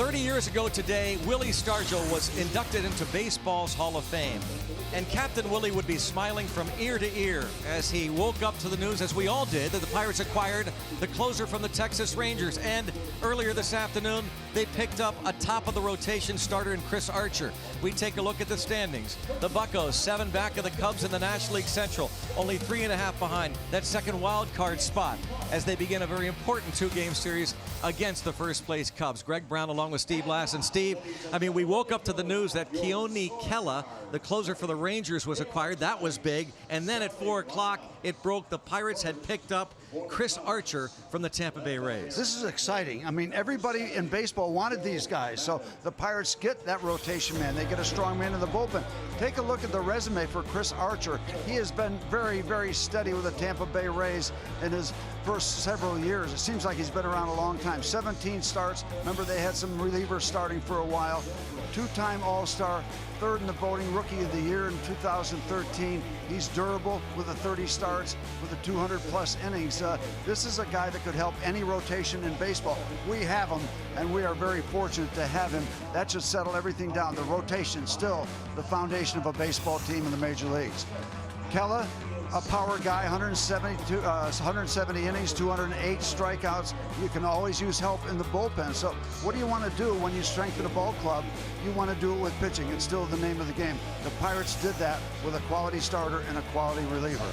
30 years ago today, Willie Stargell was inducted into baseball's Hall of Fame. And Captain Willie would be smiling from ear to ear as he woke up to the news, as we all did, that the Pirates acquired the closer from the Texas Rangers. And earlier this afternoon, they picked up a top-of-the-rotation starter in Chris Archer. We take a look at the standings. The Buccos, 7 back of the Cubs in the National League Central, only 3.5 behind that second wild card spot as they begin a very important 2-game series against the first-place Cubs. Greg Brown along with Steve Lass. And Steve, I mean, we woke up to the news that Keone Kela, the closer for the Rangers, was acquired. That was big. And then at 4 o'clock, it broke. The Pirates had picked up Chris Archer from the Tampa Bay Rays. This is exciting. I mean, everybody in baseball wanted these guys. So the Pirates get that rotation man. They get a strong man in the bullpen. Take a look at the resume for Chris Archer. He has been very, very steady with the Tampa Bay Rays in his first several years. It seems like he's been around a long time. 17 starts. Remember, they had some relievers starting for a while. 2-time All-Star, 3rd in the voting, Rookie of the Year in 2013. He's durable with the 30 starts, with the 200-plus innings. This is a guy that could help any rotation in baseball. We have him, and we are very fortunate to have him. That should settle everything down. The rotation still the foundation of a baseball team in the major leagues. Kela, a power guy, 170 innings, 208 strikeouts. You can always use help in the bullpen. So what do you want to do when you strengthen a ball club? You want to do it with pitching. It's still the name of the game. The Pirates did that with a quality starter and a quality reliever.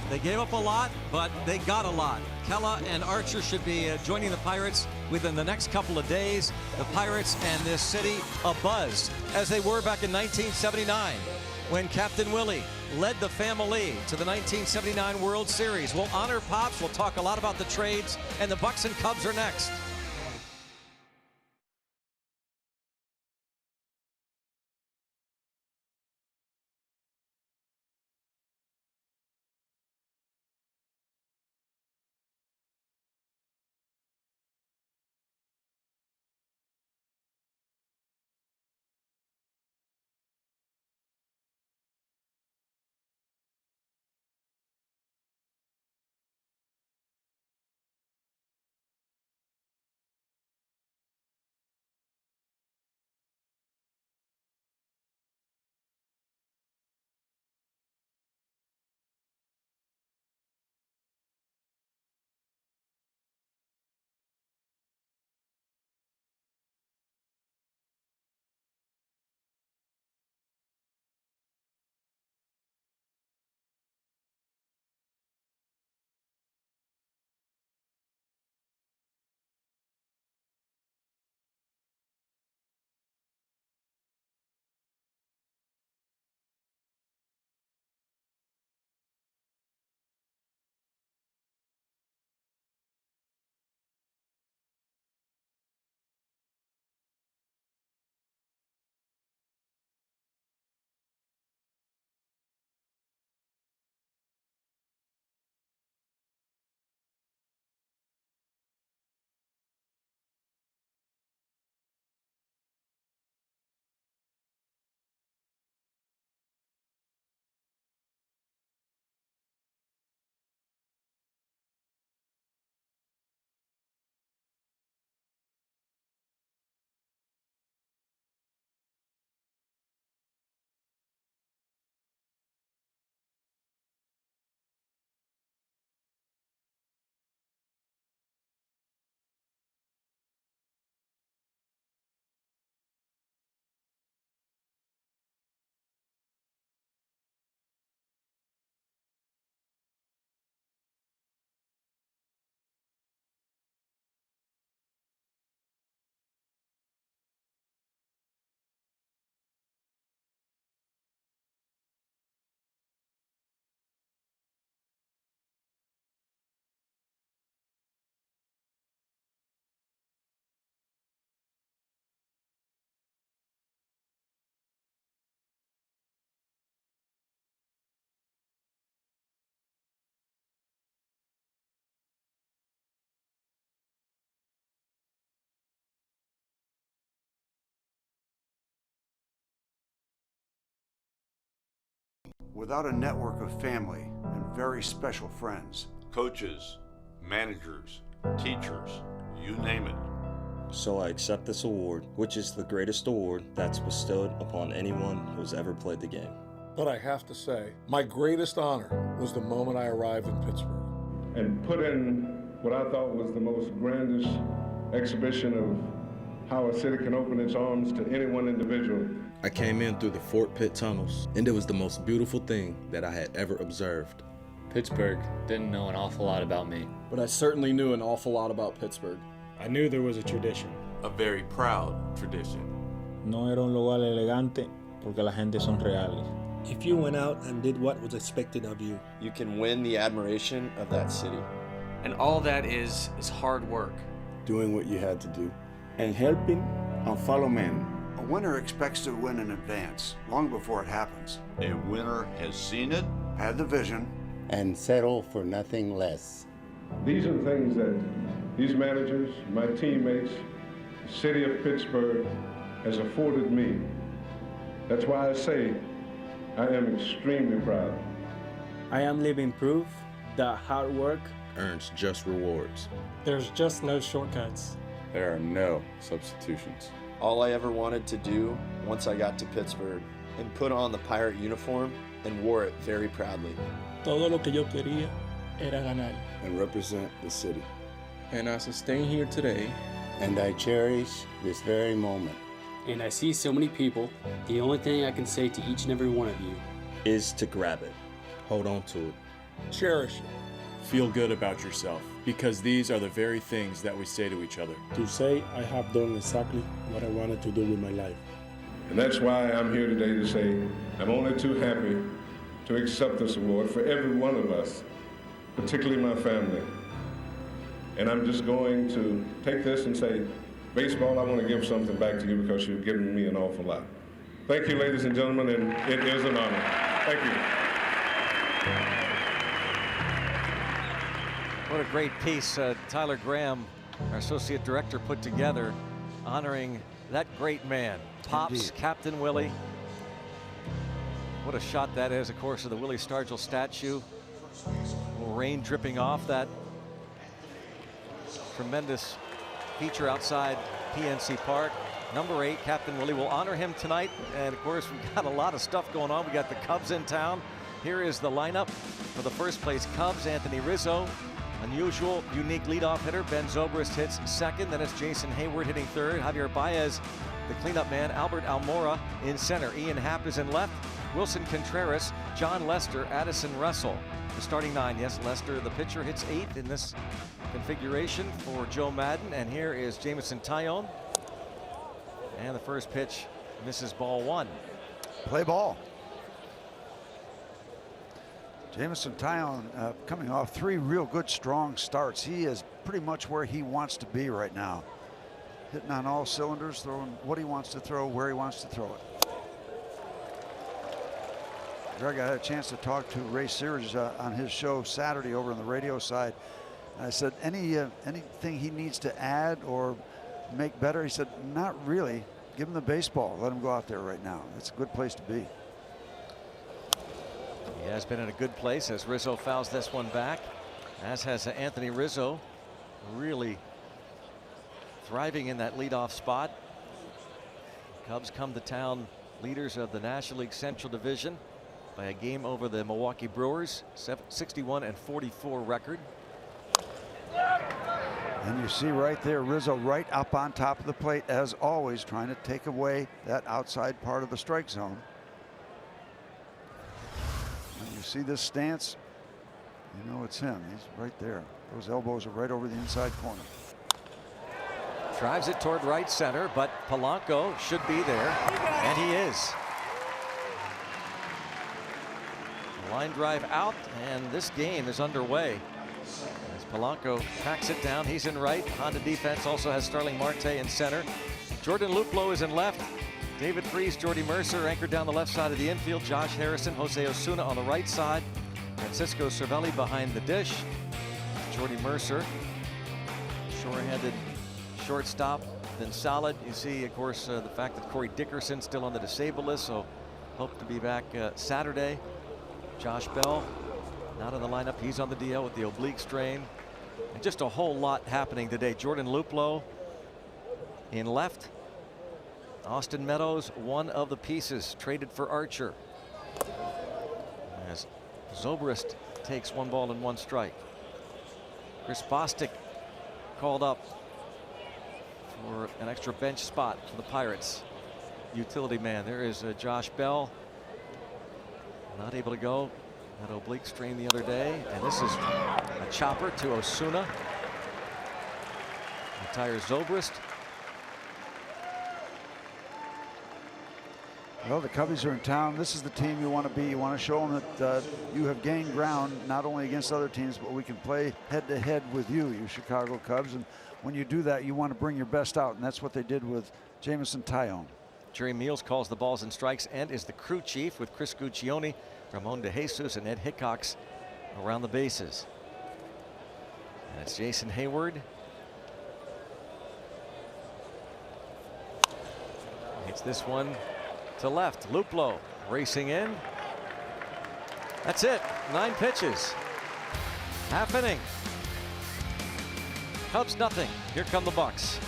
They gave up a lot, but they got a lot. Kela and Archer should be joining the Pirates within the next couple of days. The Pirates and this city abuzz, as they were back in 1979, when Captain Willie led the family to the 1979 World Series. We'll honor Pops. We'll talk a lot about the trades, and the Bucks and Cubs are next. Without a network of family and very special friends, coaches, managers, teachers, you name it. So I accept this award, which is the greatest award that's bestowed upon anyone who's ever played the game. But I have to say, my greatest honor was the moment I arrived in Pittsburgh. And put in what I thought was the most grandest exhibition of how a city can open its arms to any one individual. I came in through the Fort Pitt tunnels, and it was the most beautiful thing that I had ever observed. Pittsburgh didn't know an awful lot about me. But I certainly knew an awful lot about Pittsburgh. I knew there was a tradition. A very proud tradition. No era un lugar elegante porque la gente son reales. If you went out and did what was expected of you, You can win the admiration of that city. And all that is hard work. Doing what you had to do. And helping and follow men. A winner expects to win in advance, long before it happens. A winner has seen it, Had the vision, And settle for nothing less. These are the things that these managers, my teammates, the city of Pittsburgh has afforded me. That's why I say I am extremely proud. I am living proof that hard work Earns just rewards. There's just no shortcuts. There are no substitutions. All I ever wanted to do once I got to Pittsburgh and put on the Pirate uniform and wore it very proudly. todo lo que yo quería era ganar. And represent the city. And I sustain here today. And I cherish this very moment. And I see so many people. The only thing I can say to each and every one of you Is to grab it. Hold on to it. Cherish it. Feel good about yourself, because these are the very things that we say to each other. To say I have done exactly what I wanted to do with my life. And that's why I'm here today to say I'm only too happy to accept this award for every one of us, particularly my family. And I'm just going to take this and say, baseball, I want to give something back to you because you've given me an awful lot. Thank you, ladies and gentlemen, and it is an honor. Thank you. What a great piece Tyler Graham, our associate director, put together, honoring that great man, Pops, Indeed. Captain Willie. What a shot that is, of course, of the Willie Stargell statue. A little rain dripping off that tremendous feature outside PNC Park. Number 8, Captain Willie. Will honor him tonight. And of course, we've got a lot of stuff going on. We got the Cubs in town. Here is the lineup for the first place Cubs. Anthony Rizzo, unusual, unique leadoff hitter. Ben Zobrist hits second. Then it's Jason Hayward hitting third. Javier Baez, the cleanup man. Albert Almora in center. Ian Happ is in left. Wilson Contreras, John Lester, Addison Russell. The starting 9, yes, Lester, the pitcher, hits 8th in this configuration for Joe Madden. And here is Jameson Taillon. And the first pitch misses ball 1. play ball. Jameson Taillon coming off 3 real good, strong starts. He is pretty much where he wants to be right now. Hitting on all cylinders, throwing what he wants to throw, where he wants to throw it. Greg, I had a chance to talk to Ray Sears on his show Saturday over on the radio side. I said, anything he needs to add or make better? He said, not really. Give him the baseball. Let him go out there right now. It's a good place to be. He has been in a good place as Rizzo fouls this one back, as has Anthony Rizzo, really thriving in that leadoff spot. Cubs come to town leaders of the National League Central Division by a game over the Milwaukee Brewers, 61-44 record. And you see right there Rizzo right up on top of the plate, as always, trying to take away that outside part of the strike zone. When you see this stance, you know it's him. He's right there. Those elbows are right over the inside corner. Drives it toward right center, but Polanco should be there, and he is. Line drive out, and this game is underway. As Polanco tracks it down, he's in right. Honda defense also has Starling Marte in center. Jordan Luplow is in left. David Freese, Jordy Mercer anchored down the left side of the infield. Josh Harrison, Jose Osuna on the right side. Francisco Cervelli behind the dish. Jordy Mercer, sure-handed shortstop, then solid. You see, of course, the fact that Corey Dickerson still on the disabled list, so hope to be back Saturday. Josh Bell not in the lineup. He's on the DL with the oblique strain. And just a whole lot happening today. Jordan Luplow In left, Austin Meadows, one of the pieces traded for Archer. As Zobrist takes 1 ball and 1 strike. Chris Bostic called up for an extra bench spot for the Pirates. Utility man. There is Josh Bell. Not able to go. That oblique strain the other day. And this is a chopper to Osuna. Retires Zobrist. Well, the Cubbies are in town. This is the team you want to be. You want to show them that you have gained ground, not only against other teams, but we can play head-to-head with you Chicago Cubs. And when you do that, you want to bring your best out, and that's what they did with Jamison Tyone. Jerry Meals calls the balls and strikes and is the crew chief with Chris Guccione, Ramon DeJesus, and Ed Hickox around the bases. And it's Jason Hayward. Hits this one to left. Luplow racing in. That's it. 9 pitches. Half inning. Cubs nothing. Here come the Bucks.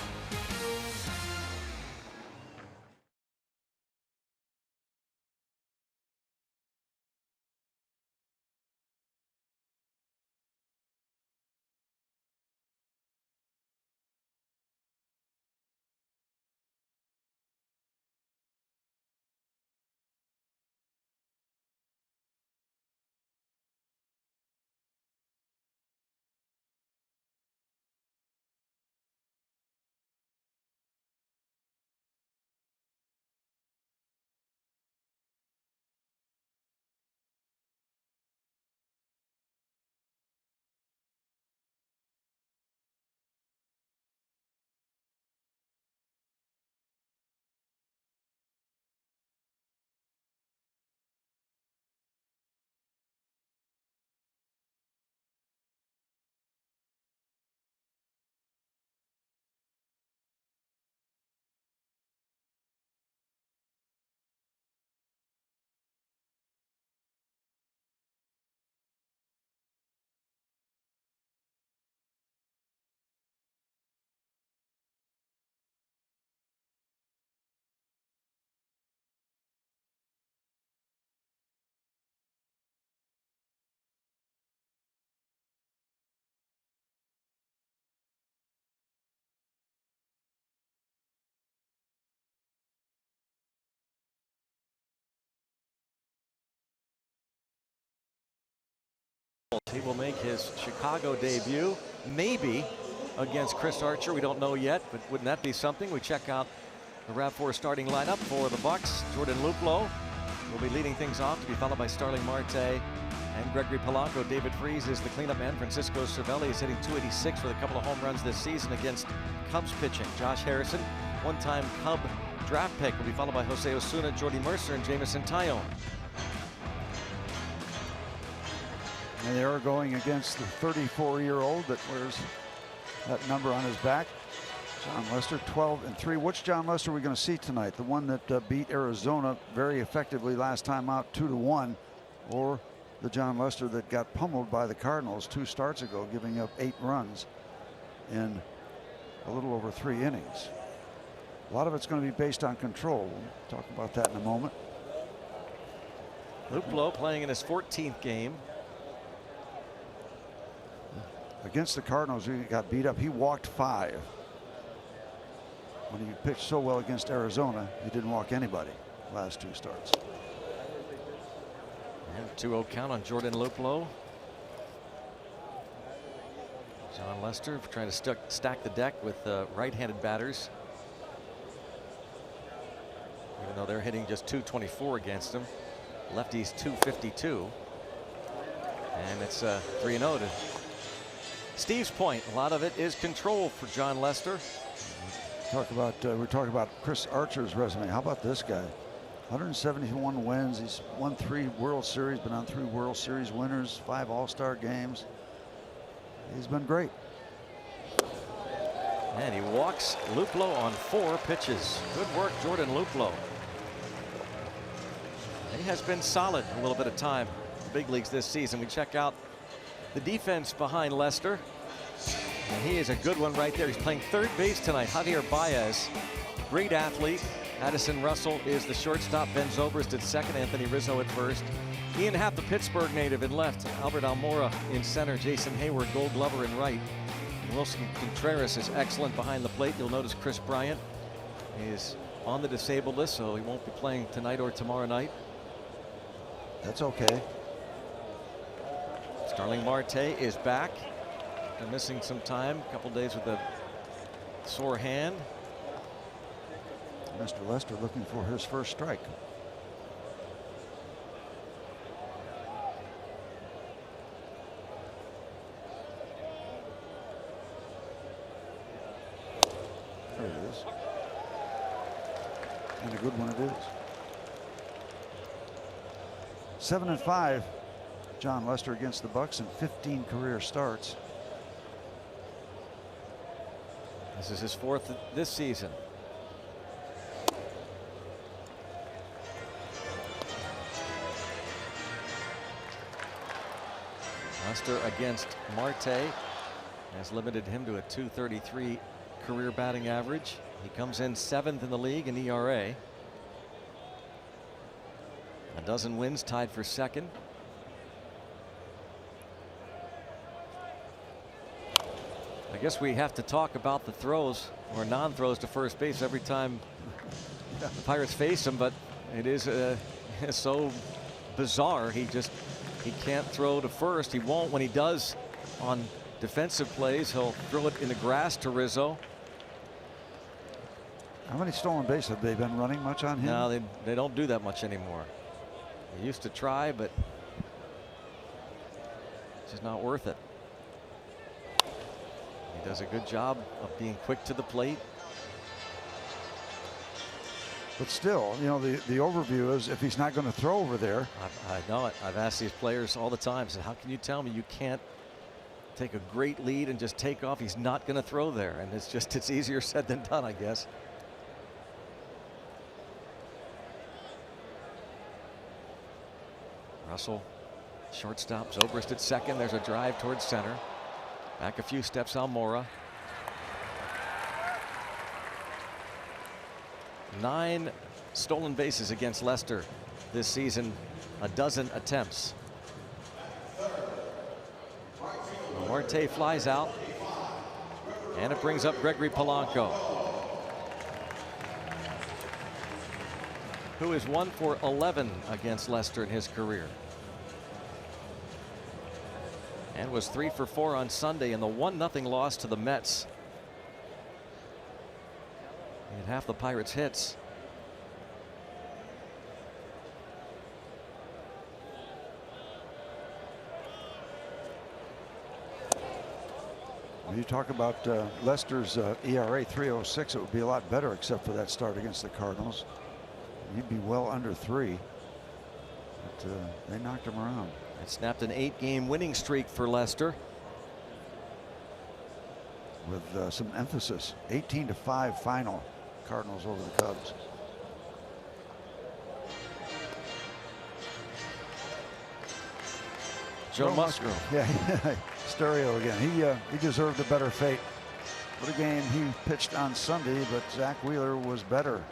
He will make his Chicago debut, maybe against Chris Archer. We don't know yet, but wouldn't that be something? We check out the RAV4 starting lineup for the Bucks. Jordan Luplow will be leading things off, to be followed by Starling Marte and Gregory Polanco. David Freese is the cleanup man. Francisco Cervelli is hitting .286 with a couple of home runs this season against Cubs pitching. Josh Harrison, one-time Cub draft pick, will be followed by Jose Osuna, Jordy Mercer, and Jamison Tyone. And they are going against the 34-year-old that wears that number on his back. John Lester, 12-3. Which John Lester are we going to see tonight? The one that beat Arizona very effectively last time out, 2-1, or the John Lester that got pummeled by the Cardinals 2 starts ago, giving up 8 runs in a little over 3 innings. A lot of it's going to be based on control. We'll talk about that in a moment. Luplow playing in his 14th game. Against the Cardinals, he got beat up. He walked 5. When he pitched so well against Arizona, he didn't walk anybody last 2 starts. And 2-0 count on Jordan Luplow. John Lester trying to stack the deck with right-handed batters. Even though they're hitting just .224 against him. Lefties .252. And it's 3-0 to Steve's point. A lot of it is control for John Lester. We're talking about Chris Archer's resume. How about this guy? 171 wins. He's won 3 World Series, been on 3 World Series winners, 5 All-Star games. He's been great. And he walks Luplow on 4 pitches. Good work, Jordan Luplow. He has been solid a little bit of time in the big leagues this season. We check out the defense behind Lester. And he is a good one right there. He's playing third base tonight. Javier Baez, great athlete. Addison Russell is the shortstop. Ben Zobrist at second. Anthony Rizzo at first. Ian Happ, the Pittsburgh native, in left. Albert Almora in center. Jason Hayward, Gold Glover, in right. And Wilson Contreras is excellent behind the plate. You'll notice Chris Bryant is on the disabled list, so he won't be playing tonight or tomorrow night. That's okay. Starling Marte is back. They're missing some time, a couple days with a sore hand. Mr. Lester looking for his first strike. There it is. And a good one it is. 7-5. John Lester against the Bucks in 15 career starts. This is his fourth this season. Lester against Marte has limited him to a .233 career batting average. He comes in 7th in the league in ERA. A dozen wins, tied for second. I guess we have to talk about the throws or non-throws to first base every time the Pirates face him, but it is so bizarre. He can't throw to first. He won't. When he does on defensive plays, he'll throw it in the grass to Rizzo. How many stolen bases have they been running much on him? No, they don't do that much anymore. They used to try, but it's just not worth it. He does a good job of being quick to the plate. But still, you know, the overview is if he's not going to throw over there. I know it. I've asked these players all the time. So how can you tell me you can't take a great lead and just take off? He's not going to throw there. And it's easier said than done, I guess. Russell, shortstop. Zobrist at second. There's a drive towards center. Back a few steps, Almora. 9 stolen bases against Lester this season, a dozen attempts. Marte flies out, and it brings up Gregory Polanco, who is 1 for 11 against Lester in his career, and was 3 for 4 on Sunday in the 1-0 loss to the Mets. He had half the Pirates' hits. When you talk about Lester's ERA 3.06, it would be a lot better except for that start against the Cardinals. He'd be well under 3. But they knocked him around. It snapped an 8-game winning streak for Lester. With some emphasis. 18-5 final. Cardinals over the Cubs. Joe Musgrove. Yeah, stereo again. He deserved a better fate. What a game he pitched on Sunday, but Zach Wheeler was better.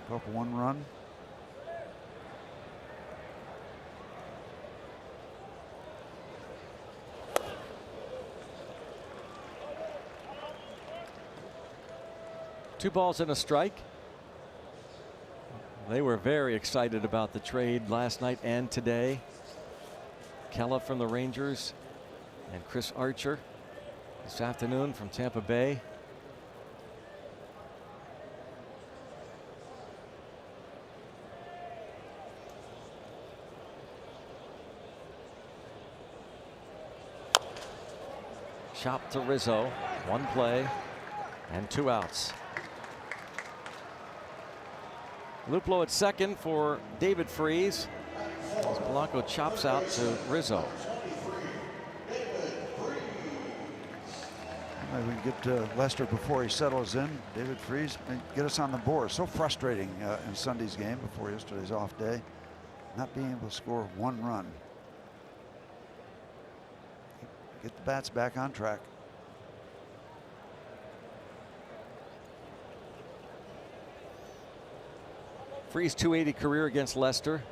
Pick up 1 run. Two balls and a strike. They were very excited about the trade last night and today. Kella from the Rangers and Chris Archer this afternoon from Tampa Bay. Chop to Rizzo. 1 play and 2 outs. Luplo at second for David Freese as Polanco chops out to Rizzo. Maybe we can get Lester before he settles in. David Freese, get us on the board. So frustrating in Sunday's game before yesterday's off day, not being able to score 1 run. get the bats back on track. Freese 280 career against Leicester.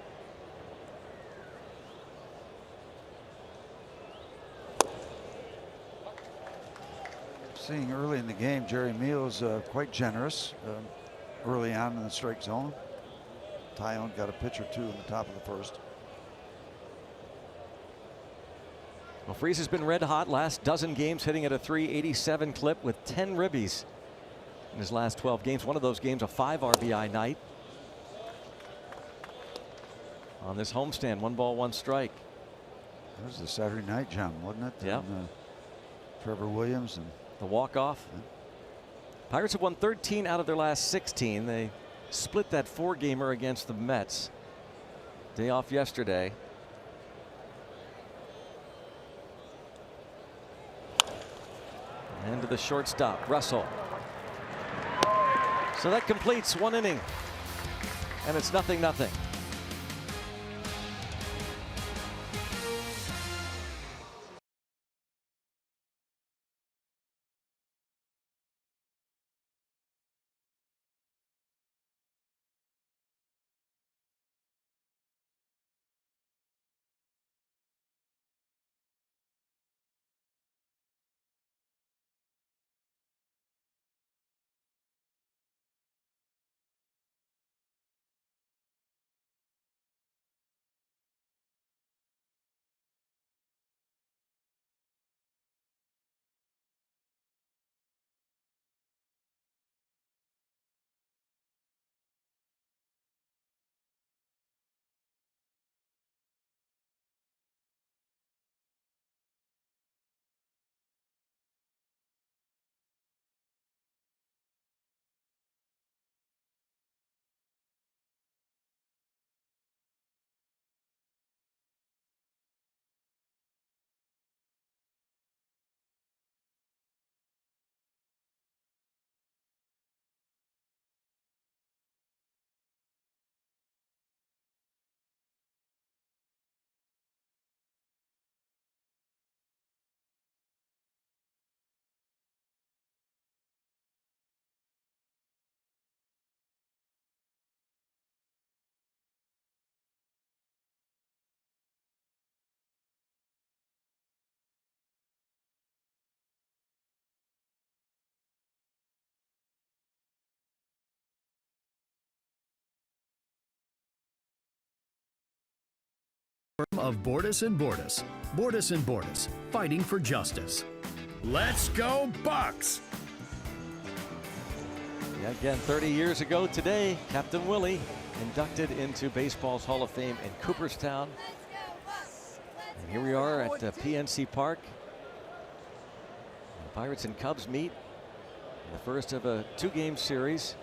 Seeing early in the game, Jerry Meals quite generous early on in the strike zone. Tyone got a pitch or two in the top of the first. Well, Freese has been red hot last dozen games, hitting at a .387 clip with 10 ribbies in his last 12 games. One of those games a 5 RBI night. On this homestand, 1 ball, 1 strike. That was the Saturday night jam, wasn't it? Yeah. And, Trevor Williams and the walk-off. Yeah. Pirates have won 13 out of their last 16. They split that 4-gamer against the Mets. Day off yesterday. And to the shortstop, Russell. So that completes 1 inning. And it's 0-0. Of Bordas and Bordas. Bordas and Bordas, fighting for justice. Let's go Bucks! Yeah, again, 30 years ago today, Captain Willie inducted into baseball's Hall of Fame in Cooperstown. And here we are at PNC Park. The Pirates and Cubs meet in the first of a 2-game series.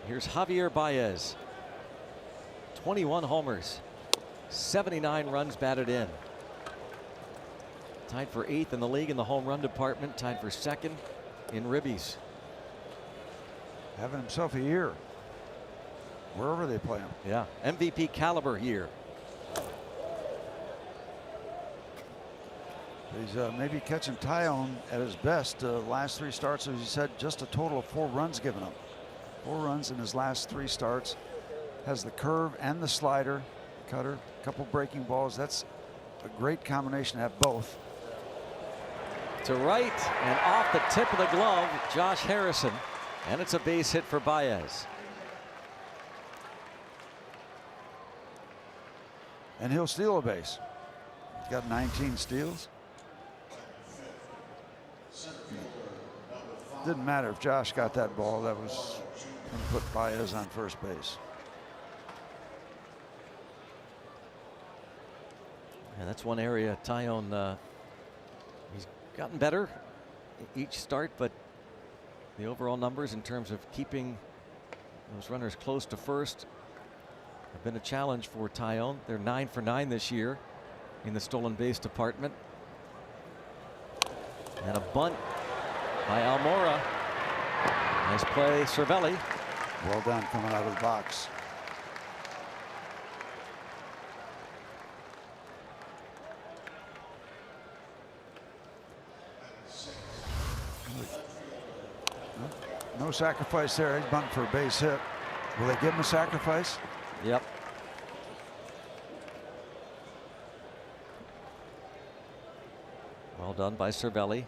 Here's Javier Baez. 21 homers, 79 runs batted in. Tied for 8th in the league in the home run department, tied for 2nd in ribbies. Having himself a year wherever they play him. Yeah, MVP caliber year. He's maybe catching Tyone at his best. Last 3 starts, as you said, just a total of 4 runs given up. 4 runs in his last 3 starts. Has the curve and the slider, cutter, a couple breaking balls. That's a great combination to have both. To right and off the tip of the glove, Josh Harrison. And it's a base hit for Baez. And he'll steal a base. He's got 19 steals. Didn't matter if Josh got that ball. That was going to put Baez on first base. And that's one area Tyone, he's gotten better each start, but the overall numbers in terms of keeping those runners close to first have been a challenge for Tyone. They're 9 for 9 this year in the stolen base department. And a bunt by Almora. Nice play, Cervelli. Well done coming out of the box. No sacrifice there. He's bunting for a base hit. Will they give him a sacrifice? Yep. Well done by Cervelli.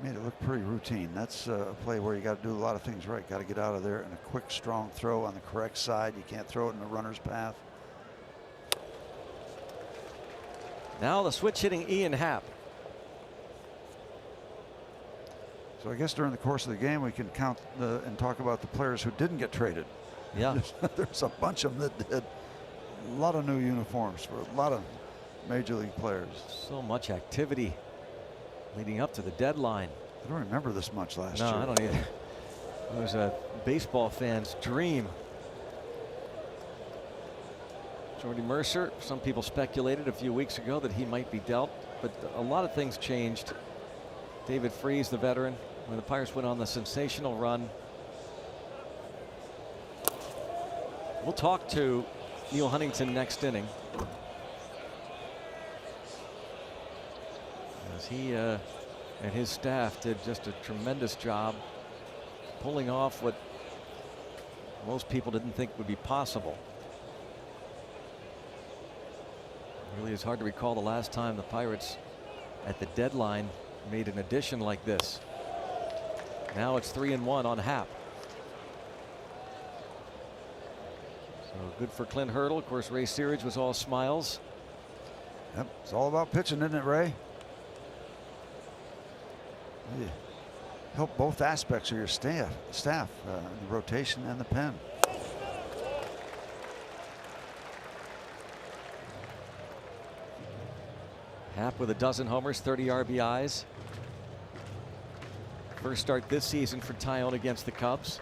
Made it look pretty routine. That's a play where you got to do a lot of things right. Got to get out of there, and a quick, strong throw on the correct side. You can't throw it in the runner's path. Now the switch hitting Ian Happ. So I guess during the course of the game we can count and talk about the players who didn't get traded. Yeah. There's a bunch of them that did. A lot of new uniforms for a lot of major league players. So much activity leading up to the deadline. I don't remember this much last year. No, I don't either. It was a baseball fan's dream. Jordy Mercer, some people speculated a few weeks ago that he might be dealt, but a lot of things changed. David Freese, the veteran, when the Pirates went on the sensational run. We'll talk to Neil Huntington next inning, as he and his staff did just a tremendous job pulling off what most people didn't think would be possible. It really is hard to recall the last time the Pirates at the deadline made an addition like this. Now it's 3-1 on Happ. So good for Clint Hurdle. Of course, Ray Searage was all smiles. Yep, it's all about pitching, isn't it, Ray? You help both aspects of your staff, the rotation and the pen. Happ with a dozen homers, 30 RBIs. First start this season for Tyone against the Cubs.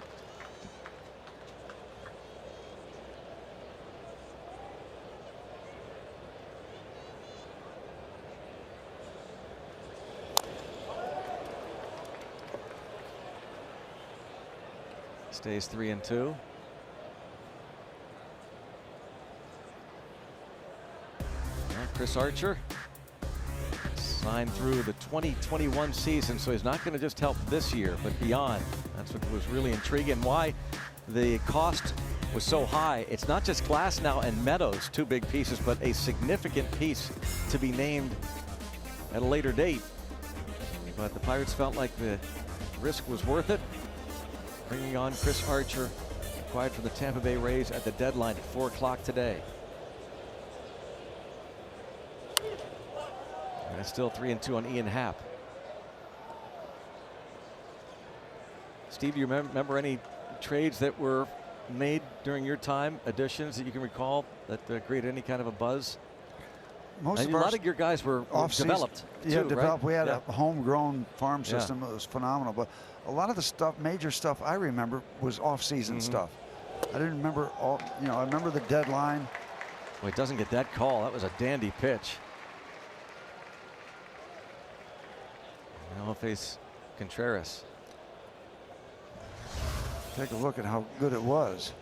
Stays 3-2. Chris Archer signed through the 2021 season, so he's not going to just help this year, but beyond. That's what was really intriguing. Why the cost was so high. It's not just Glasnow and Meadows, two big pieces, but a significant piece to be named at a later date. But the Pirates felt like the risk was worth it, bringing on Chris Archer, acquired from the Tampa Bay Rays at the deadline at 4 o'clock today. And it's still 3-2 on Ian Happ. Steve, do you remember any trades that were made during your time, additions that you can recall that created any kind of a buzz? A lot of your guys were developed. Yeah, too, developed. Right? We had a homegrown farm system that was phenomenal. But a lot of the stuff, major stuff I remember was off-season stuff. I didn't remember all. You know, I remember the deadline. Well, he doesn't get that call. That was a dandy pitch. Now he'll face Contreras. Take a look at how good it was.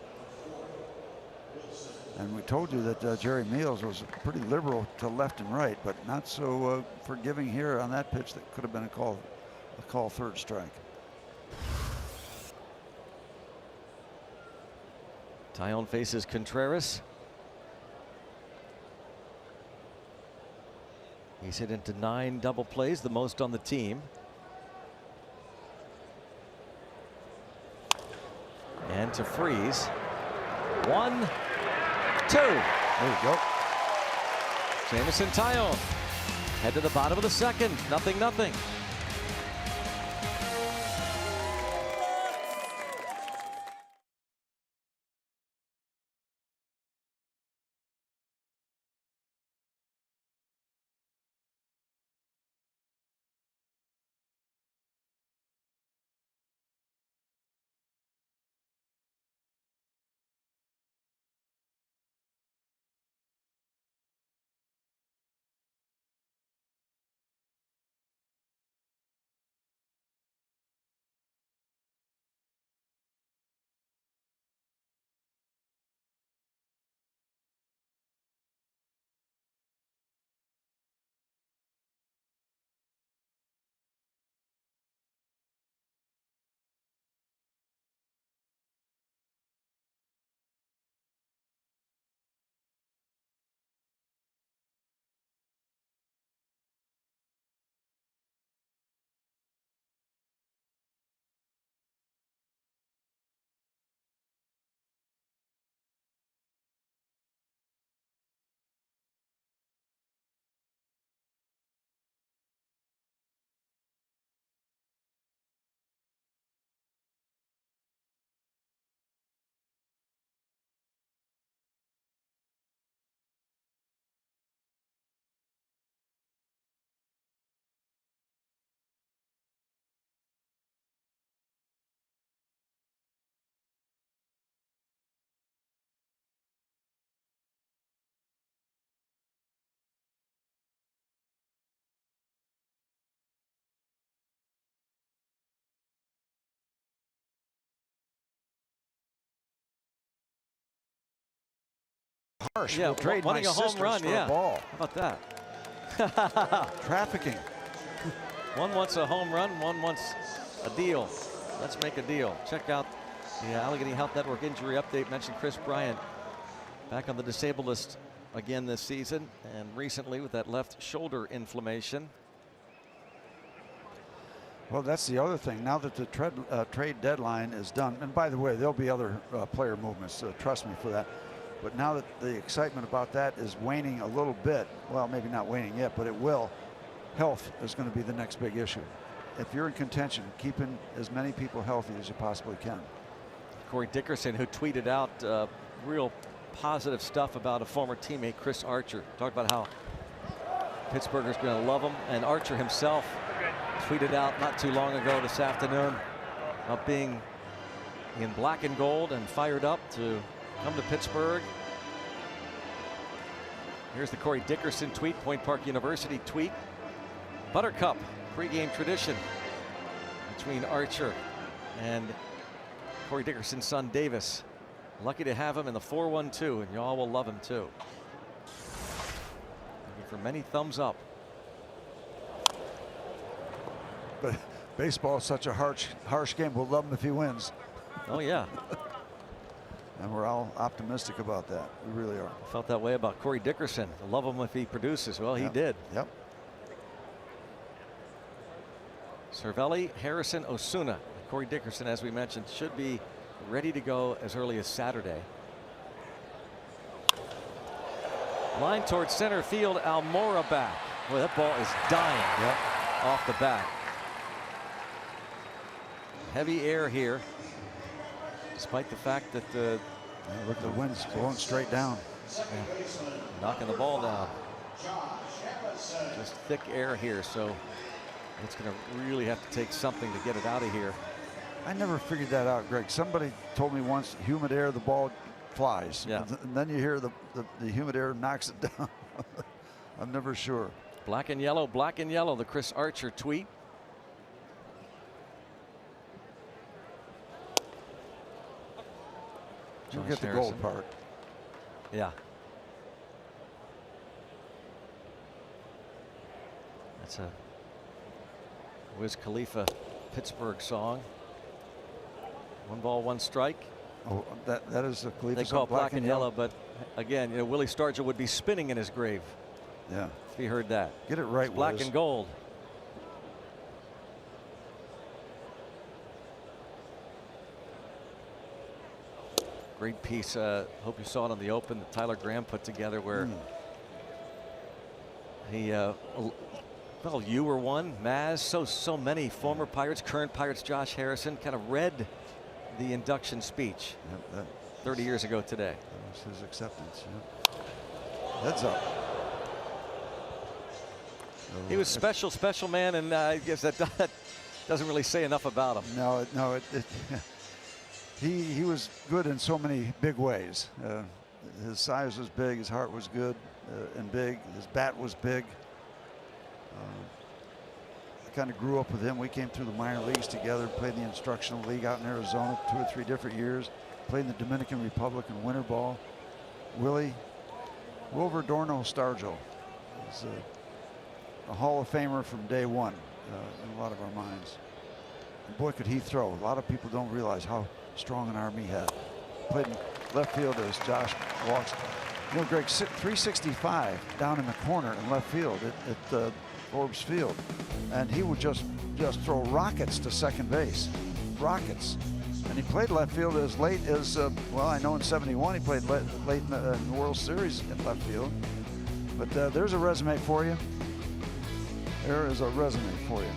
And we told you that Jerry Meals was pretty liberal to left and right, but not so forgiving here on that pitch that could have been a call third strike. Tyone faces Contreras. He's hit into 9 double plays, the most on the team. And to Freese. 1, 2. There you go. Jameson Tyone head to the bottom of the second. 0-0. harsh. Yeah, we'll trade wanting my a home sisters run. for Yeah. a ball. How about that? Trafficking. One wants a home run, one wants a deal. Let's make a deal. Check out the Allegheny Health Network injury update. Mentioned Chris Bryant back on the disabled list again this season, and recently with that left shoulder inflammation. Well, that's the other thing. Now that the trade deadline is done, and by the way, there'll be other player movements, trust me for that. But now that the excitement about that is waning a little bit, well, maybe not waning yet, but it will, health is going to be the next big issue. If you're in contention, keeping as many people healthy as you possibly can. Corey Dickerson, who tweeted out real positive stuff about a former teammate, Chris Archer. Talked about how Pittsburghers going to love him, and Archer himself tweeted out not too long ago this afternoon about being in black and gold and fired up to come to Pittsburgh. Here's the Corey Dickerson tweet, Point Park University tweet. Buttercup pregame tradition between Archer and Corey Dickerson's son Davis. Lucky to have him in the 4-1-2, and y'all will love him too. Looking for many thumbs up. But baseball is such a harsh game. We'll love him if he wins. Oh yeah. And we're all optimistic about that. We really are. I felt that way about Corey Dickerson. I love him if he produces. Well, he did. Yep. Cervelli, Harrison, Osuna. Corey Dickerson, as we mentioned, should be ready to go as early as Saturday. Line towards center field, Almora back. Boy, that ball is dying off the bat. Heavy air here, despite the fact that the wind's blowing straight down. Knocking the ball down. Just thick air here, so it's going to really have to take something to get it out of here. I never figured that out, Greg. Somebody told me once, humid air, the ball flies. Yeah. And then you hear the humid air knocks it down. I'm never sure. Black and yellow, the Chris Archer tweet. You'll get the gold part. Yeah. That's a Wiz Khalifa Pittsburgh song. 1 ball, 1 strike. Oh, that is a Khalifa They call it black and yellow, but again, you know, Willie Stargell would be spinning in his grave. Yeah. If he heard that. Get it right, it's black Wiz. and gold. Great piece. Hope you saw it on the Open that Tyler Graham put together, where he, well, you were one, Maz, so many former Pirates, current Pirates, Josh Harrison, kind of read the induction speech 30 years ago today. That was his acceptance. Yeah. Heads up. He was special man, and I guess that doesn't really say enough about him. No, he was good in so many big ways. His size was big, his heart was good and big, his bat was big. I kind of grew up with him. We came through the minor leagues together, played in the instructional league out in Arizona 2 or 3 different years, played in the Dominican Republic in winter ball. Willie Adorno Stargell is a Hall of Famer from day one in a lot of our minds. And boy, could he throw. A lot of people don't realize how strong an arm he had. Played in left field as Josh walks. You know, Greg, 365 down in the corner in left field at Forbes Field, and he would just throw rockets to second base, rockets. And he played left field as late as well, I know in '71 he played late in the World Series in left field. But there's a resume for you. There is a resume for you.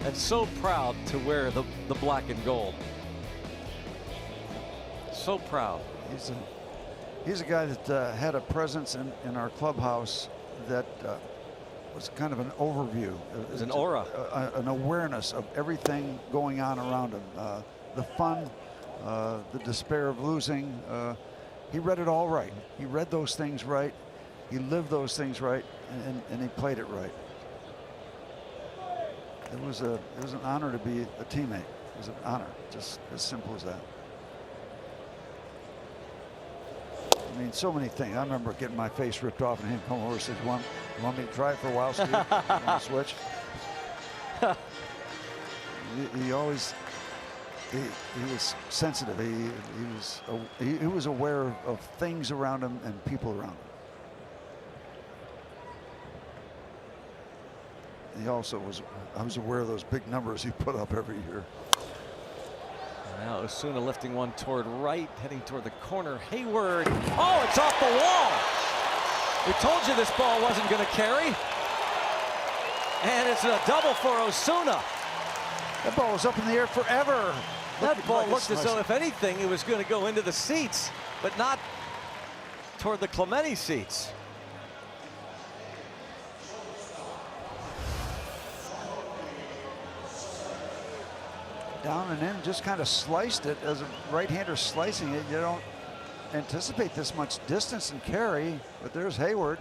And so proud to wear the black and gold. So proud. He's a guy that had a presence in our clubhouse that was kind of an overview. It was an aura. An awareness of everything going on around him. The fun, the despair of losing. He read it all right. He read those things right. He lived those things right, and he played it right. It was an honor to be a teammate. It was an honor, just as simple as that. mean, so many things. I remember getting my face ripped off and him come over and said, you want me to try it for a while, Steve? You want to switch? he always, he was sensitive. He was aware of things around him and people around him. He also I was aware of those big numbers he put up every year. Now Osuna lifting one toward right, heading toward the corner. Hayward. Oh, it's off the wall. We told you this ball wasn't going to carry. And it's a double for Osuna. That ball was up in the air forever. That ball looked as though, if anything, it was going to go into the seats, but not toward the Clemente seats. Down and in, just kind of sliced it. As a right-hander slicing it, you don't anticipate this much distance and carry, but there's Hayward,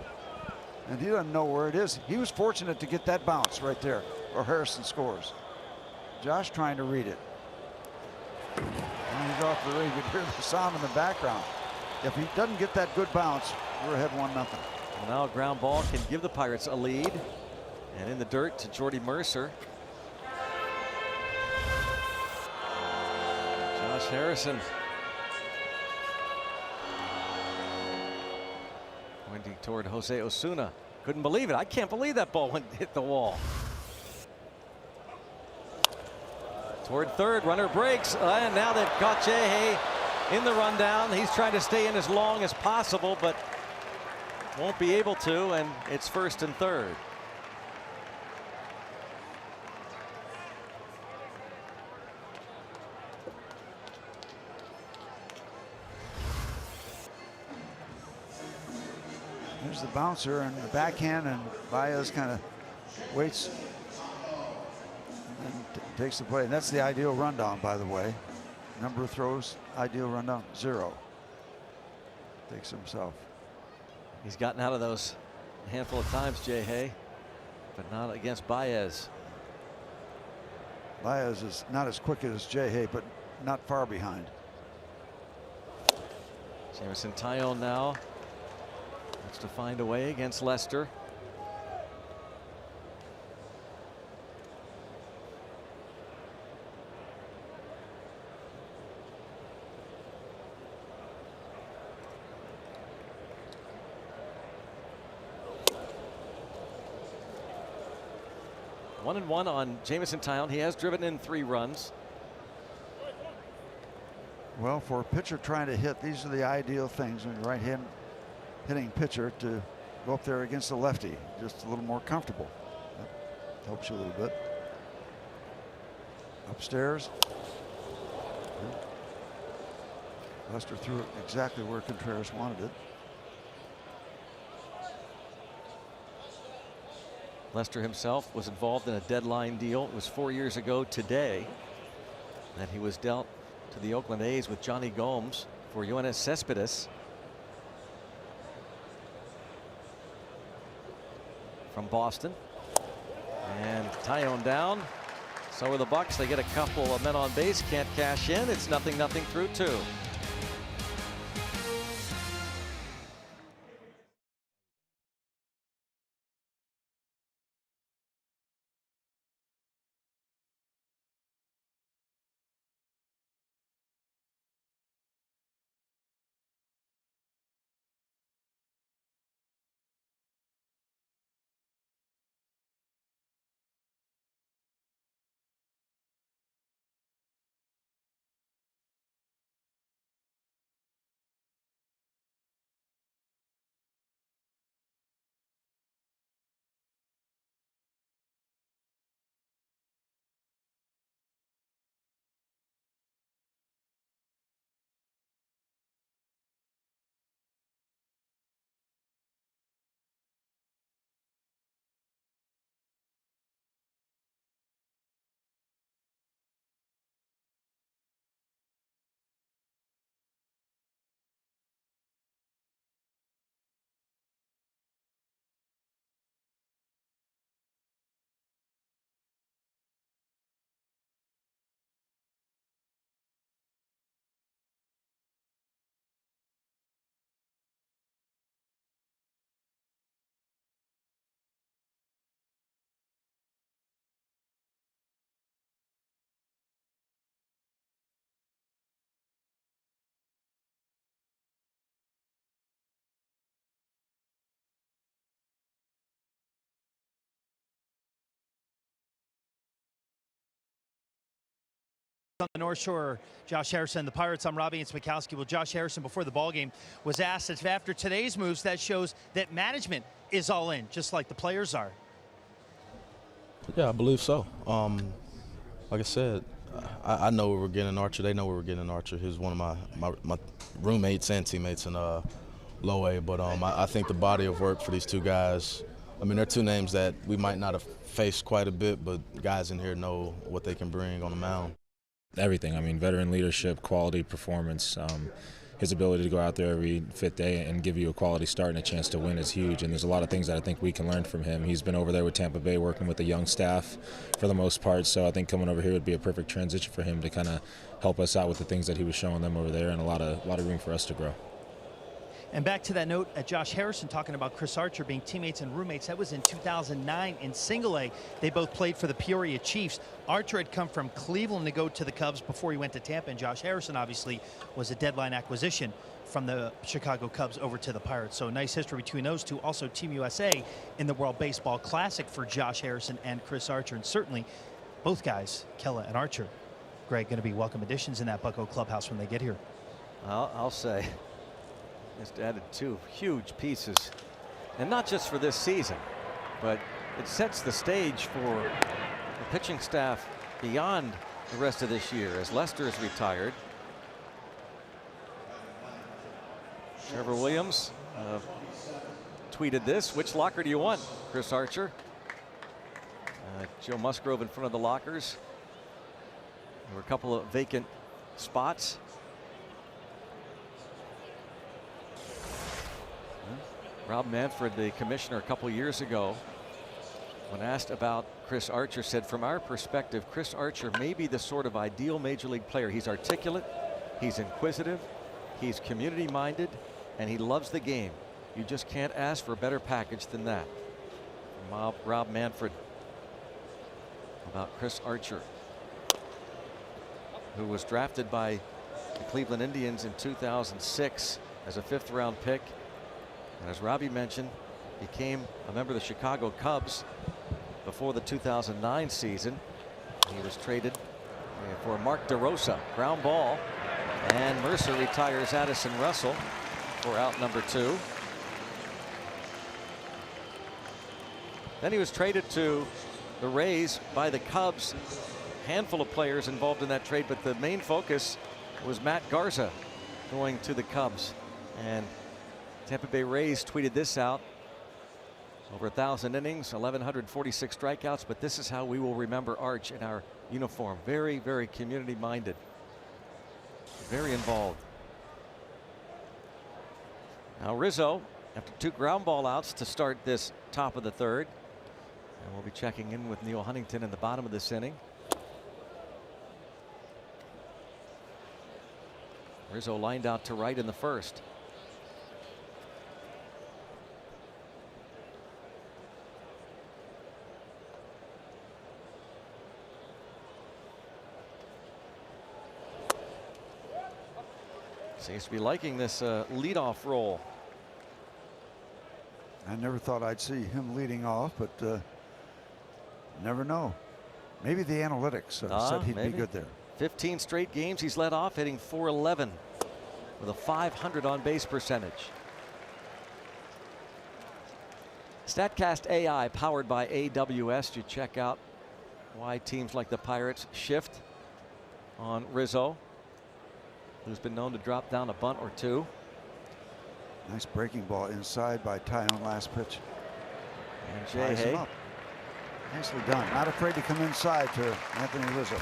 and he doesn't know where it is. He was fortunate to get that bounce right there, or Harrison scores. Josh trying to read it. And he's off the ring. You can hear the sound in the background. If he doesn't get that good bounce, we're ahead 1-0. Well, now a ground ball can give the Pirates a lead. And in the dirt to Jordy Mercer. Josh Harrison pointing toward Jose Osuna. Couldn't believe it. I can't believe that ball hit the wall. Toward third, runner breaks, and now they've got Jay in the rundown. He's trying to stay in as long as possible, but won't be able to, and it's first and third. There's the bouncer and the backhand, and Baez kind of waits and takes the play. And that's the ideal rundown, by the way. Number of throws, ideal rundown, 0. Takes himself. He's gotten out of those a handful of times, Jay Hay, but not against Baez. Baez is not as quick as Jay Hay, but not far behind. Jameson Taillon now wants to find a way against Lester. One and one on Jameson Taillon. He has driven in 3 runs. Well, for a pitcher trying to hit, these are the ideal things when you're right-hand hitting pitcher to go up there against the lefty, just a little more comfortable. That helps you a little bit. Upstairs. Lester threw it exactly where Contreras wanted it. Lester himself was involved in a deadline deal. It was 4 years ago today that he was dealt to the Oakland A's with Johnny Gomes for Yoenis Cespedes from Boston. And Taillon down. So are the Bucks. They get a couple of men on base, can't cash in. It's 0-0 through 2. On the North Shore, Josh Harrison, the Pirates. I'm Robbie and Smikowski. Well, Josh Harrison, before the ball game, was asked if after today's moves, that shows that management is all in, just like the players are. Yeah, I believe so. Like I said, I know where we're getting Archer. They know where we're getting Archer. He's one of my roommates and teammates in low A. But I think the body of work for these two guys, I mean, they're two names that we might not have faced quite a bit, but guys in here know what they can bring on the mound. Everything. I mean, veteran leadership, quality performance. His ability to go out there every fifth day and give you a quality start and a chance to win is huge. And there's a lot of things that I think we can learn from him. He's been over there with Tampa Bay working with the young staff for the most part. So I think coming over here would be a perfect transition for him to kind of help us out with the things that he was showing them over there, and a lot of room for us to grow. And back to that note at Josh Harrison talking about Chris Archer being teammates and roommates. That was in 2009 in Single A. They both played for the Peoria Chiefs. Archer had come from Cleveland to go to the Cubs before he went to Tampa, and Josh Harrison obviously was a deadline acquisition from the Chicago Cubs over to the Pirates. So nice history between those two. Also Team USA in the World Baseball Classic for Josh Harrison and Chris Archer. And certainly both guys, Kella and Archer, Greg, going to be welcome additions in that Bucko clubhouse when they get here. I'll say. Just added two huge pieces, and not just for this season, but it sets the stage for the pitching staff beyond the rest of this year as Lester is retired. Trevor Williams tweeted this: "Which locker do you want, Chris Archer?" Joe Musgrove in front of the lockers. There were a couple of vacant spots. Rob Manfred, the commissioner, a couple years ago, when asked about Chris Archer, said, "From our perspective, Chris Archer may be the sort of ideal major league player. He's articulate, he's inquisitive, he's community minded, and he loves the game. You just can't ask for a better package than that." Rob Manfred about Chris Archer, who was drafted by the Cleveland Indians in 2006 as a 5th round pick. And as Robbie mentioned, became a member of the Chicago Cubs before the 2009 season. He was traded for Mark DeRosa. Ground ball, and Mercer retires Addison Russell for out number 2. Then he was traded to the Rays by the Cubs. Handful of players involved in that trade, but the main focus was Matt Garza going to the Cubs. And Tampa Bay Rays tweeted this out: "Over 1,000 innings, 1,146 strikeouts, but this is how we will remember Arch in our uniform." Very, very community minded, very involved. Now Rizzo, after 2 ground ball outs to start this top of the 3rd, and we'll be checking in with Neil Huntington in the bottom of this inning. Rizzo lined out to right in the 1st. Seems to be liking this leadoff role. I never thought I'd see him leading off, but never know. Maybe the analytics said he'd be good there. 15 straight games he's led off, hitting .411 with a .500 on base percentage. StatCast AI, powered by AWS, to check out why teams like the Pirates shift on Rizzo, who's been known to drop down a bunt or 2. Nice breaking ball inside by Ty on last pitch. And Jay Hay. Nicely done. Not afraid to come inside to Anthony Rizzo.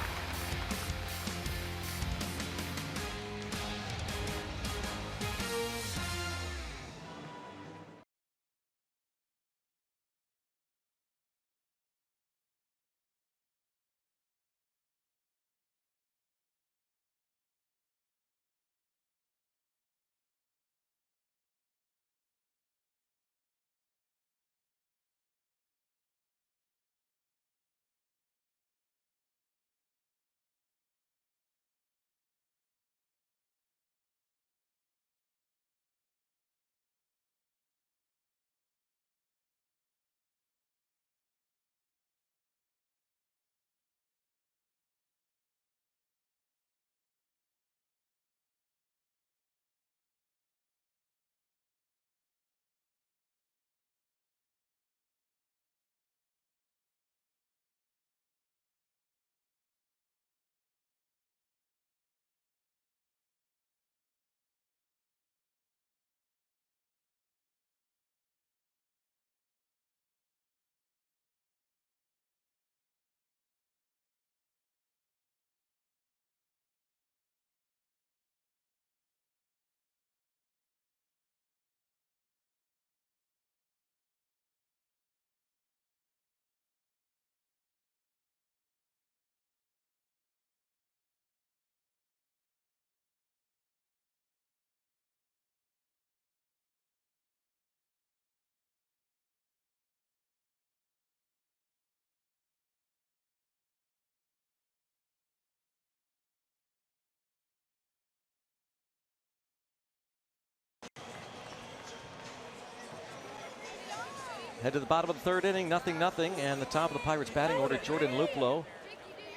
Head to the bottom of the third inning, 0-0, and the top of the Pirates batting order, Jordan Luplow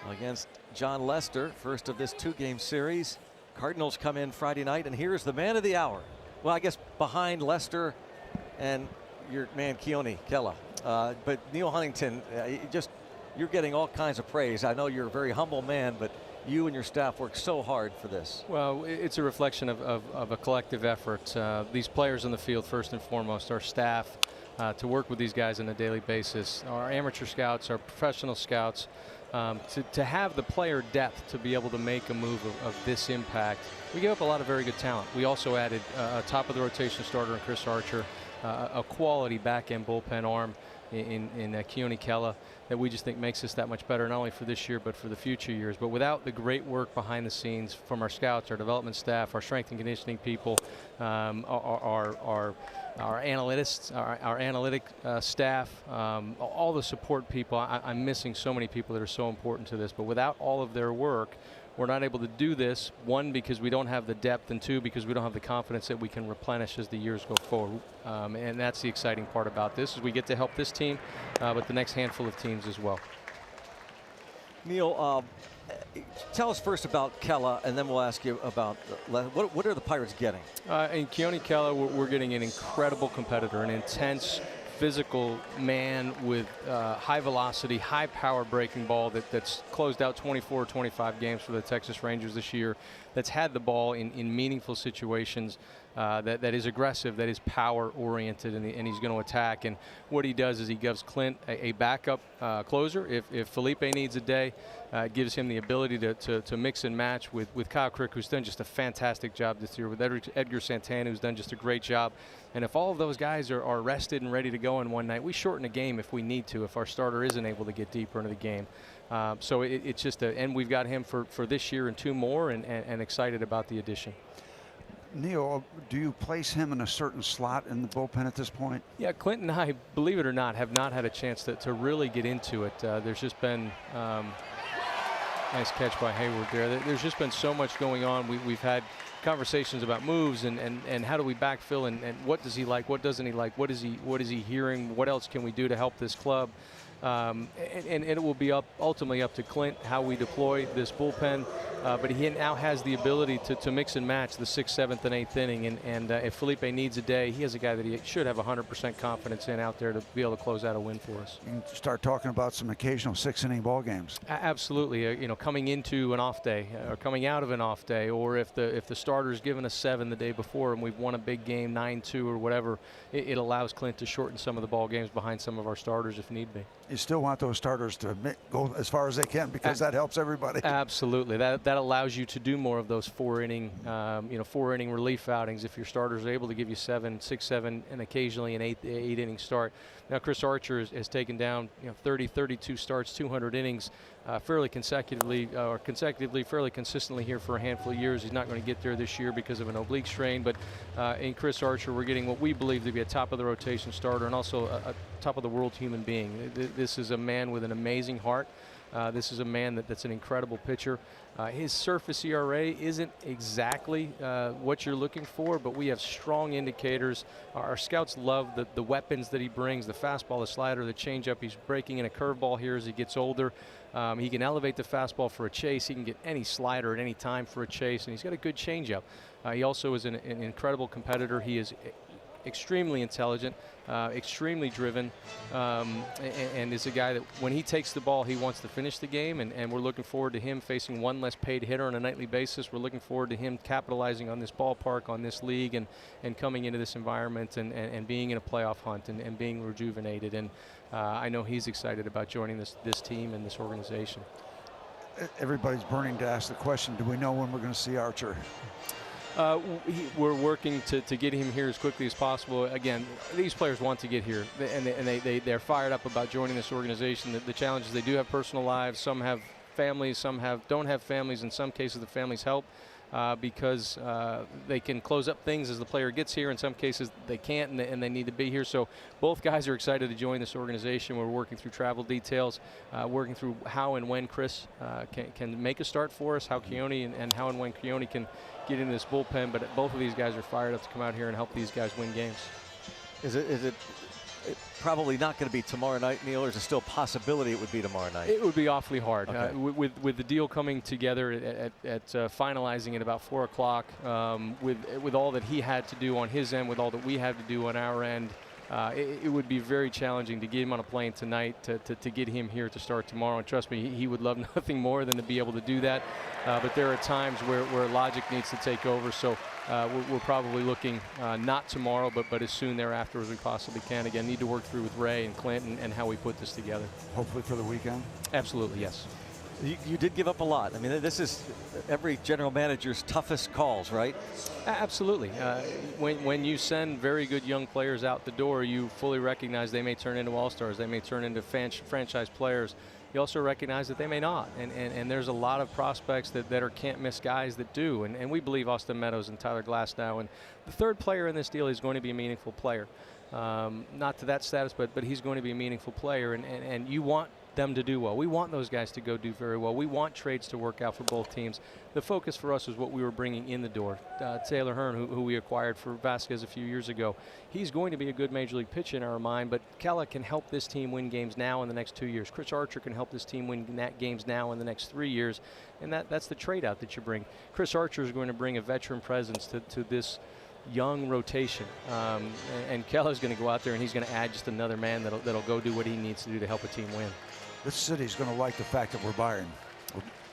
against John Lester, first of this 2-game series. Cardinals come in Friday night, and here's the man of the hour. Well, I guess behind Lester and your man Keone Kela. But Neil Huntington, you're getting all kinds of praise. I know you're a very humble man, but you and your staff work so hard for this. Well, it's a reflection of a collective effort. These players in the field, first and foremost, our staff, to work with these guys on a daily basis, our amateur scouts, our professional scouts, to have the player depth to be able to make a move of this impact. We gave up a lot of very good talent. We also added a top of the rotation starter in Chris Archer, a quality back end bullpen arm in Keone Kela that we just think makes us that much better, not only for this year but for the future years. But without the great work behind the scenes from our scouts, our development staff, our strength and conditioning people, our analytics, our analytic staff, all the support people, I'm missing so many people that are so important to this. But without all of their work, we're not able to do this, one, because we don't have the depth, and two, because we don't have the confidence that we can replenish as the years go forward. And that's the exciting part about this, is we get to help this team, but the next handful of teams as well. Neil, tell us first about Kela, and then we'll ask you about what are the Pirates getting? In Keone Kela, we're getting an incredible competitor, an intense, physical man with high velocity, high power breaking ball that's closed out 24 or 25 games for the Texas Rangers this year, that's had the ball in meaningful situations, that is aggressive, that is power oriented, and he's going to attack. And what he does is he gives Clint a backup closer. If Felipe needs a day, it gives him the ability to mix and match with Kyle Crick, who's done just a fantastic job this year, with Edgar Santana, who's done just a great job. And if all of those guys are rested and ready to go in one night, we shorten a game if we need to, if our starter isn't able to get deeper into the game. So it's just and we've got him for this year and 2 more, and excited about the addition. Neil, do you place him in a certain slot in the bullpen at this point? Yeah, Clint and I, believe it or not, have not had a chance to really get into it. There's just been nice catch by Hayward there. There's just been so much going on. We've had conversations about moves and how do we backfill, and what does he like, what doesn't he like, what is he hearing, what else can we do to help this club. And it will be ultimately up to Clint how we deploy this bullpen. But he now has the ability to mix and match the 6th, 7th, and 8th inning. And if Felipe needs a day, he has a guy that he should have 100% confidence in out there to be able to close out a win for us. You can start talking about some occasional 6-inning ball games. Absolutely. Coming into an off day or coming out of an off day, or if the starter's given us 7 the day before and we've won a big game 9-2 or whatever, it allows Clint to shorten some of the ball games behind some of our starters if need be. You still want those starters to go as far as they can, because that helps everybody. Absolutely. That allows you to do more of those 4-inning, 4-inning relief outings if your starters are able to give you 7, 6, 7, and occasionally an 8-inning start. Now Chris Archer has taken down 30, 32 starts, 200 innings fairly consecutively, fairly consistently here for a handful of years. He's not going to get there this year because of an oblique strain, but in Chris Archer, we're getting what we believe to be a top of the rotation starter, and also a top of the world human being. This is a man with an amazing heart. This is a man that's an incredible pitcher. His surface ERA isn't exactly what you're looking for, but we have strong indicators. Our scouts love the weapons that he brings, the fastball, the slider, the changeup. He's breaking in a curveball here as he gets older. He can elevate the fastball for a chase. He can get any slider at any time for a chase, and he's got a good changeup. He also is an incredible competitor. He is extremely intelligent, extremely driven, and is a guy that when he takes the ball, he wants to finish the game, and we're looking forward to him facing one less paid hitter on a nightly basis. We're looking forward to him capitalizing on this ballpark, on this league, and coming into this environment and being in a playoff hunt and being rejuvenated. And I know he's excited about joining this team and this organization. Everybody's burning to ask the question, do we know when we're going to see Archer? We're working to get him here as quickly as possible. Again, these players want to get here, and they're fired up about joining this organization. The challenge is they do have personal lives. Some have families, some don't have families. In some cases, the families help because they can close up things as the player gets here. In some cases, they can't, and they need to be here. So both guys are excited to join this organization. We're working through travel details, working through how and when Chris can make a start for us, how Keone and how and when Keone can get into this bullpen. But both of these guys are fired up to come out here and help these guys win games. Is it probably not going to be tomorrow night, Neil, or is there still a possibility it would be tomorrow night? It would be awfully hard. Okay. With the deal coming together at finalizing at about 4 o'clock, with all that he had to do on his end, with all that we had to do on our end, it would be very challenging to get him on a plane tonight to get him here to start tomorrow. And trust me, he would love nothing more than to be able to do that. But there are times where logic needs to take over. So we're probably looking not tomorrow, but as soon thereafter as we possibly can. Again, need to work through with Ray and Clinton and how we put this together. Hopefully for the weekend? Absolutely, yes. You did give up a lot. I mean, this is every general manager's toughest calls, right? Absolutely. When you send very good young players out the door, you fully recognize they may turn into all-stars. They may turn into franchise players. You also recognize that they may not. And there's a lot of prospects that are can't-miss guys that do. And we believe Austin Meadows and Tyler Glasnow. And the third player in this deal is going to be a meaningful player. Not to that status, but he's going to be a meaningful player. And you want them to do well. We want those guys to go do very well. We want trades to work out for both teams. The focus for us is what we were bringing in the door. Taylor Hearn, who we acquired for Vasquez a few years ago, he's going to be a good major league pitcher in our mind, but Kella can help this team win games now in the next 2 years. Chris Archer can help this team win games now in the next 3 years, and that's the trade out that you bring. Chris Archer is going to bring a veteran presence to this young rotation, and Kella's going to go out there and he's going to add just another man that'll go do what he needs to do to help a team win. This city's going to like the fact that we're buying.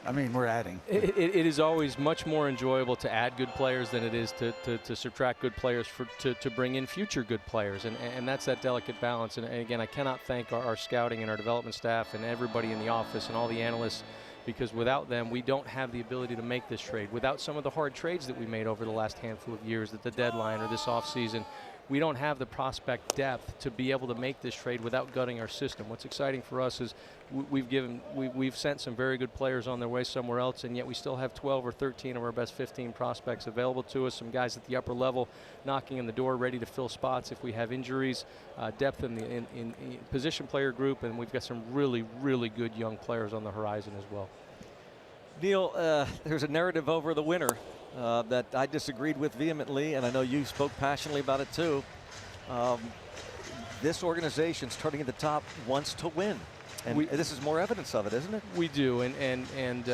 I mean, we're adding. It is always much more enjoyable to add good players than it is to subtract good players to bring in future good players, and that's that delicate balance. And again, I cannot thank our scouting and our development staff and everybody in the office and all the analysts, because without them, we don't have the ability to make this trade. Without some of the hard trades that we made over the last handful of years, at the deadline or this offseason, we don't have the prospect depth to be able to make this trade without gutting our system. What's exciting for us is we've sent some very good players on their way somewhere else, and yet we still have 12 or 13 of our best 15 prospects available to us. Some guys at the upper level knocking on the door, ready to fill spots if we have injuries, depth in the position player group, and we've got some really, really good young players on the horizon as well. Neil, there's a narrative over the winter that I disagreed with vehemently, and I know you spoke passionately about it too. This organization, starting at the top, wants to win. And this is more evidence of it, isn't it? We do, and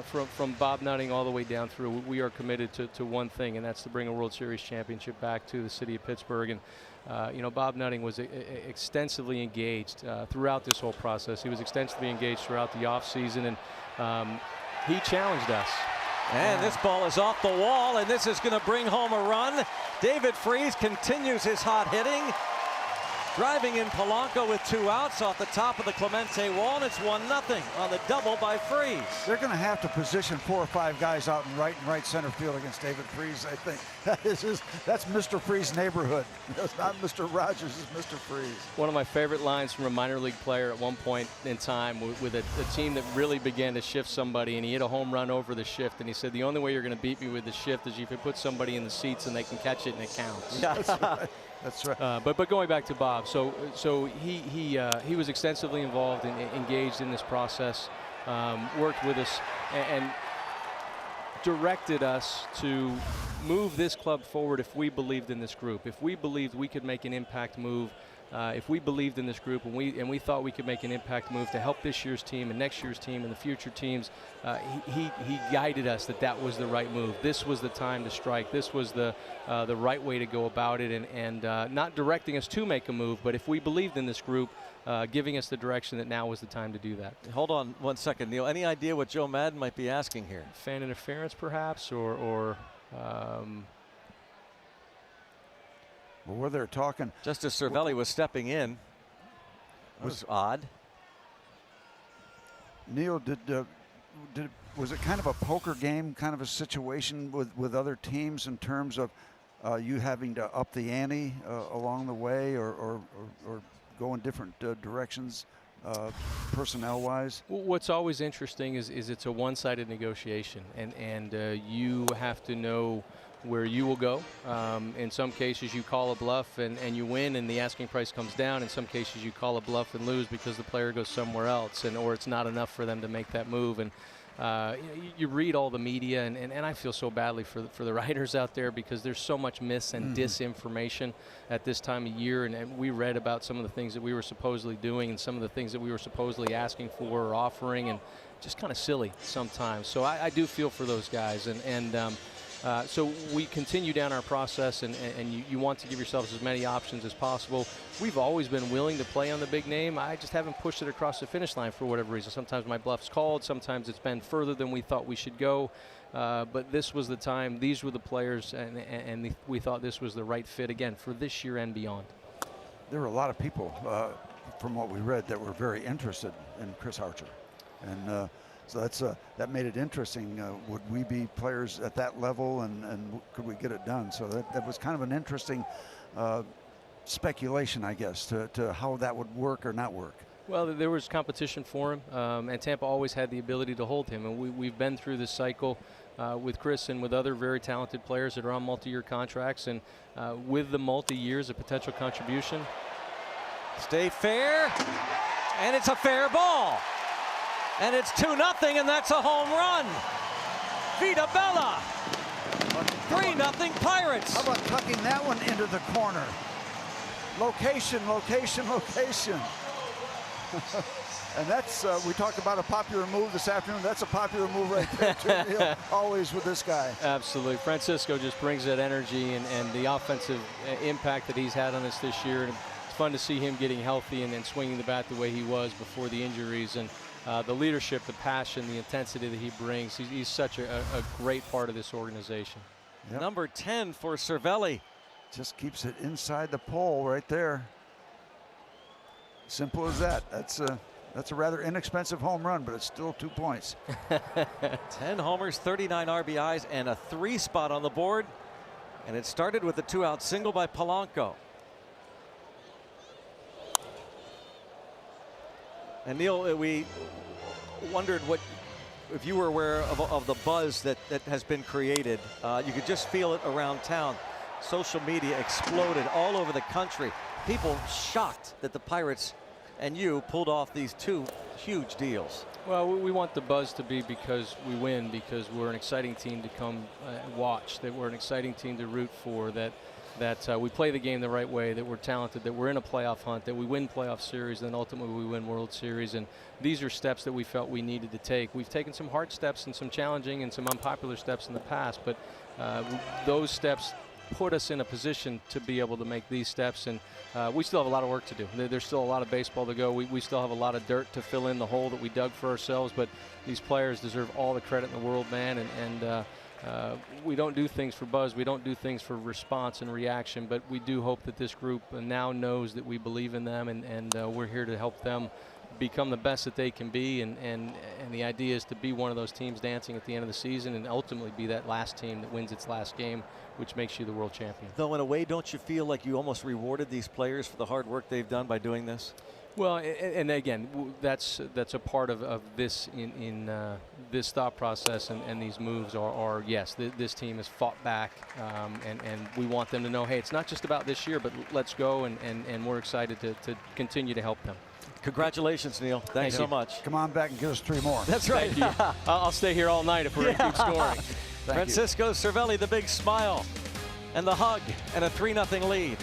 from Bob Nutting all the way down through, we are committed to one thing, and that's to bring a World Series championship back to the city of Pittsburgh. And you know, Bob Nutting was extensively engaged throughout this whole process. He was extensively engaged throughout the offseason, and he challenged us. And this ball is off the wall, and this is going to bring home a run. David Freese continues his hot hitting, driving in Polanco with 2 outs off the top of the Clemente wall, and it's 1-0 on the double by Freese. They're going to have to position 4 or 5 guys out in right center field against David Freese. I think that's Mr. Freese neighborhood. It's not Mr. Rogers, it's Mr. Freese. One of my favorite lines from a minor league player at one point in time with a team that really began to shift somebody, and he hit a home run over the shift, and he said, the only way you're going to beat me with the shift is if you put somebody in the seats and they can catch it and it counts. That's right. That's right. But going back to Bob, so he was extensively involved and engaged in this process, worked with us, and directed us to move this club forward if we believed in this group. If we believed we could make an impact move, if we believed in this group and we thought we could make an impact move to help this year's team and next year's team and the future teams, he guided us that was the right move. This was the time to strike. This was the right way to go about it, and not directing us to make a move, but if we believed in this group, giving us the direction that now was the time to do that. Hold on 1 second, Neil. Any idea what Joe Madden might be asking here? Fan interference, perhaps, or well, where they're talking. Justice Cervelli was stepping in. It was odd. Neil, was it kind of a poker game, kind of a situation with other teams in terms of you having to up the ante along the way, or go in different directions personnel-wise? What's always interesting is it's a one-sided negotiation, and you have to know where you will go. In some cases you call a bluff and you win and the asking price comes down. In some cases you call a bluff and lose because the player goes somewhere else, or it's not enough for them to make that move. And you read all the media, and I feel so badly for the writers out there, because there's so much mis and disinformation at this time of year, and we read about some of the things that we were supposedly doing and some of the things that we were supposedly asking for or offering, and just kind of silly sometimes. So I do feel for those guys, so we continue down our process, and you want to give yourselves as many options as possible. We've always been willing to play on the big name. I just haven't pushed it across the finish line for whatever reason. Sometimes my bluff's called, sometimes it's been further than we thought we should go. But this was the time, these were the players, and we thought this was the right fit, again, for this year and beyond. There were a lot of people, from what we read, that were very interested in Chris Archer. And so that made it interesting. Would we be players at that level, and could we get it done? So that was kind of an interesting speculation, I guess, to how that would work or not work. Well, there was competition for him, and Tampa always had the ability to hold him. And we've been through this cycle with Chris and with other very talented players that are on multi-year contracts. And with the multi-years of potential contribution. Stay fair, and it's a fair ball. And it's 2-0, and that's a home run. Vita Bella. 3-0 Pirates. How about tucking that one into the corner? Location, location, location. And that's, we talked about a popular move this afternoon. That's a popular move right there, too, Neil. Always with this guy. Absolutely. Francisco just brings that energy and the offensive impact that he's had on us this year. And it's fun to see him getting healthy and swinging the bat the way he was before the injuries. And the leadership, the passion, the intensity that he brings. He's such a great part of this organization. Yep. Number 10 for Cervelli. Just keeps it inside the pole right there. Simple as that. That's a rather inexpensive home run, but it's still 2 points. 10 homers, 39 RBIs, and a 3 spot on the board. And it started with a 2-out single by Polanco. And Neil, we wondered if you were aware of the buzz that has been created. You could just feel it around town. Social media exploded all over the country. People shocked that the Pirates and you pulled off these 2 huge deals. Well, we want the buzz to be because we win, because we're an exciting team to come watch, that we're an exciting team to root for, that we play the game the right way, that we're talented, that we're in a playoff hunt, that we win playoff series, and then ultimately we win World Series. And these are steps that we felt we needed to take. We've taken some hard steps and some challenging and some unpopular steps in the past, but those steps put us in a position to be able to make these steps, and we still have a lot of work to do. There's still a lot of baseball to go. We still have a lot of dirt to fill in the hole that we dug for ourselves, but these players deserve all the credit in the world, man, and we don't do things for buzz. We don't do things for response and reaction, but we do hope that this group now knows that we believe in them, and we're here to help them become the best that they can be, and the idea is to be one of those teams dancing at the end of the season and ultimately be that last team that wins its last game, which makes you the world champion. Though in a way, don't you feel like you almost rewarded these players for the hard work they've done by doing this? Well, and again, that's a part of this in this thought process, and these moves are yes, this team has fought back, and we want them to know, hey, it's not just about this year, but let's go, and we're excited to continue to help them. Congratulations, Neil. Thanks so much. Come on back and give us 3 more. That's right. Thank you. I'll stay here all night if we're going to keep scoring. Francisco Cervelli, the big smile, and the hug, and a 3-0 lead.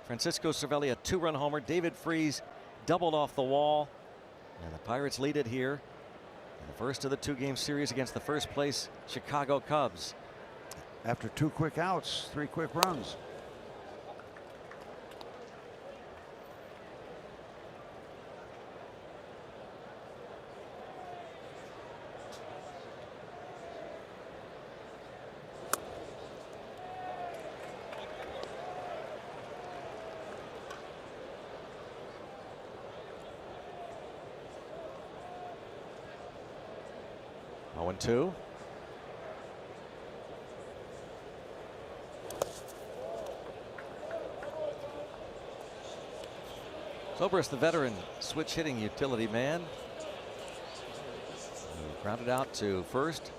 Francisco Cervelli, a 2-run homer. David Freese doubled off the wall. And the Pirates lead it here in the first of the 2-game series against the first place Chicago Cubs. After 2 quick outs, 3 quick runs. Oh, 2. Zobrist, the veteran switch hitting utility man, grounded out to first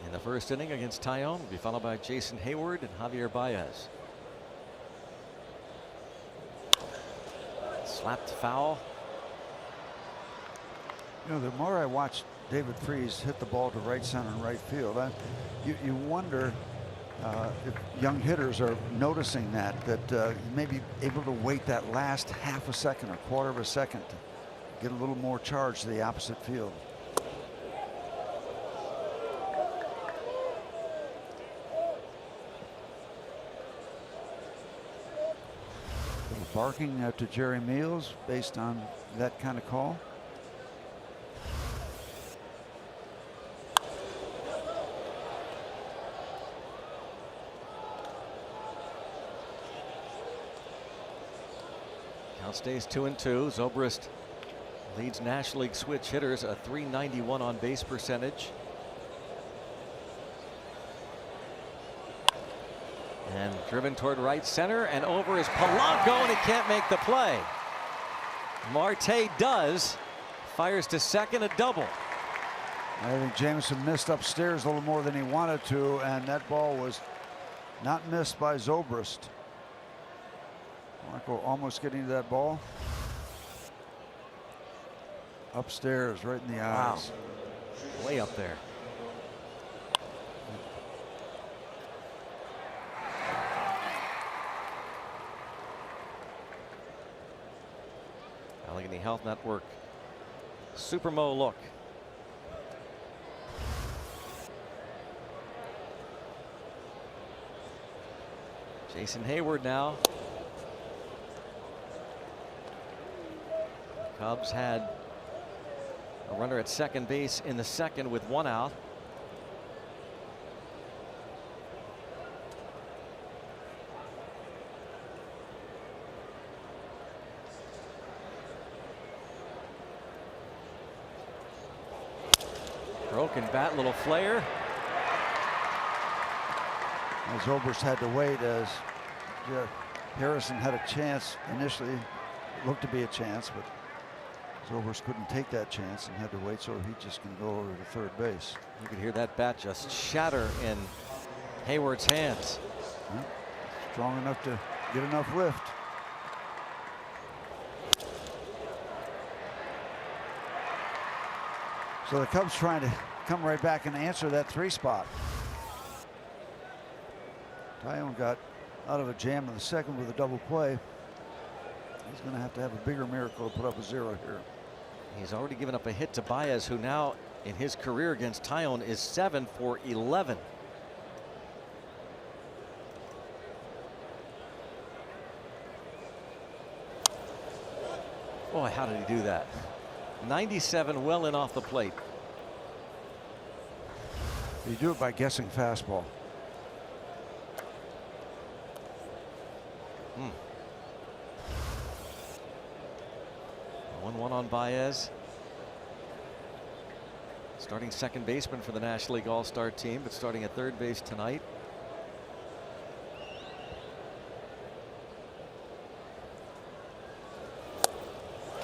in the first inning against Tyone. Will be followed by Jason Hayward and Javier Baez. Slapped foul. You know, the more I watch David Freese hit the ball to right center and right field, you wonder if young hitters are noticing that maybe able to wait that last half a second or quarter of a second to get a little more charge to the opposite field. Little barking to Jerry Meals based on that kind of call. Count stays 2-2. Zobrist leads National League switch hitters, a .391 on base percentage. And driven toward right center, and over is Polanco, and he can't make the play. Marte does. Fires to second, a double. I think Jameson missed upstairs a little more than he wanted to, and that ball was not missed by Zobrist. Polanco almost getting to that ball. Upstairs, right in the eyes. Wow. Way up there. Allegheny Health Network Supermo look. Jason Hayward now. Cubs had a runner at second base in the second with 1 out. Broken bat, little flare. As Zobrist had to wait as Harrison had a chance initially, looked to be a chance, but Zobrist couldn't take that chance and had to wait, so he just can go over to third base. You could hear that bat just shatter in Hayward's hands. Yeah, strong enough to get enough lift. So the Cubs trying to come right back and answer that 3 spot. Tyone got out of a jam in the second with a double play. He's going to have a bigger miracle to put up a 0 here. He's already given up a hit to Baez, who now in his career against Tyone is 7 for 11. Boy, how did he do that? 97 well in off the plate. You do it by guessing fastball. 1-1 on Baez. Starting second baseman for the National League All-Star team, but starting at third base tonight.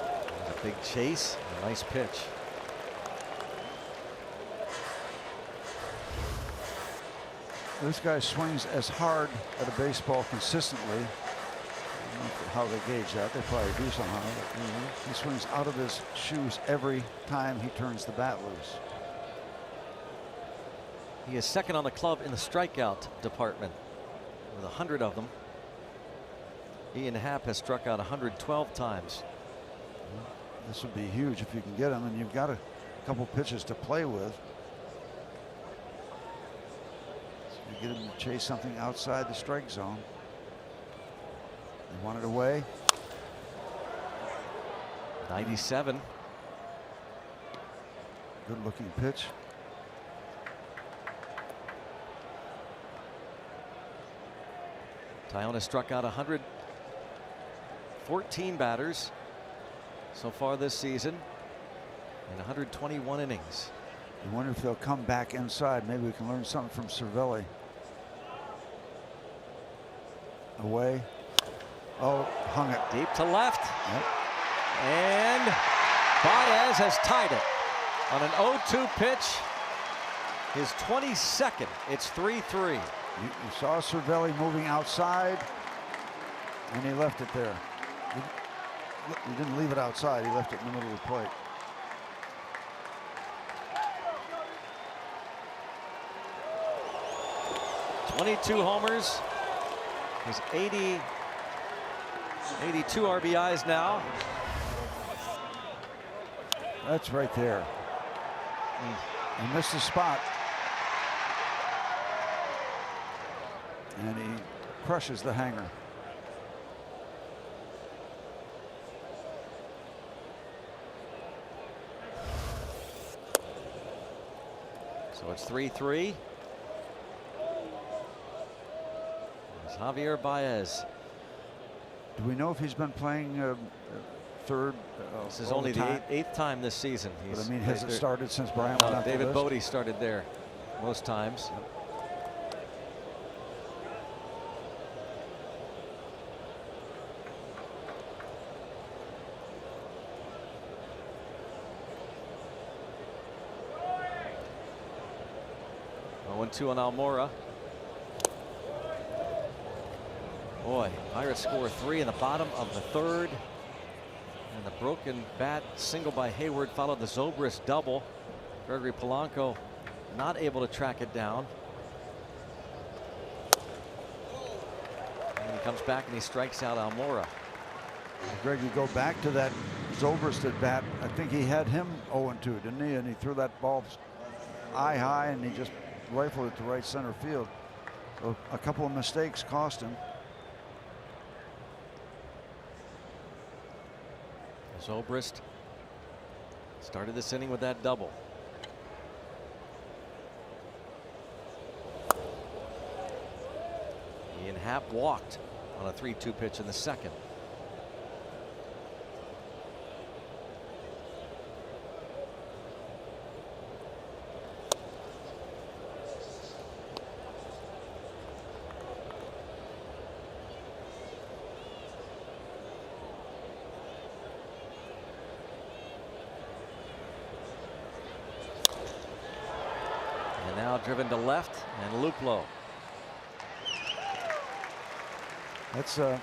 A big chase, a nice pitch. This guy swings as hard at a baseball consistently. I don't know how they gauge that. They probably do somehow. He swings out of his shoes every time he turns the bat loose. He is second on the club in the strikeout department with 100 of them. Ian Happ has struck out 112 times. This would be huge if you can get him, and you've got a couple pitches to play with. So you get him to chase something outside the strike zone. They want it away. 97. Good looking pitch. Tyone has struck out 114 batters so far this season in 121 innings. I wonder if they'll come back inside. Maybe we can learn something from Cervelli. Away. Oh, hung it. Deep to left. Yep. And Baez has tied it on an 0-2 pitch. His 22nd. It's 3-3. You saw Cervelli moving outside, and he left it there. He didn't leave it outside. He left it in the middle of the plate. .22 homers. He's 82 RBIs now. That's right there. He missed the spot. And he crushes the hanger. So it's 3-3. It's Javier Baez. Do we know if he's been playing third? This is only the eighth time this season. But I mean, has it started since Brian went out the David list? Bodie started there most times. Two on Almora. Boy, Pirates score 3 in the bottom of the third. And the broken bat single by Hayward followed the Zobrist double. Gregory Polanco not able to track it down. And he comes back and he strikes out Almora. Greg, you go back to that Zobrist at bat. I think he had him 0-2, didn't he? And he threw that ball eye high, and he just rifled it to right center field. So a couple of mistakes cost him. Zobrist started this inning with that double. Ian Happ walked on a 3-2 pitch in the second. Now driven to left and loop low. It's a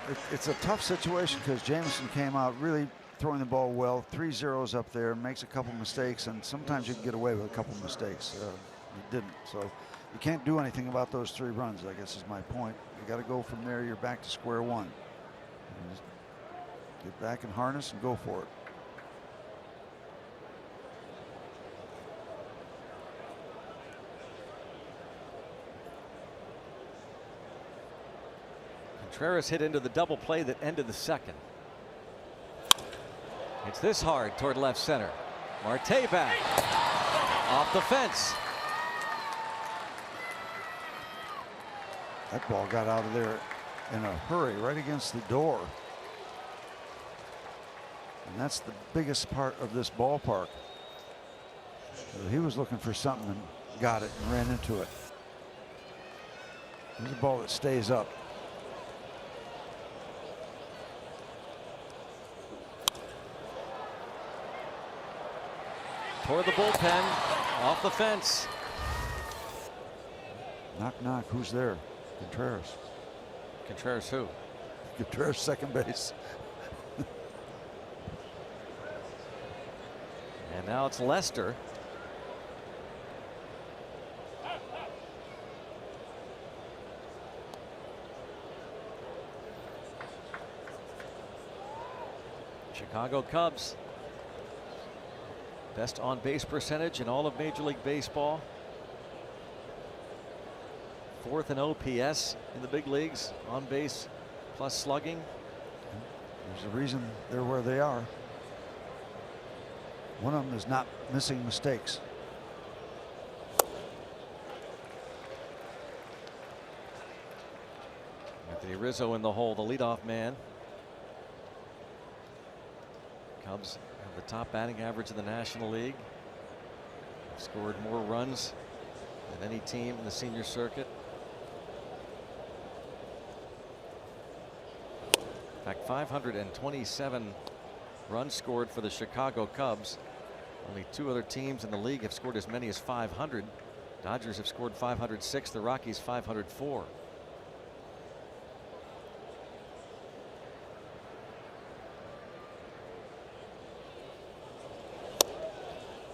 tough situation because Jameson came out really throwing the ball well. 3 zeros up there, makes a couple mistakes, and sometimes you can get away with a couple mistakes. He didn't, so you can't do anything about those 3 runs, I guess is my point. You got to go from there. You're back to square one. And just get back in harness and go for it. Contreras hit into the double play that ended the second. It's this hard toward left center. Marte back off the fence. That ball got out of there in a hurry, right against the door. And that's the biggest part of this ballpark. So he was looking for something and got it and ran into it. There's a ball that stays up. Toward the bullpen, off the fence. Knock, knock. Who's there? Contreras. Contreras who? Contreras, second base. And now it's Lester. Chicago Cubs. Best on-base percentage in all of Major League Baseball. 4th in OPS in the big leagues, on base plus slugging. There's a reason they're where they are. One of them is not missing mistakes. Anthony Rizzo in the hole, the leadoff man. Cubs have the top batting average in the National League. They've scored more runs than any team in the senior circuit. In fact, 527 runs scored for the Chicago Cubs. Only 2 other teams in the league have scored as many as 500. Dodgers have scored 506, the Rockies 504.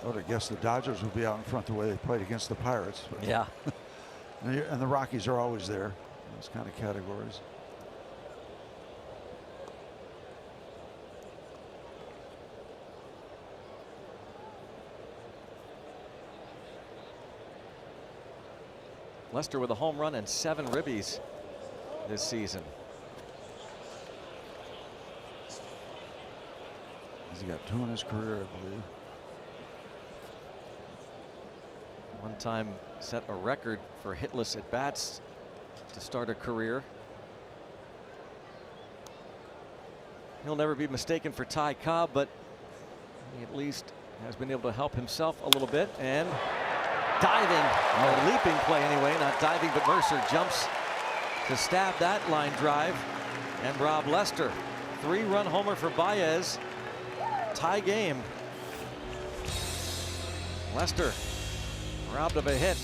I would have guessed the Dodgers would be out in front the way they played against the Pirates. Yeah. And the Rockies are always there in those kind of categories. Lester with a home run and 7 ribbies this season. He's got 2 in his career, I believe. One time set a record for hitless at bats to start a career. He'll never be mistaken for Ty Cobb, but he at least has been able to help himself a little bit. And diving, or leaping play anyway, not diving, but Mercer jumps to stab that line drive and rob Lester. 3-run homer for Baez. Tie game. Lester robbed of a hit.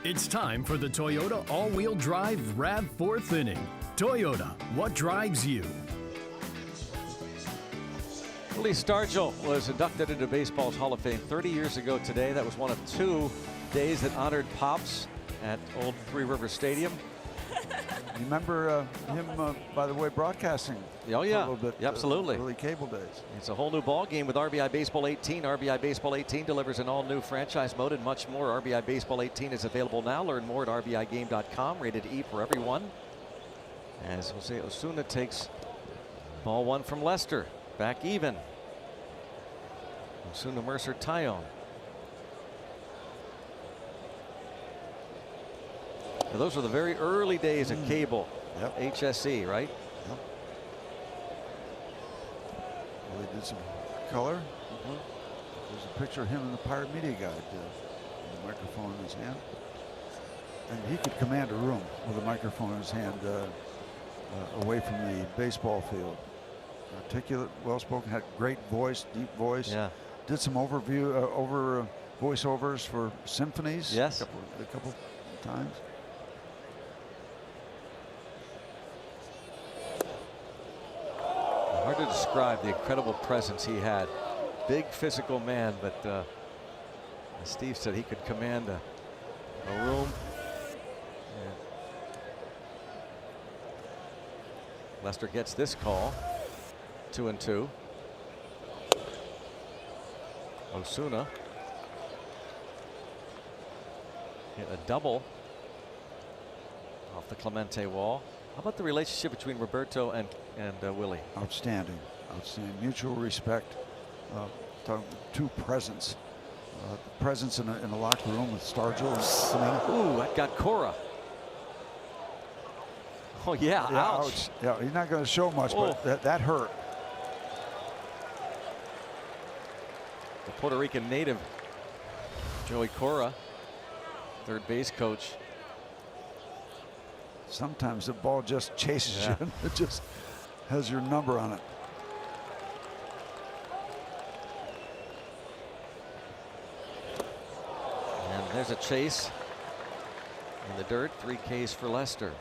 It's time for the Toyota all-wheel drive RAV4 Thinning. Toyota, what drives you? Willie Stargell was inducted into baseball's Hall of Fame 30 years ago today. That was one of 2 days that honored Pops at Old Three Rivers Stadium. You remember him, by the way, broadcasting? Oh, yeah. A little bit, absolutely. Early cable days. It's a whole new ball game with RBI Baseball 18. RBI Baseball 18 delivers an all-new franchise mode and much more. RBI Baseball 18 is available now. Learn more at RBIGame.com. Rated E for everyone. As Jose Osuna takes ball 1 from Lester. Back even. Osuna, Mercer, Tyone. Now, those were the very early days of cable. Yep. HSE, right? Yep. Well, they did some color. There's a picture of him in the Pirate Media Guide. with a microphone in his hand. And he could command a room with a microphone in his hand away from the baseball field. Articulate, well-spoken, had great voice, deep voice. Yeah. Did some voiceovers for symphonies. Yes. A couple times. Hard to describe the incredible presence he had. Big physical man, but as Steve said, he could command a room. And Lester gets this call. 2-2. Osuna hit a double off the Clemente wall. How about the relationship between Roberto and Willie? Outstanding, outstanding. Mutual respect. Two presence. Presence in a locker room with Stargell and Santana. Ooh, that got Cora. Oh yeah, ouch. Yeah, he's not going to show much, but that hurt. The Puerto Rican native, Joey Cora, third base coach. Sometimes the ball just chases you. It just has your number on it. And there's a chase in the dirt. 3 Ks for Lester.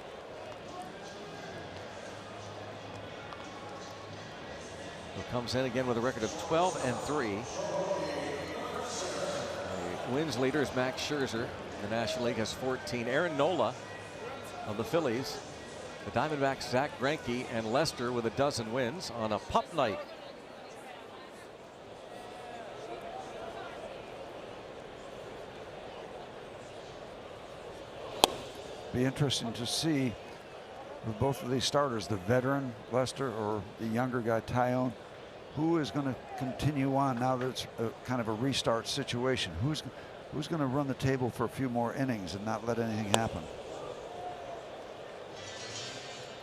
Who comes in again with a record of 12-3. The wins leader is Max Scherzer. The National League has 14. Aaron Nola of the Phillies. The Diamondbacks, Zach Greinke, and Lester with 12 wins on a pup night. Be interesting to see with both of these starters, the veteran Lester or the younger guy Tyone, who is going to continue on now that it's kind of a restart situation. Who's going to run the table for a few more innings and not let anything happen?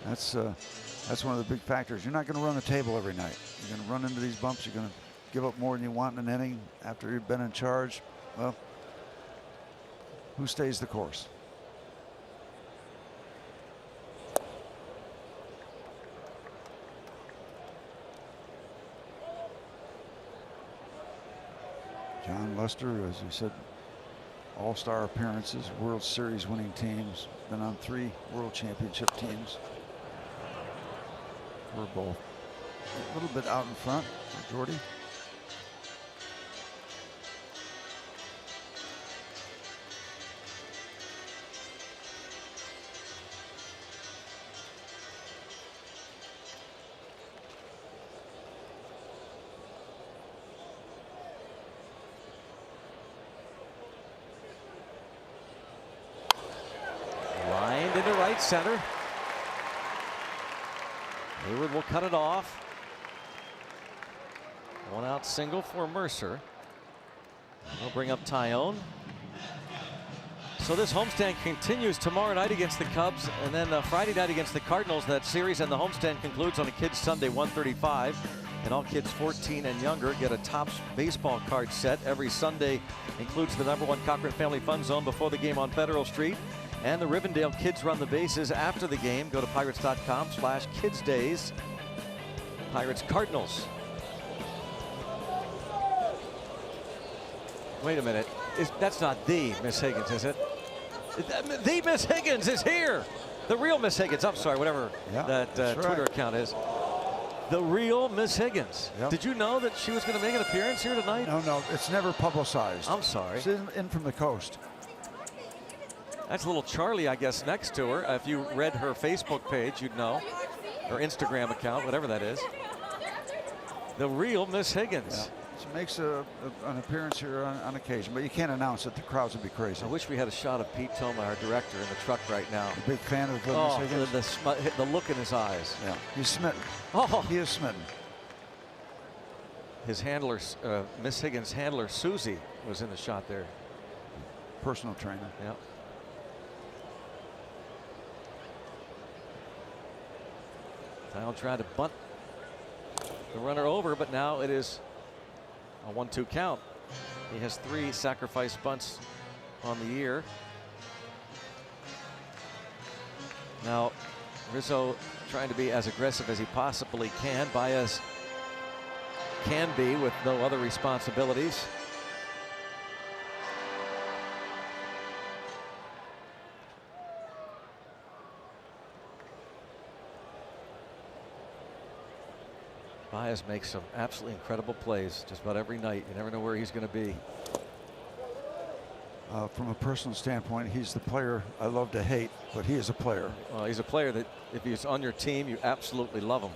That's one of the big factors. You're not going to run the table every night. You're going to run into these bumps. You're going to give up more than you want in an inning after you've been in charge. Well, who stays the course? John Lester, as we said, all-star appearances, World Series winning teams, been on 3 World Championship teams. Curveball a little bit out in front for Jordy. Lined into right center. Hayward will cut it off. 1 out single for Mercer. He'll bring up Tyone. So this homestand continues tomorrow night against the Cubs, and then Friday night against the Cardinals. That series and the homestand concludes on a Kids Sunday 1:35. And all kids 14 and younger get a Topps baseball card set. Every Sunday includes the #1 Cochran Family Fun Zone before the game on Federal Street. And the Rivendell Kids run the bases after the game. Go to pirates.com/kidsdays. Pirates Cardinals. Wait a minute. That's not the Miss Higgins, is it? The Miss Higgins is here. The real Miss Higgins. I'm sorry, whatever that Twitter account is. The real Miss Higgins. Yep. Did you know that she was going to make an appearance here tonight? No, it's never publicized. I'm sorry. She's in from the coast. That's little Charlie, I guess, next to her. If you read her Facebook page, you'd know. Her Instagram account, whatever that is. The real Miss Higgins. Yeah. She makes an appearance here on occasion, but you can't announce it. The crowds would be crazy. I wish we had a shot of Pete Toma, our director, in the truck right now. A big fan of Miss Higgins? The look in his eyes. Yeah, he's smitten. Oh, he is smitten. His handler, Miss Higgins' handler, Susie, was in the shot there. Personal trainer. Yeah. Tyone tried to bunt the runner over, but now it is a 1-2 count. He has 3 sacrifice bunts on the year. Now, Rizzo trying to be as aggressive as he possibly can. Baez can be with no other responsibilities. Baez makes some absolutely incredible plays just about every night. You never know where he's going to be. From a personal standpoint, he's the player I love to hate, but he is a player. Well, he's a player that if he's on your team, you absolutely love him.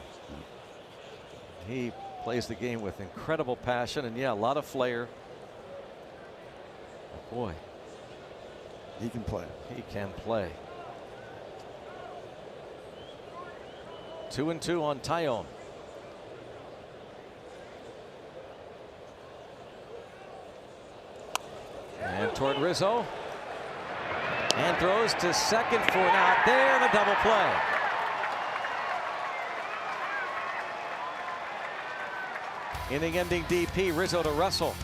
He plays the game with incredible passion, and yeah, a lot of flair. But boy, he can play. He can play. 2-2 on Taillon. And toward Rizzo. And throws to second for an out there and a double play. Inning-ending DP, Rizzo to Russell.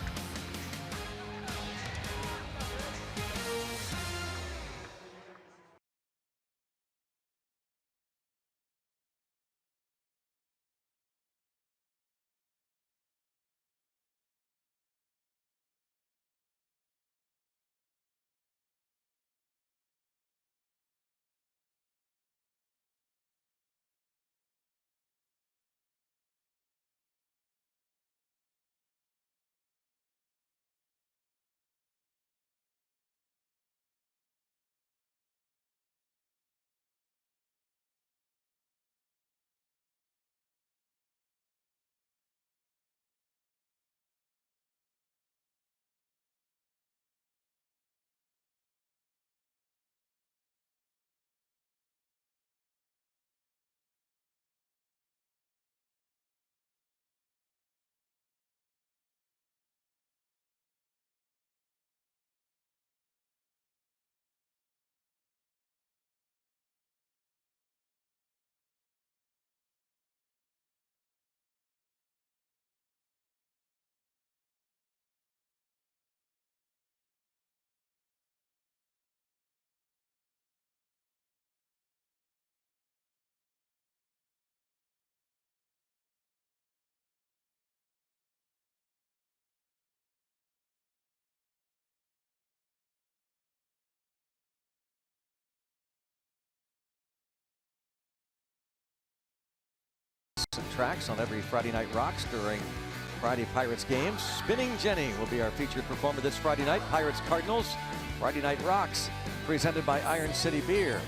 And tracks on every Friday Night Rocks during Friday Pirates games. Spinning Jenny will be our featured performer this Friday night. Pirates Cardinals, Friday Night Rocks, presented by Iron City Beer.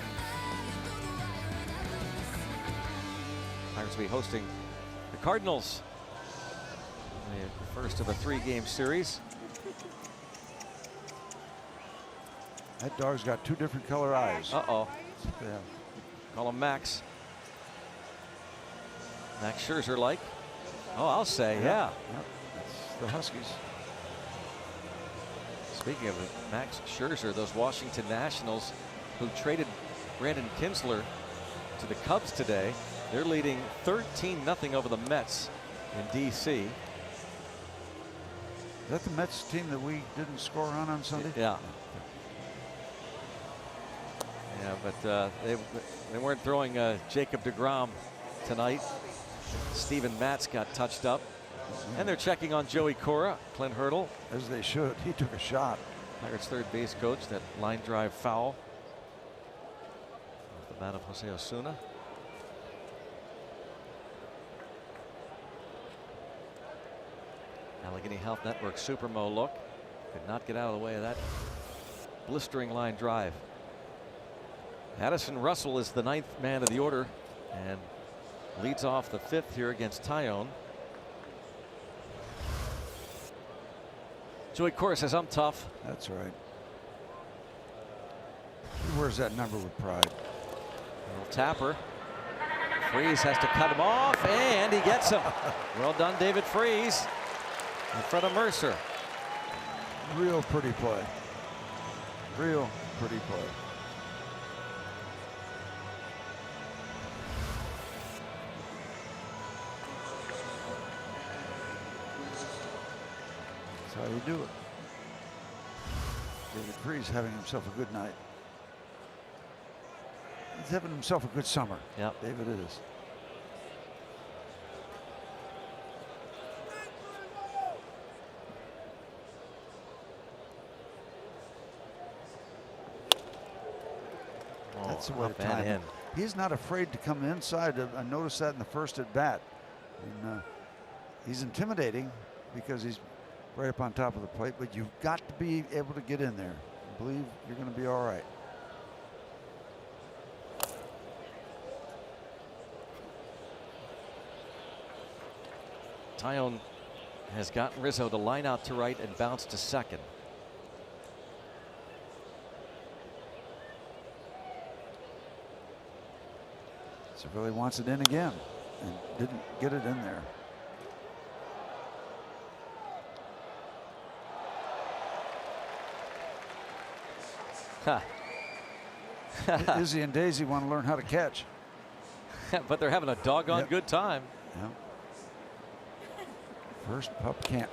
Pirates will be hosting the Cardinals. The first of a 3-game series. That dog's got 2 different color eyes. Uh-oh. Yeah. Call him Max. Max Scherzer like. Oh, I'll say, yeah. It's the Huskies. Speaking of it, Max Scherzer, those Washington Nationals who traded Brandon Kinsler to the Cubs today, they're leading 13-0 over the Mets in D.C. Is that the Mets team that we didn't score on Sunday? Yeah. Yeah, but they weren't throwing Jacob deGrom tonight. Steven Matz got touched up. And they're checking on Joey Cora, Clint Hurdle. As they should. He took a shot. Pirates third base coach, that line drive foul. Off the bat of Jose Osuna. Allegheny Health Network Supermo look. Could not get out of the way of that blistering line drive. Addison Russell is the 9th man of the order and leads off the 5th here against Taillon. Joey Cora says, I'm tough. That's right. He wears that number with pride. Little tapper. Freese has to cut him off, and he gets him. Well done, David Freese, in front of Mercer. Real pretty play. Real pretty play. That's how you do it. David Freese having himself a good night. He's having himself a good summer. Yep. David is. That's the way to time him. He's not afraid to come inside. I noticed that in the first at bat. And, he's intimidating because he's right up on top of the plate, but you've got to be able to get in there. I believe you're going to be all right. Taillon has gotten Rizzo to line out to right and bounce to second. So really wants it in again and didn't get it in there. Izzy and Daisy want to learn how to catch. But they're having a doggone good time. Yep. First pup camp.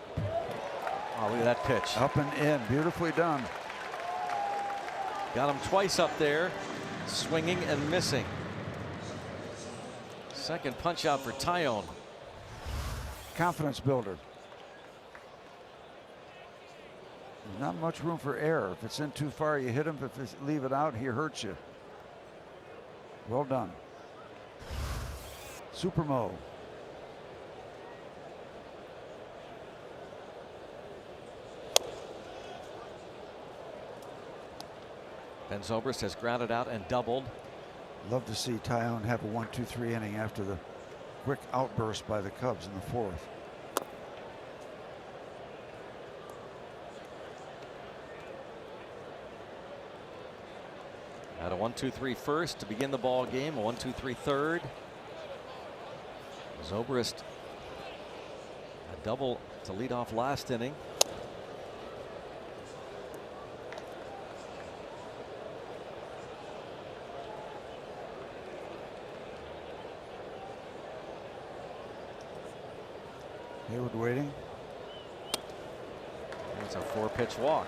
Oh, look at that pitch. Up and in. Beautifully done. Got him twice up there, swinging and missing. Second punch out for Taillon. Confidence builder. There's not much room for error. If it's in too far, you hit him. If you leave it out, he hurts you. Well done. Supermo. Ben Zobrist has grounded out and doubled. Love to see Taillon have a 1-2-3 inning after the quick outburst by the Cubs in the fourth. At a 1-2-3 first to begin the ball game, a 1-2-3 third. Zobrist a double to lead off last inning. Hayward waiting. It's a 4-pitch walk.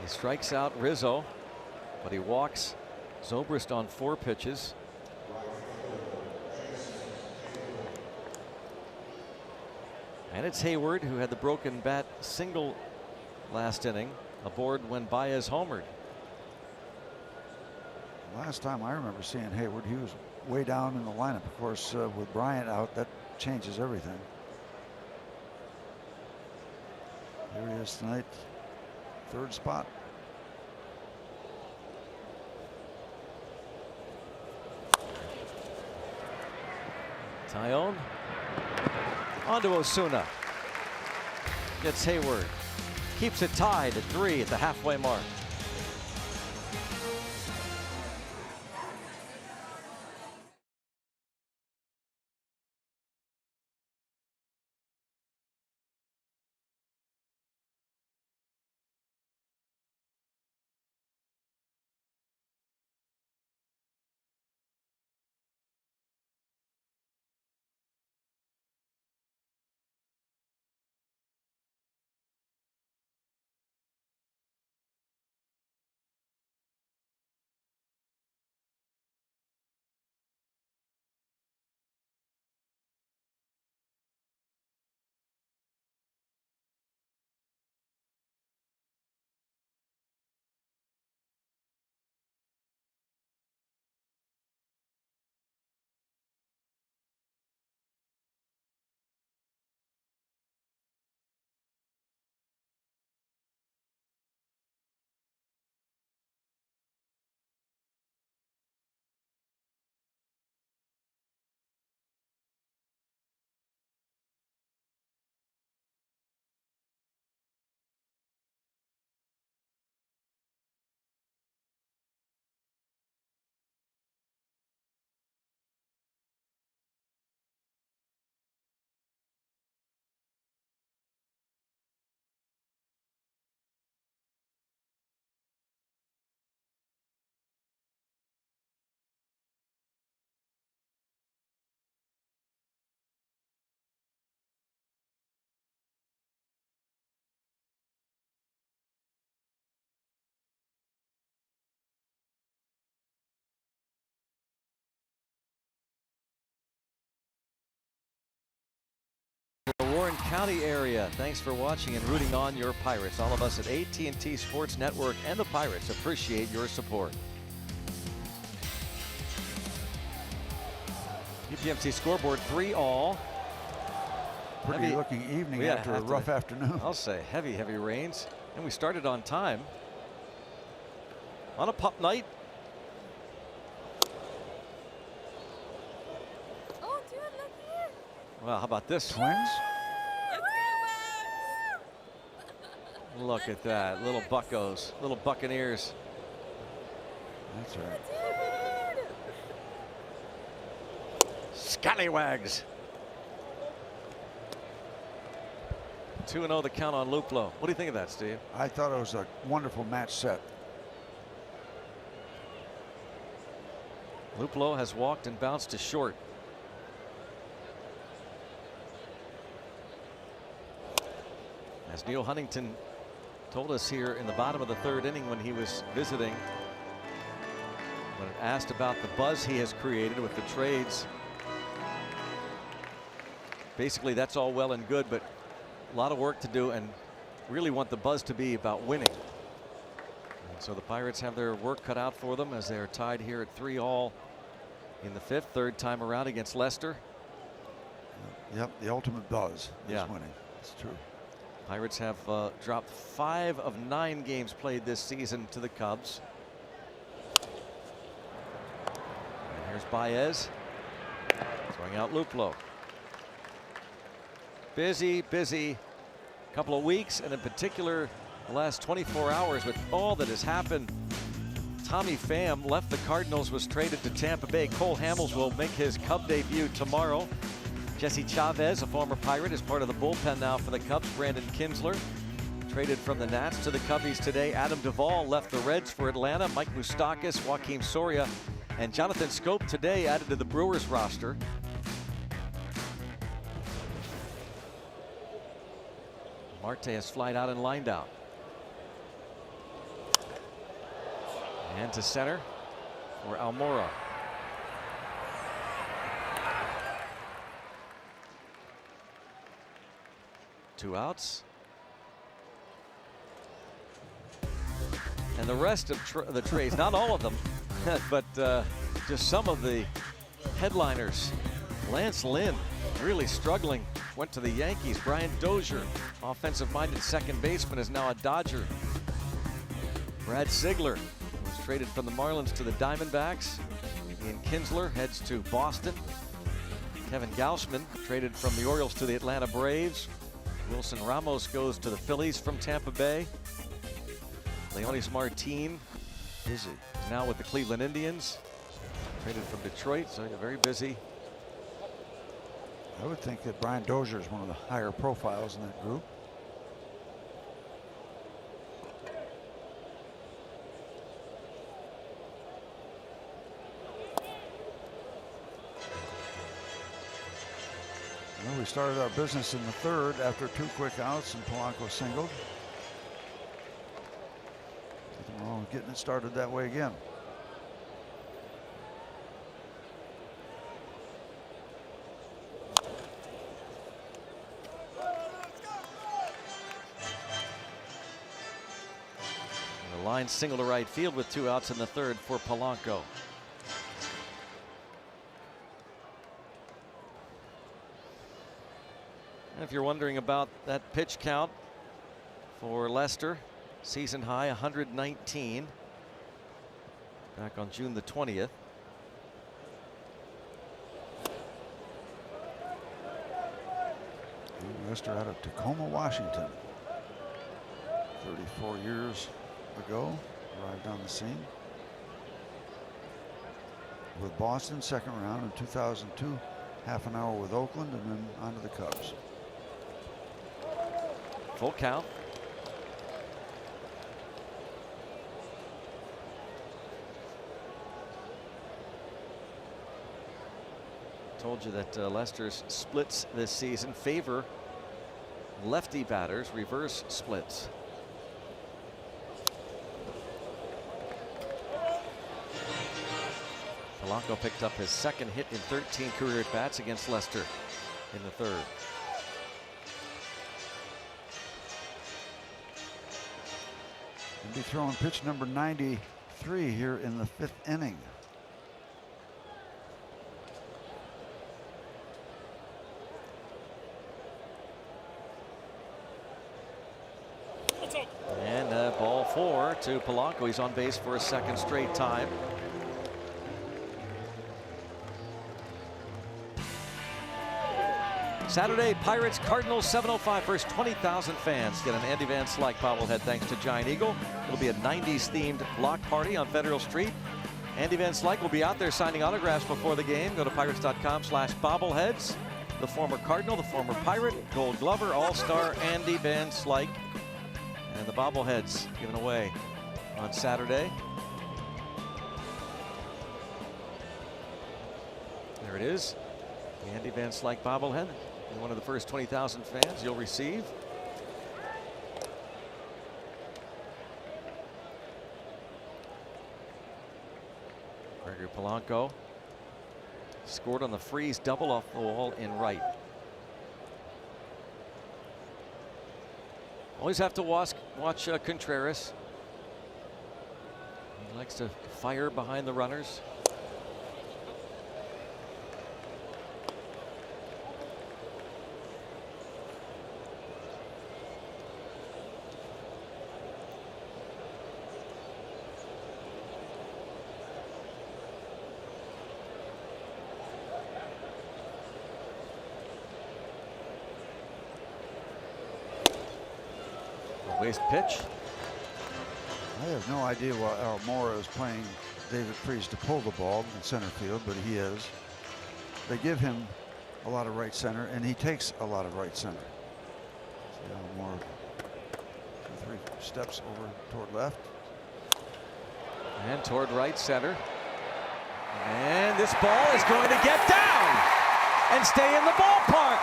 He strikes out Rizzo, but he walks Zobrist on 4 pitches. And it's Hayward, who had the broken bat single last inning, aboard when Baez homered. Last time I remember seeing Hayward, he was way down in the lineup. Of course, with Bryant out, that changes everything. Here he is tonight, third spot. Taillon onto Osuna. Gets Hayward. Keeps it tied at 3 at the halfway mark. Warren County area. Thanks for watching and rooting on your Pirates. All of us at AT&T Sports Network and the Pirates appreciate your support. UPMC scoreboard 3-all. Pretty looking evening after a rough afternoon. I'll say heavy rains. And we started on time. On a pup night. Oh, dude, look here. Well, how about this? Twins? Look at that. Little buckos. Little Buccaneers. That's right. Scallywags. 2-0 the count on Luplo. What do you think of that, Steve? I thought it was a wonderful match set. Luplo has walked and bounced to short. As Neil Huntington told us here in the bottom of the third inning when he was visiting, when asked about the buzz he has created with the trades, basically that's all well and good, but a lot of work to do and really want the buzz to be about winning. And so the Pirates have their work cut out for them as they are tied here at 3-all in the fifth, third time around against Leicester. Yep, the ultimate buzz is winning. It's true. Pirates have dropped 5 of 9 games played this season to the Cubs. And here's Baez throwing out Luplo. Busy couple of weeks, and in particular the last 24 hours with all that has happened. Tommy Pham left the Cardinals, was traded to Tampa Bay. Cole Hamels will make his Cub debut tomorrow. Jesse Chavez, a former Pirate, is part of the bullpen now for the Cubs. Brandon Kinsler traded from the Nats to the Cubbies today. Adam Duvall left the Reds for Atlanta. Mike Moustakas, Joaquin Soria, and Jonathan Scope today added to the Brewers roster. Marte has flied out and lined out. And to center for Almora. Two outs. And the rest of the trades, not all of them, but just some of the headliners. Lance Lynn really struggling, went to the Yankees. Brian Dozier, offensive-minded second baseman, is now a Dodger. Brad Sigler was traded from the Marlins to the Diamondbacks. Ian Kinsler heads to Boston. Kevin Gausman traded from the Orioles to the Atlanta Braves. Wilson Ramos goes to the Phillies from Tampa Bay. Leonis Martin is now with the Cleveland Indians. Traded from Detroit, so they're very busy. I would think that Brian Dozier is one of the higher profiles in that group. Well, we started our business in the third after 2 quick outs and Polanco singled. Nothing wrong with getting it started that way again. Line single to right field with 2 outs in the third for Polanco. And if you're wondering about that pitch count for Leicester, season high 119 back on June the 20th. Leicester out of Tacoma, Washington. 34 years ago, arrived on the scene. With Boston, second round in 2002, half an hour with Oakland, and then on to the Cubs. Full count. Told you that Leicester's splits this season favor lefty batters, reverse splits. Polanco picked up his second hit in 13 career at-bats against Leicester in the third. He'll be throwing pitch number 93 here in the 5th inning. And ball 4 to Polanco. He's on base for a second straight time. Saturday, Pirates Cardinals 7:05. First 20,000 fans get an Andy Van Slyke bobblehead thanks to Giant Eagle. It'll be a 90s themed block party on Federal Street. Andy Van Slyke will be out there signing autographs before the game. Go to pirates.com/bobbleheads. The former Cardinal, the former Pirate, Gold Glover, All-Star Andy Van Slyke. And the bobbleheads given away on Saturday. There it is. The Andy Van Slyke bobblehead. And one of the first 20,000 fans you'll receive. Gregory Polanco scored on the freeze double off the wall in right. Always have to watch Contreras. He likes to fire behind the runners. Waste pitch. I have no idea why Almora is playing David Freese to pull the ball in center field, but he is. They give him a lot of right center, and he takes a lot of right center. See Almora 2-3 steps over toward left. And toward right center. And this ball is going to get down and stay in the ballpark.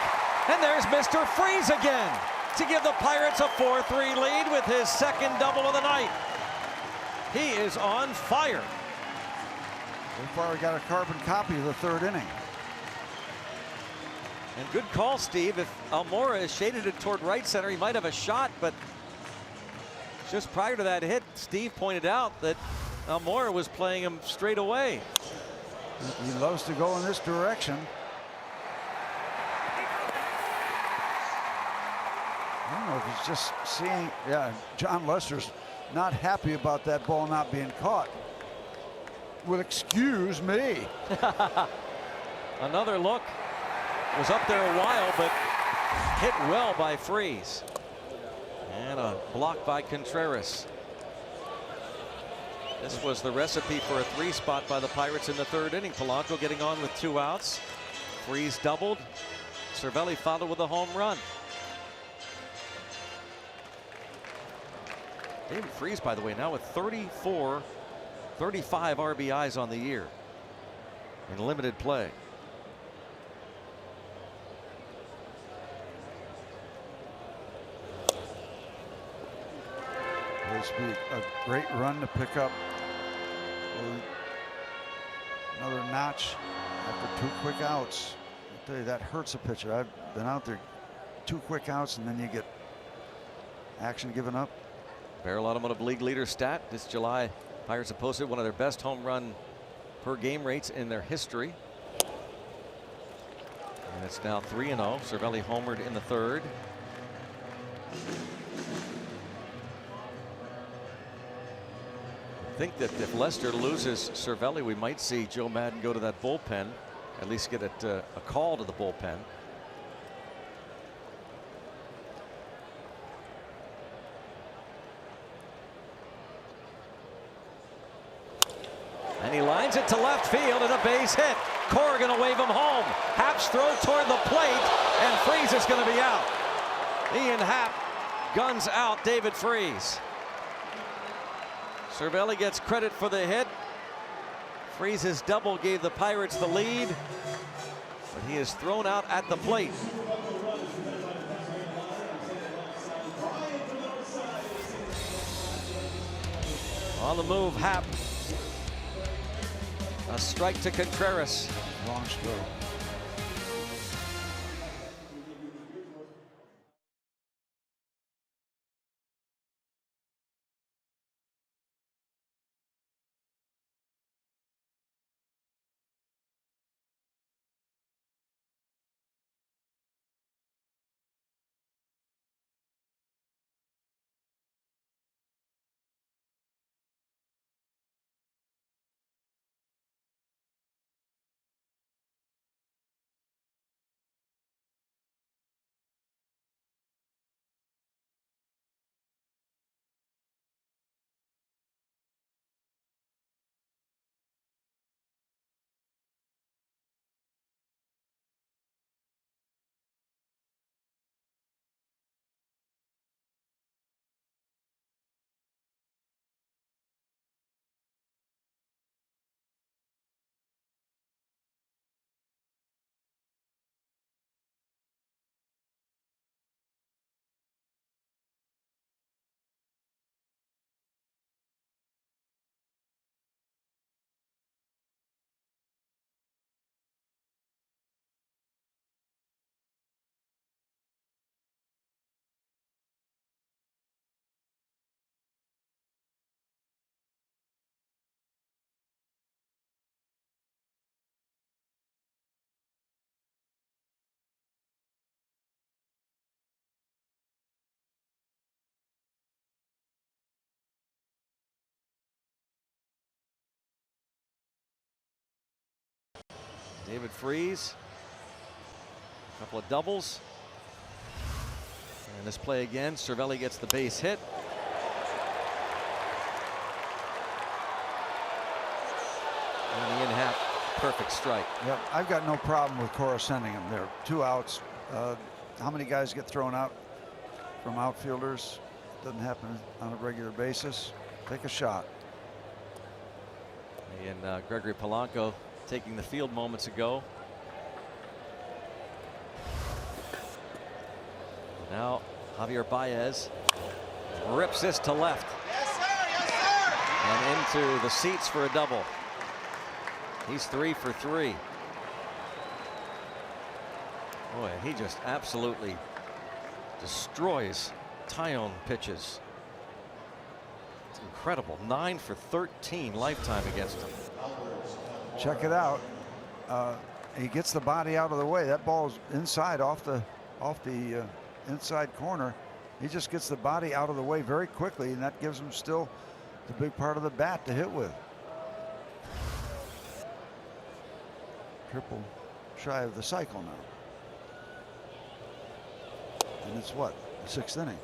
And there's Mr. Freese again to give the Pirates a 4-3 lead with his second double of the night. He is on fire. So far, we got a carbon copy of the 3rd inning. And good call, Steve. If Almora is shaded it toward right center, he might have a shot, but just prior to that hit, Steve pointed out that Almora was playing him straight away. He loves to go in this direction. I don't know if he's just seeing, yeah, John Lester's not happy about that ball not being caught. Well, excuse me. Another look. Was up there a while, but hit well by Freese. And a block by Contreras. This was the recipe for a 3 spot by the Pirates in the 3rd inning. Polanco getting on with 2 outs. Freese doubled. Cervelli followed with a home run. David Freese, by the way, now with 35 RBIs on the year in limited play. This would be a great run to pick up another notch after 2 quick outs. I'll tell you, that hurts a pitcher. I've been out there, 2 quick outs, and then you get action given up. Barrel Automotive League leader stat this July. Pirates have posted one of their best home run per game rates in their history. And it's now 3-0. Cervelli homered in the 3rd. I think that if Lester loses Cervelli, we might see Joe Madden go to that bullpen, at least get a call to the bullpen. And he lines it to left field and a base hit. Corrigan will wave him home. Happ's throw toward the plate, and Freese is going to be out. Ian Happ guns out David Freese. Cervelli gets credit for the hit. Freese's double gave the Pirates the lead, but he is thrown out at the plate. On the move, Happ. A strike to Contreras. Long stroke. David Freese. A couple of doubles. And this play again. Cervelli gets the base hit. And the in-half perfect strike. Yep, I've got no problem with Cora sending him there. 2 outs. How many guys get thrown out from outfielders? Doesn't happen on a regular basis. Take a shot. And Gregory Polanco taking the field moments ago. Now Javier Baez rips this to left. Yes, sir. Yes, sir. And into the seats for a double. He's 3 for 3. Boy, he just absolutely destroys Taillon pitches. It's incredible. 9 for 13 lifetime against him. Check it out. He gets the body out of the way. That ball's inside off the inside corner. He just gets the body out of the way very quickly, and that gives him still the big part of the bat to hit with. Triple shy of the cycle now. And it's what? The 6th inning.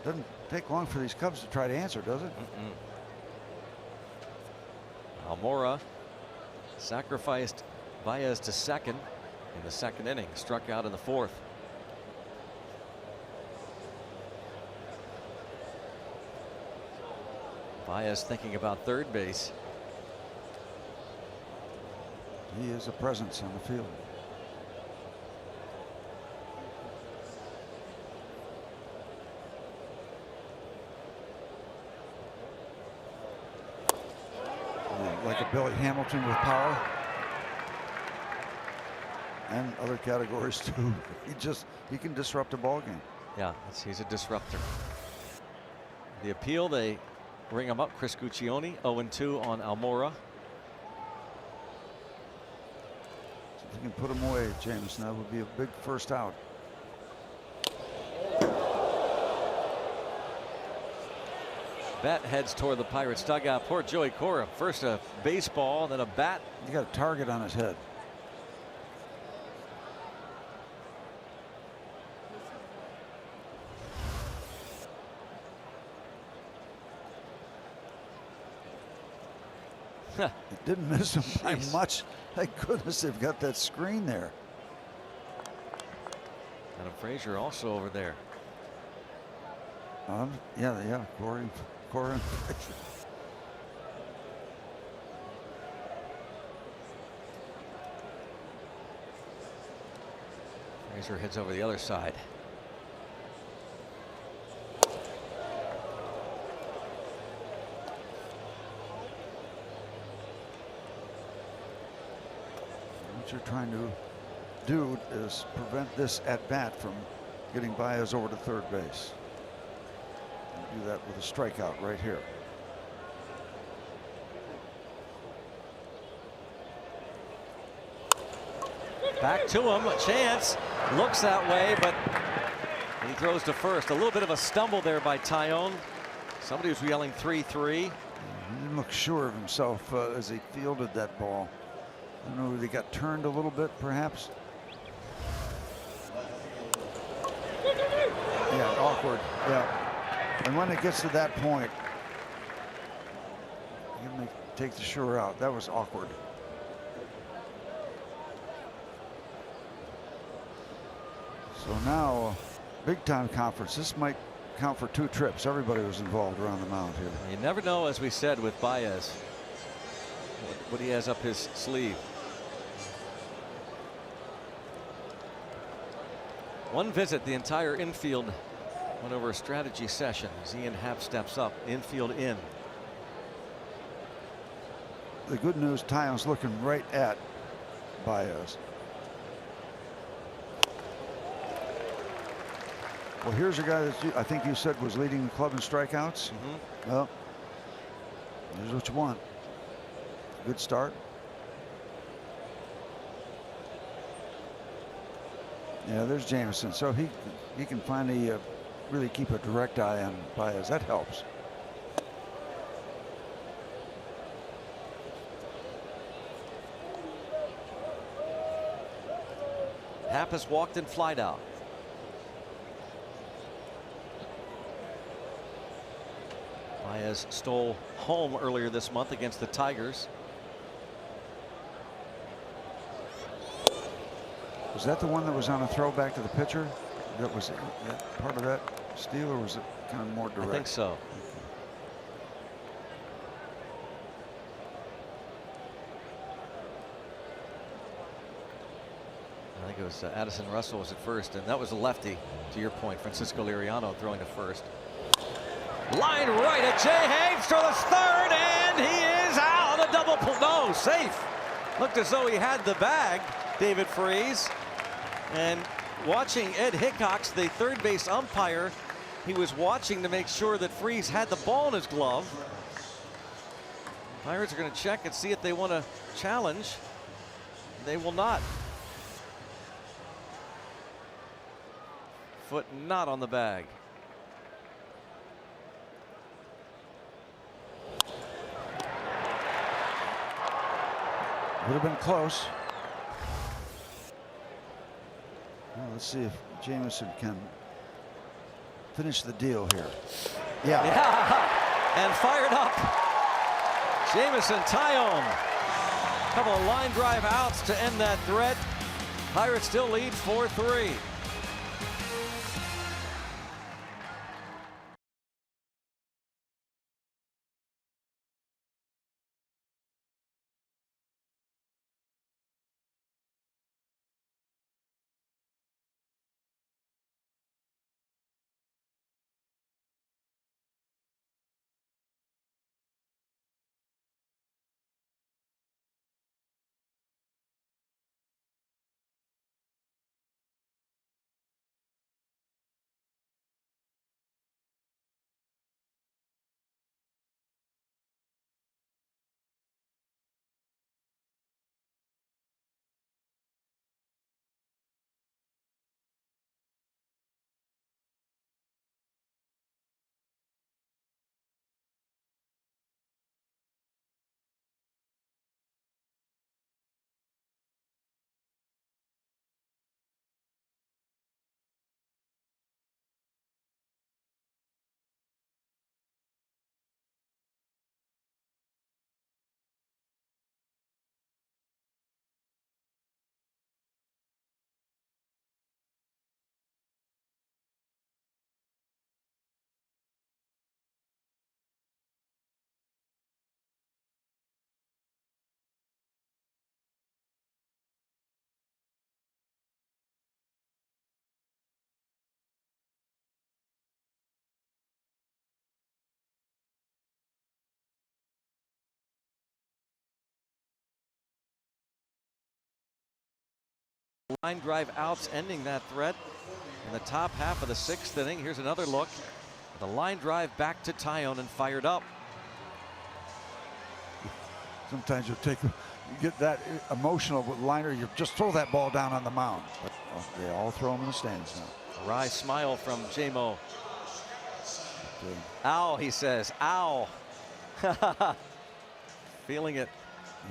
Doesn't take long for these Cubs to try to answer, does it? Almora sacrificed Baez to second in the 2nd inning. Struck out in the 4th. Baez thinking about third base. He is a presence on the field. Like a Billy Hamilton with power. And other categories too. He can disrupt a ball game. Yeah, he's a disruptor. The appeal, they ring him up. Chris Guccione 0-2 on Almora. If you can put him away, Jameson, that would be a big first out. Bat heads toward the Pirates dugout. Poor Joey Cora. First a baseball, then a bat. He got a target on his head. It didn't miss him by much. Thank goodness they've got that screen there. Adam Frazier also over there. Yeah, Cora. Frazier heads over the other side. What you're trying to do is prevent this at bat from getting Baez over to third base. And do that with a strikeout right here. Back to him, a chance. Looks that way, but he throws to first. A little bit of a stumble there by Taillon. Somebody was yelling 3-3. He didn't look sure of himself as he fielded that ball. I don't know if he got turned a little bit, perhaps. Yeah, awkward. Yeah. And when it gets to that point, you can take the sure out. That was awkward. So now, big time conference. This might count for 2 trips. Everybody was involved around the mound here. You never know, as we said with Baez, what he has up his sleeve. One visit, the entire infield went over a strategy session. As Ian Happ steps up, infield in. The good news, Taillon's looking right at Baez. Well, here's a guy that I think you said was leading the club in strikeouts. Well, here's what you want. Good start. Yeah, there's Jameson. So he can finally really keep a direct eye on Baez. That helps. Happ has walked and flied out. Baez stole home earlier this month against the Tigers. Was that the one that was on a throwback to the pitcher? That was that part of that steal, or was it kind of more direct? I think so. I think it was Addison Russell was at first, and that was a lefty, to your point. Francisco Liriano throwing to first. Line right at Jay Haves to the third, and he is out. A double pull. No, safe. Looked as though he had the bag, David Freese. And watching Ed Hickox, the third base umpire, he was watching to make sure that Freese had the ball in his glove. Pirates are going to check and see if they want to challenge. They will not. Foot not on the bag. Would have been close. Well, let's see if Jamison can finish the deal here. Yeah. And fired up. Jamison Tyone. Couple of line drive outs to end that threat. Pirates still lead 4-3. Line drive outs ending that threat in the top half of the sixth inning. Here's another look. The line drive back to Tyone and fired up. Sometimes you get that emotional with liner, you just throw that ball down on the mound. But they all throw them in the stands now. A wry smile from J-Mo. Ow, he says. Ow. Feeling it.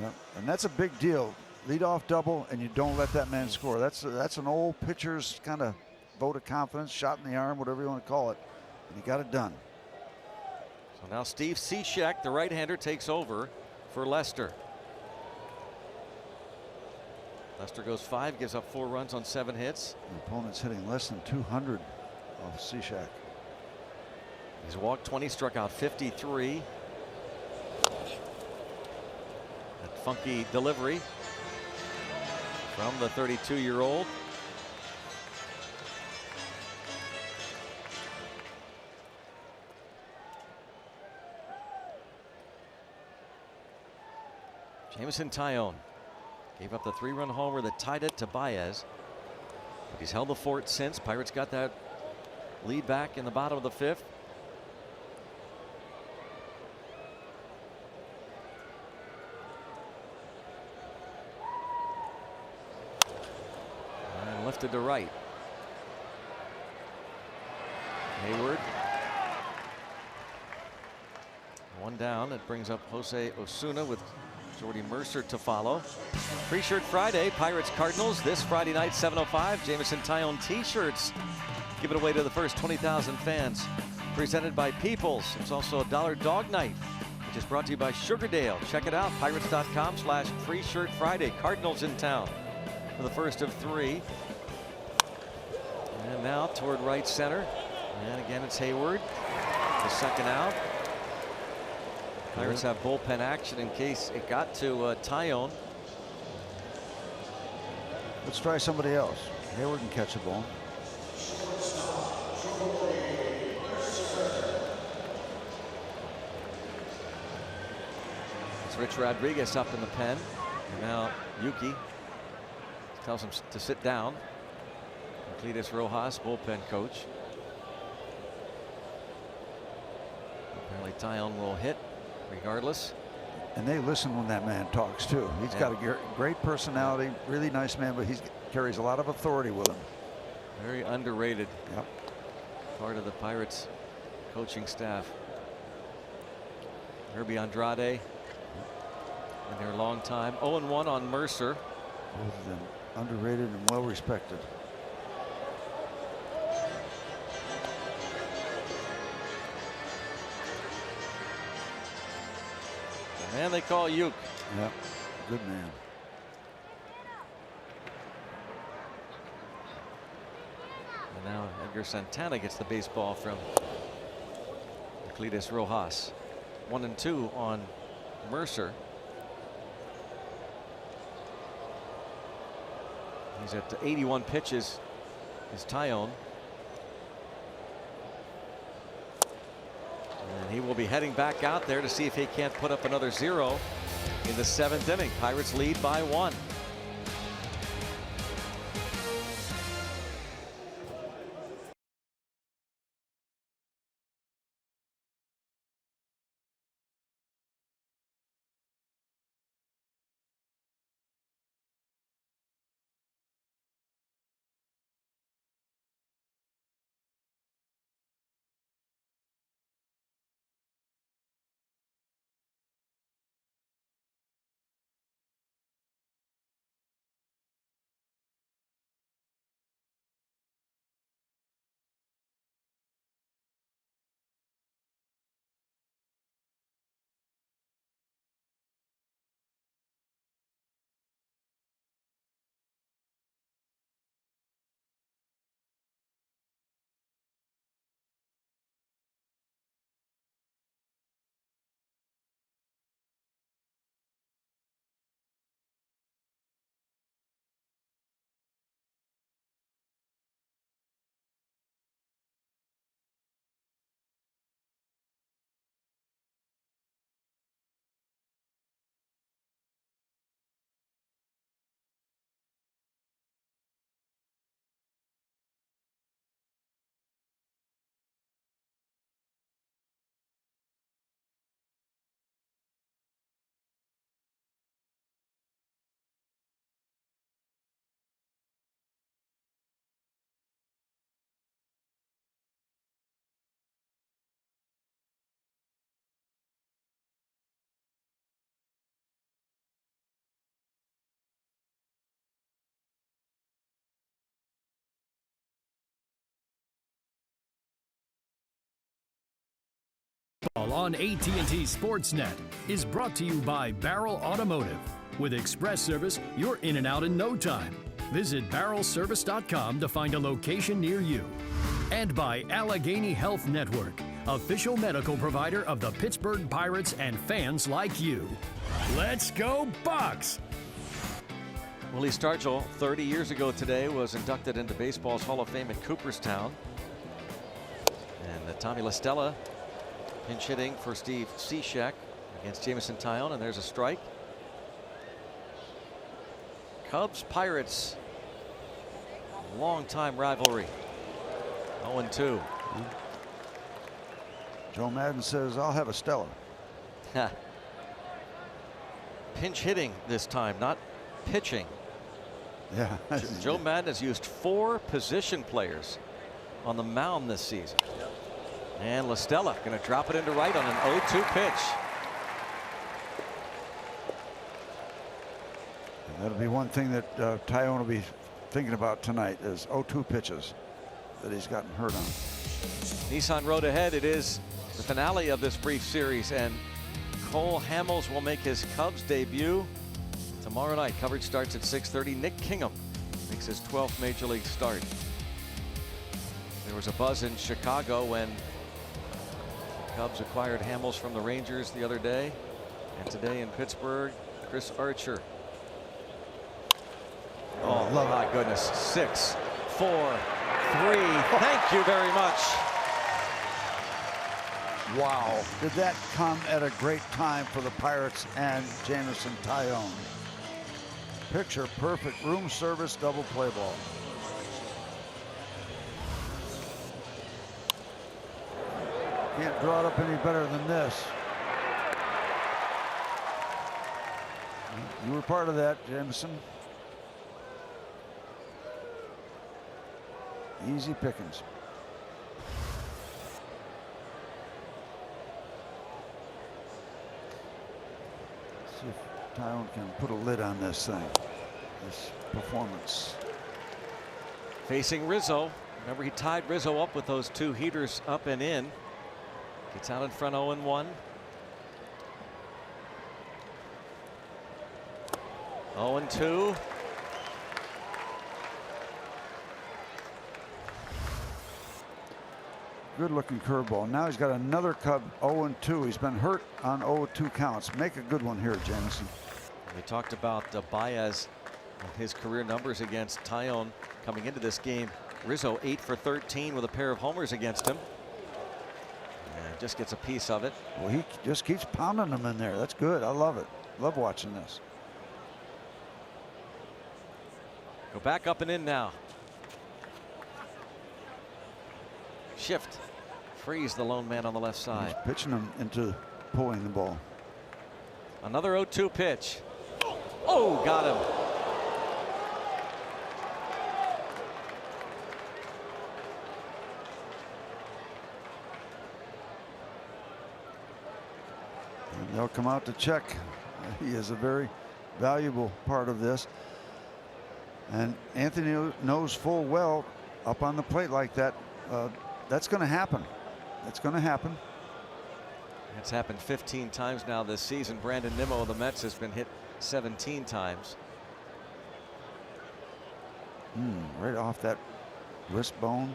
Yep. And that's a big deal. Lead off double and you don't let that man score. That's an old pitcher's kind of vote of confidence, shot in the arm, whatever you want to call it. And he got it done. So now Steve Cishek, the right-hander, takes over for Lester. Lester goes 5, gives up 4 runs on 7 hits. The opponent's hitting less than 200 off Cishek. He's walked 20, struck out 53. That funky delivery from the 32-year-old. Jamison Tyone gave up the 3-run homer that tied it to Baez. But he's held the fort since. Pirates got that lead back in the bottom of the 5th. And lifted to right. Hayward. 1 down. It brings up Jose Osuna with Jordy Mercer to follow. Free Shirt Friday, Pirates Cardinals this Friday night, 7:05. Jameson Tyone t-shirts. Give it away to the first 20,000 fans. Presented by Peoples. It's also a $1 dog night, which is brought to you by Sugardale. Check it out, pirates.com/Free Shirt Friday. Cardinals in town for the first of 3. And now toward right center. And again, it's Hayward. The second out. Pirates have bullpen action in case it got to Tyone. Let's try somebody else. Hayward can catch a ball. It's Rich Rodriguez up in the pen. And now Yuki tells him to sit down. Cletus Rojas, bullpen coach. Apparently Tyone will hit regardless. And they listen when that man talks too. He's got a great personality, really nice man, but he carries a lot of authority with him. Very underrated part of the Pirates coaching staff. Herbie Andrade in their long time. 0-1 on Mercer. Both of them underrated and well respected. And they call Uke. Yeah, good man. And now Edgar Santana gets the baseball from Cletus Rojas. 1-2 on Mercer. He's at 81 pitches. Is Tyone. And he will be heading back out there to see if he can't put up another 0 in the 7th inning. Pirates lead by 1. On AT&T Sportsnet is brought to you by Barrel Automotive. With express service, you're in and out in no time. Visit barrelservice.com to find a location near you. And by Allegheny Health Network, official medical provider of the Pittsburgh Pirates and fans like you. Let's go Bucks! Willie Stargell, 30 years ago today, was inducted into baseball's Hall of Fame in Cooperstown. And Tommy LaStella pinch hitting for Steve Cishek against Jameson Tyone, and there's a strike. Cubs Pirates, long-time rivalry. 0-2. Joe Madden says, I'll have a Stella. Pinch hitting this time, not pitching. Yeah. Joe Madden has used 4 position players on the mound this season. And LaStella going to drop it into right on an 0-2 pitch. That'll be one thing that Tyone will be thinking about tonight is 0-2 pitches that he's gotten hurt on. Nissan Road ahead. It is the finale of this brief series, and Cole Hamels will make his Cubs debut tomorrow night. Coverage starts at 6:30. Nick Kingham makes his 12th Major League start. There was a buzz in Chicago when the Cubs acquired Hamels from the Rangers the other day, and today in Pittsburgh, Chris Archer. Oh my goodness. 6, 4, 3. Thank you very much. Wow. Did that come at a great time for the Pirates and Jameson Taillon? Picture perfect room service double play ball. Can't draw it up any better than this. You were part of that, Jameson. Easy pickings. See if Tyone can put a lid on this thing, this performance. Facing Rizzo. Remember, he tied Rizzo up with those 2 heaters up and in. Gets out in front 0-1. 0-2. Good looking curveball. Now he's got another Cub 0-2. He's been hurt on 0-2 counts. Make a good one here, Jameson. We talked about Baez, his career numbers against Taillon coming into this game. Rizzo 8 for 13 with a pair of homers against him. And just gets a piece of it. Well, he just keeps pounding them in there. That's good. I love it. Love watching this. Go back up and in now. Shift. Freeze the lone man on the left side. He's pitching him into pulling the ball. Another 0-2 pitch. Oh, got him. And they'll come out to check. He is a very valuable part of this. And Anthony knows full well up on the plate like that, that's going to happen. That's going to happen. It's happened 15 times now this season. Brandon Nimmo of the Mets has been hit 17 times. Right off that wrist bone.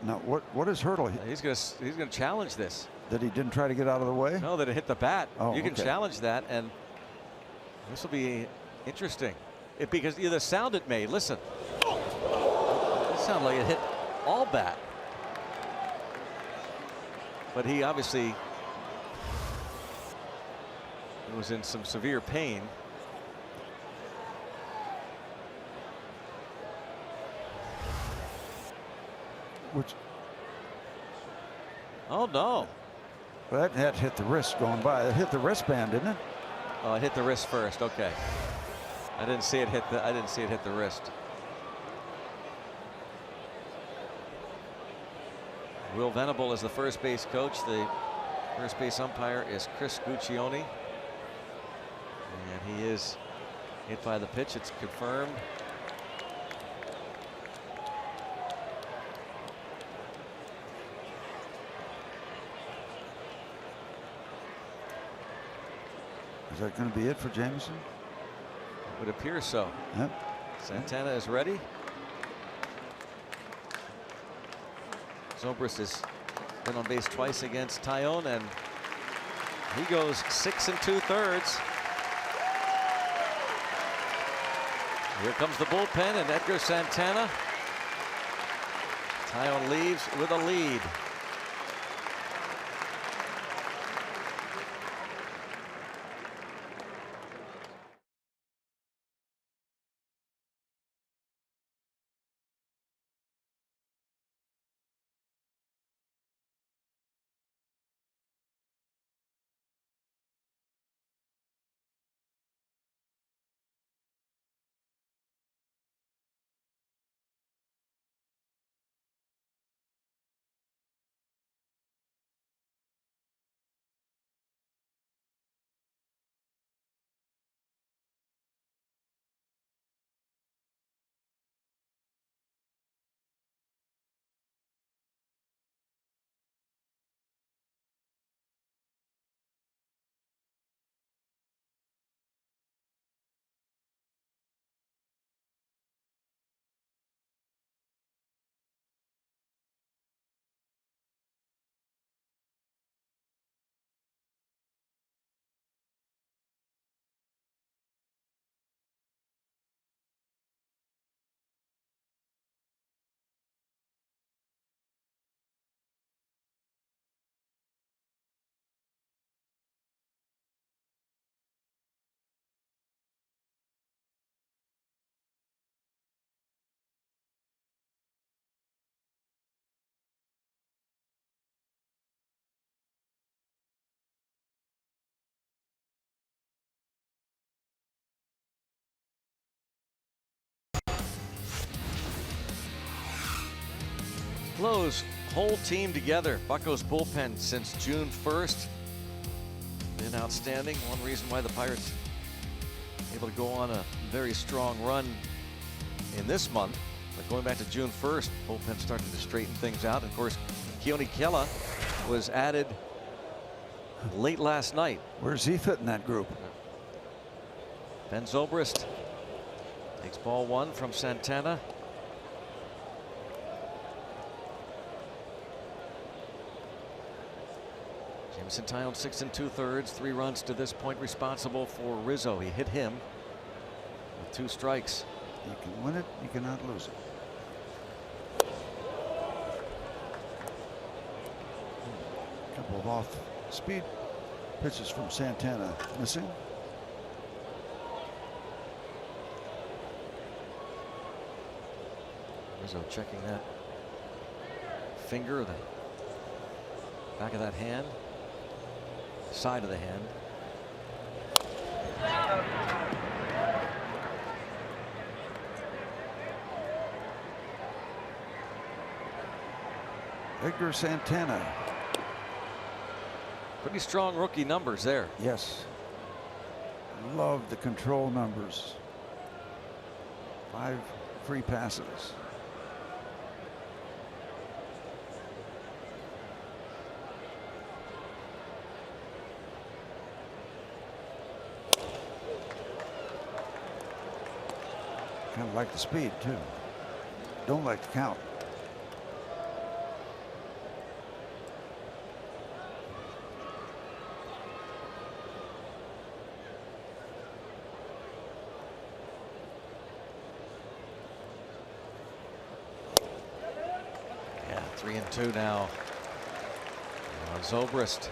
Now what is Hurdle? He's gonna challenge this. That he didn't try to get out of the way? No, that it hit the bat. Oh, you can okay. challenge that, and this will be interesting. Because the sound it made, listen. It sounded like it hit all bat. But he obviously was in some severe pain. Which? Oh no! Well, that hit the wrist going by. It hit the wristband, didn't it? Oh, it hit the wrist first. Okay. I didn't see it hit the. I didn't see it hit the wrist. Will Venable is the first base coach. The first base umpire is Chris Guccione. And he is hit by the pitch. It's confirmed. Is that going to be it for Jameson? It would appear so. Yep. Santana is ready. Zobrist has been on base twice against Taillon, and he goes 6 2/3. Here comes the bullpen and Edgar Santana. Taillon leaves with a lead. Lowe's whole team together. Bucco's bullpen since June 1st. Been outstanding. One reason why the Pirates able to go on a very strong run in this month. But going back to June 1st, bullpen started to straighten things out. Of course, Keone Kela was added late last night. Where does he fit in that group? Ben Zobrist takes ball one from Santana. Jameson Tyone 6 2/3, 3 runs to this point, responsible for Rizzo. He hit him with 2 strikes. You can win it, you cannot lose it. A couple of off-speed pitches from Santana missing. Rizzo checking that finger, the back of that hand, side of the hand. Edgar Santana. Pretty strong rookie numbers there. Yes. Love the control numbers. 5 free passes. Kind of like the speed too. Don't like the count. Yeah, 3-2 now. Zobrist.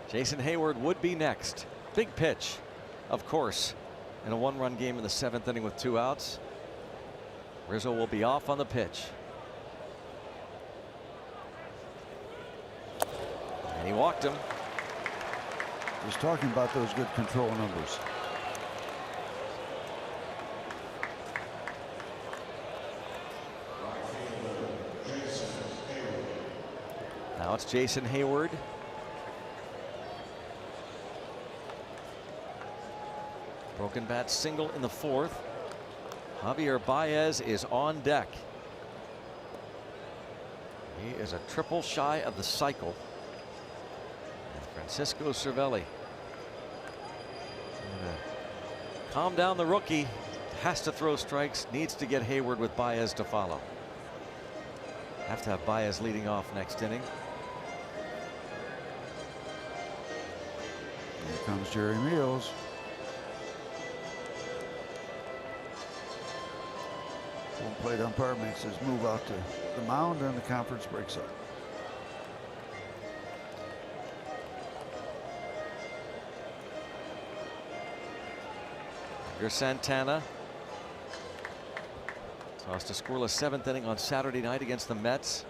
Jason Hayward would be next. Big pitch, of course, in a 1-run game in the 7th inning with 2 outs. Rizzo will be off on the pitch. And he walked him. Just talking about those good control numbers. Now it's Jason Hayward. Broken bat single in the 4th. Javier Baez is on deck. He is a triple shy of the cycle. And Francisco Cervelli. Calm down the rookie. Has to throw strikes. Needs to get Hayward with Baez to follow. Have to have Baez leading off next inning. Here comes Jerry Meals. Home plate umpire makes his move out to the mound, and the conference breaks up. Here's Santana. Lost a scoreless 7th inning on Saturday night against the Mets.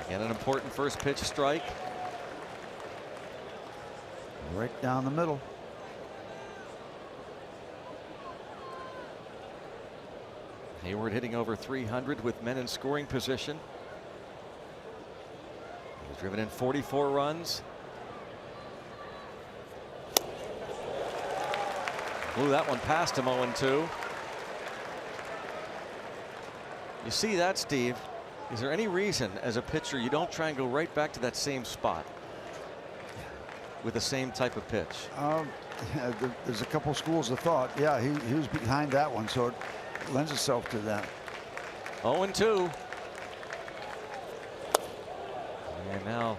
Again, an important first pitch strike. Right down the middle. Hayward hitting over 300 with men in scoring position. He's driven in 44 runs. Blew that one past him. 0-2. You see that, Steve? Is there any reason as a pitcher you don't try and go right back to that same spot with the same type of pitch? Yeah, there's a couple schools of thought. Yeah, he was behind that one, so it lends itself to that. 0-2. And now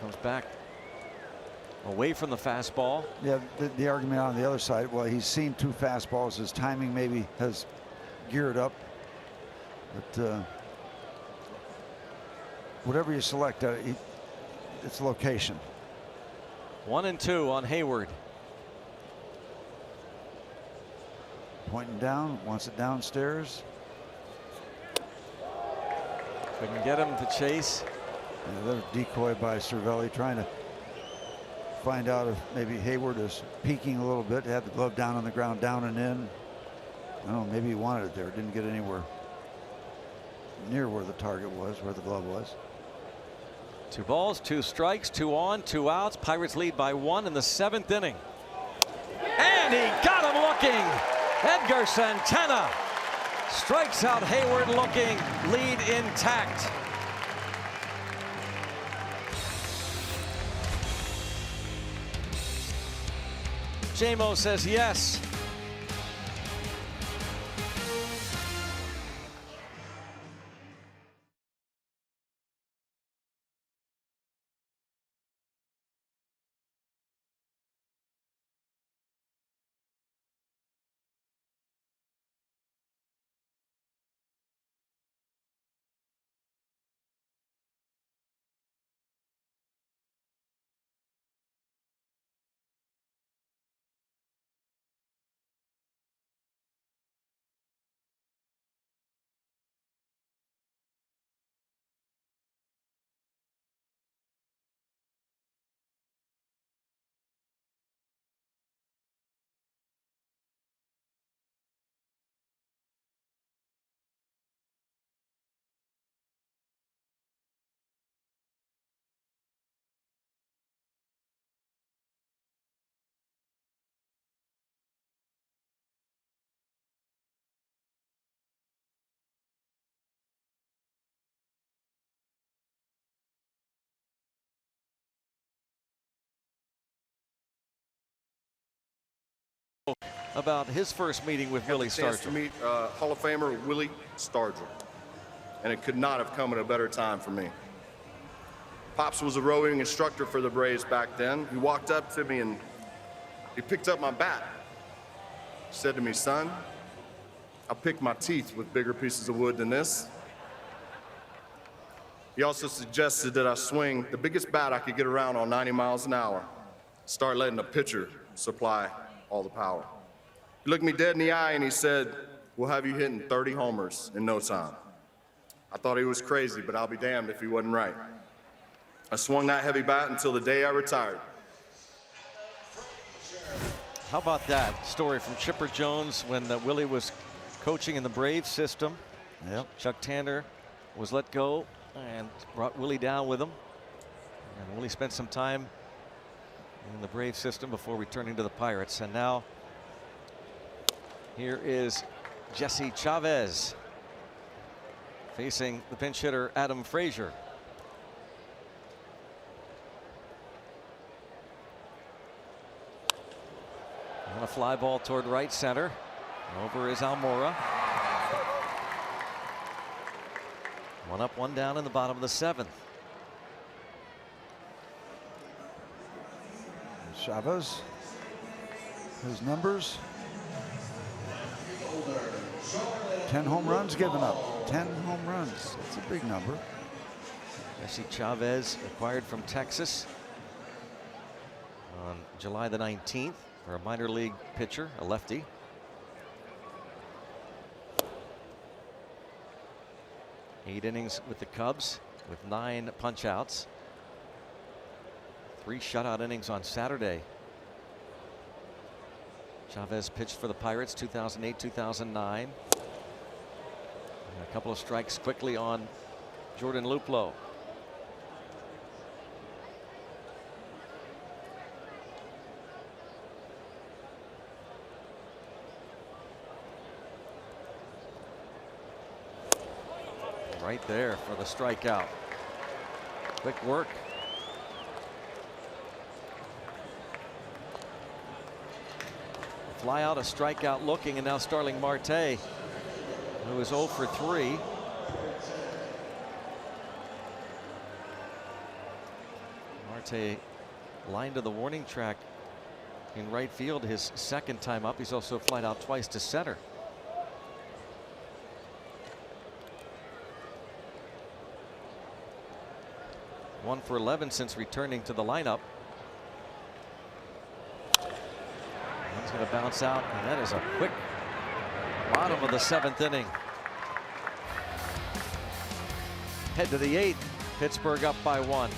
comes back away from the fastball. Yeah, the argument on the other side, well, he's seen 2 fastballs. His timing maybe has geared up. But whatever you select, it's location. 1-2 on Hayward. Pointing down, wants it downstairs. Couldn't get him to chase. Another decoy by Cervelli, trying to find out if maybe Hayward is peeking a little bit. Had the glove down on the ground, down and in. I don't know, maybe he wanted it there. Didn't get anywhere near where the target was, where the glove was. 2 balls, 2 strikes, 2 on, 2 outs. Pirates lead by 1 in the 7th inning. And he got him looking. Edgar Santana strikes out Hayward looking, lead intact. JMO says yes. About his first meeting with Willie Stargell. To meet Hall of Famer Willie Stargell, and it could not have come at a better time for me. Pops was a rowing instructor for the Braves back then. He walked up to me and he picked up my bat. He said to me, "Son, I'll pick my teeth with bigger pieces of wood than this." He also suggested that I swing the biggest bat I could get around on 90 miles an hour. Start letting the pitcher supply all the power. He looked me dead in the eye and he said, "We'll have you hitting 30 homers in no time." I thought he was crazy, but I'll be damned if he wasn't right. I swung that heavy bat until the day I retired. How about that story from Chipper Jones when Willie was coaching in the Braves system? Yep. Chuck Tanner was let go and brought Willie down with him. And Willie spent some time in the Braves system before returning to the Pirates. And now here is Jesse Chavez facing the pinch hitter Adam Frazier. And a fly ball toward right center. Over is Almora. 1 up, 1 down in the bottom of the 7th. Chavez, his numbers: 10 home runs given up. 10 home runs. That's a big number. Jesse Chavez, acquired from Texas on July the 19th for a minor league pitcher, a lefty. Eight innings with the Cubs with 9 punch outs. 3 shutout innings on Saturday. Chavez pitched for the Pirates 2008, 2009. And a couple of strikes quickly on Jordan Luplow. Right there for the strikeout. Quick work. Fly out, a strikeout looking, and now Starling Marte, who is 0 for 3. Marte lined to the warning track in right field his second time up. He's also flied out twice to center. One for 11 since returning to the lineup. He's going to bounce out, and that is a quick bottom of the 7th inning. Head to the 8th. Pittsburgh up by 1.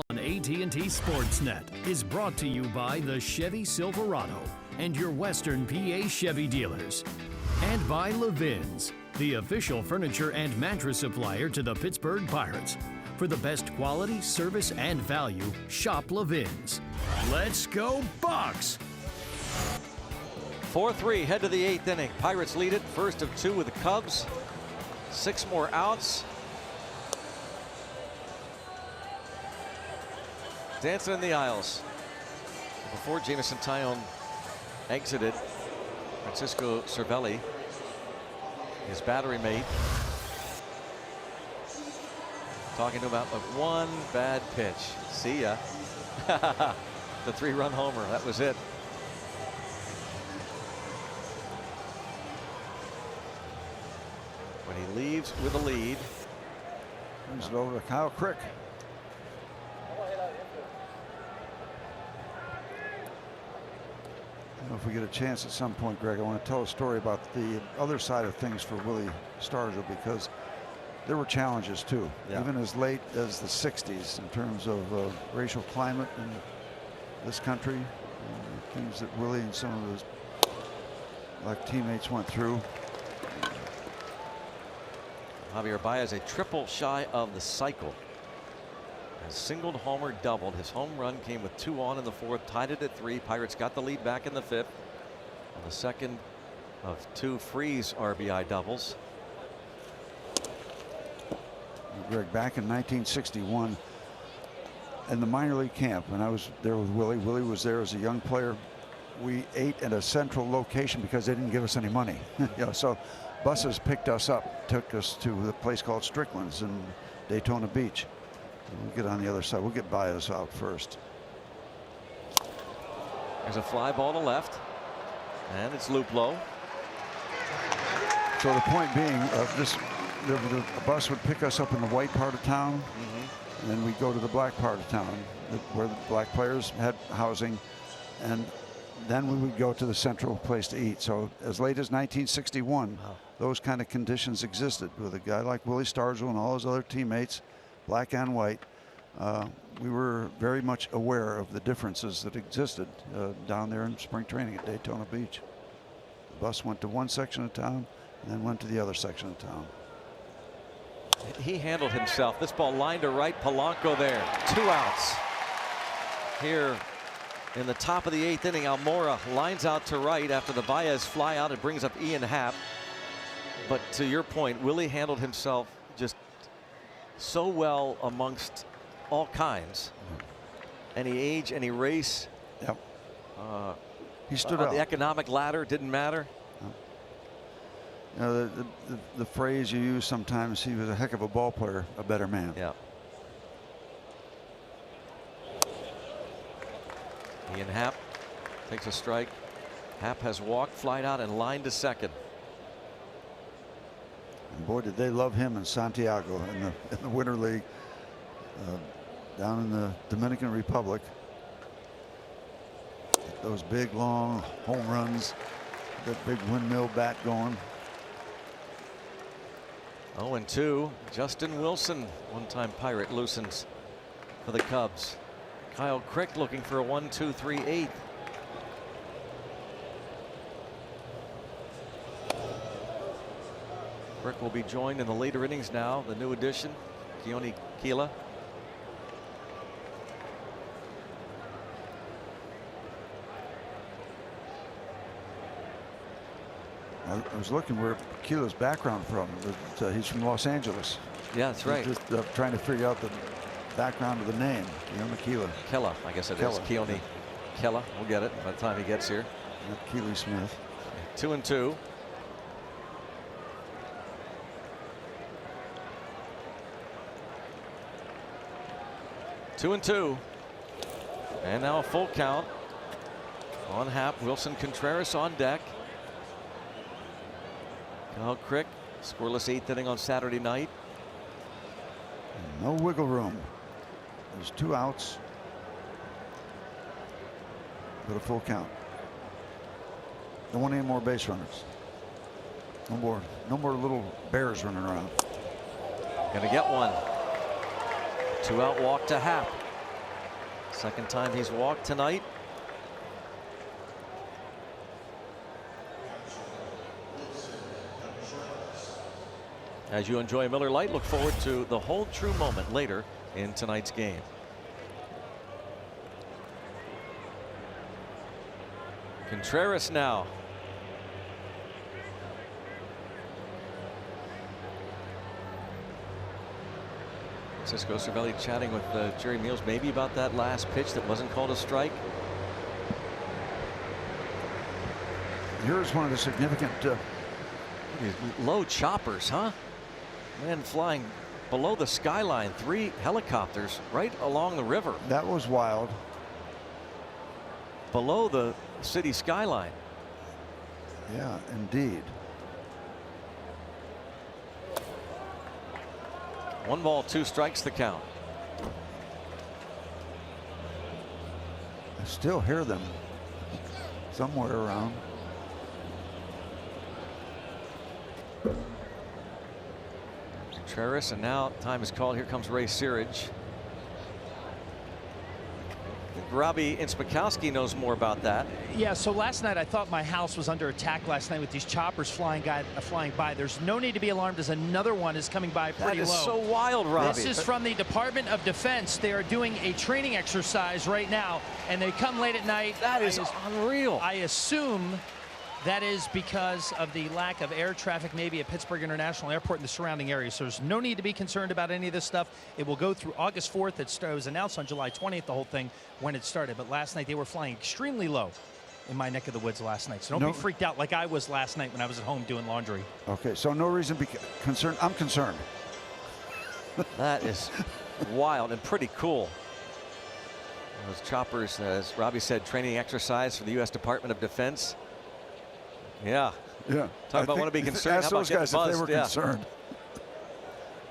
On AT&T Sportsnet is brought to you by the Chevy Silverado and your Western PA Chevy dealers, and by Levin's, the official furniture and mattress supplier to the Pittsburgh Pirates. For the best quality, service, and value, shop Levin's. Let's go Bucks! 4-3, head to the 8th inning. Pirates lead it, first of 2 with the Cubs. 6 more outs. Dancing in the aisles. Before Jameson Tyone exited, Francisco Cervelli, his battery mate, talking to him about one bad pitch. See ya. The 3-run homer, that was it. When he leaves with a lead. Turns it over to Kyle Crick. If we get a chance at some point, Greg, I want to tell a story about the other side of things for Willie Stargell, because there were challenges too, even as late as the 60s in terms of racial climate in this country, things that Willie and some of his teammates went through. Javier Baez, a triple shy of the cycle. A singled, homer, doubled. His home run came with 2 on in the 4th, tied it at 3. Pirates got the lead back in the 5th on the second of 2 Freeze RBI doubles. Greg, back in 1961 in the minor league camp, when I was there with Willie, Willie was there as a young player. We ate at a central location because they didn't give us any money. So buses picked us up, took us to the place called Strickland's in Daytona Beach. We'll get on the other side. We'll get Baez out first. There's a fly ball to left, and it's loop low. So the point being, the bus would pick us up in the white part of town, and then we'd go to the black part of town, where the black players had housing, and then we would go to the central place to eat. So as late as 1961, those kind of conditions existed with a guy like Willie Stargell and all his other teammates, black and white. We were very much aware of the differences that existed down there in spring training at Daytona Beach. The bus went to one section of town and then went to the other section of town. He handled himself. This ball lined to right. Polanco there. 2 outs. Here in the top of the 8th inning, Almora lines out to right after the Baez fly out. It brings up Ian Happ. But to your point, Willie handled himself just so well amongst all kinds. Any age, any race. Yep. He stood out. The economic ladder didn't matter. You know, the phrase you use sometimes, he was a heck of a ball player, a better man. Yeah. Ian Happ takes a strike Happ has walked, flied out, and lined to second. And boy, did they love him in Santiago in the Winter League down in the Dominican Republic. Those big, long home runs, that big windmill bat going. 0-2. Justin Wilson, one-time Pirate, loosens for the Cubs. Kyle Crick looking for a 1-2-3-8. Crick will be joined in the later innings now. The new addition, Keone Keela. I was looking where Keela's background from. But, he's from Los Angeles. Yeah, that's right. Just trying to figure out the background of the name. Keone Keela. Kella, I guess it is. Keone Kella. We'll get it by the time he gets here. Keely Smith. 2-2. Two and two. And now a full count on Happ. Wilson Contreras on deck. Kyle Crick, scoreless 8th inning on Saturday night. And no wiggle room. There's 2 outs. But a full count. Don't want any more base runners. No more little bears running around. Gonna get one. 2-out walk to Happ. Second time he's walked tonight. As you enjoy Miller Lite, look forward to the Hold True moment later in tonight's game. Contreras now. Cisco Cervelli chatting with Jerry Meals maybe about that last pitch that wasn't called a strike. Here's one of the significant low choppers, huh? Man flying below the skyline. 3 helicopters right along the river. That was wild. Below the city skyline. Yeah, indeed. 1 ball, 2 strikes the count. I still hear them somewhere around. Contreras, and now time is called. Here comes Ray Searage. Robbie Inspikowski knows more about that. Yeah, so last night I thought my house was under attack last night with these choppers flying by. There's no need to be alarmed as another one is coming by pretty low. That is so wild, Robbie. This is from the Department of Defense. They are doing a training exercise right now, and they come late at night. That is unreal. I assume that is because of the lack of air traffic maybe at Pittsburgh International Airport and the surrounding areas. So there's no need to be concerned about any of this stuff. It will go through August 4th. It was announced on July 20th, the whole thing, when it started. But last night they were flying extremely low in my neck of the woods last night. So don't be freaked out like I was last night when I was at home doing laundry. Okay, so no reason to be concerned. I'm concerned. That is wild and pretty cool. Those choppers, as Robbie said, training exercise for the U.S. Department of Defense. Yeah. Yeah. Talk about want to be concerned. Ask How about those guys if they were yeah. concerned.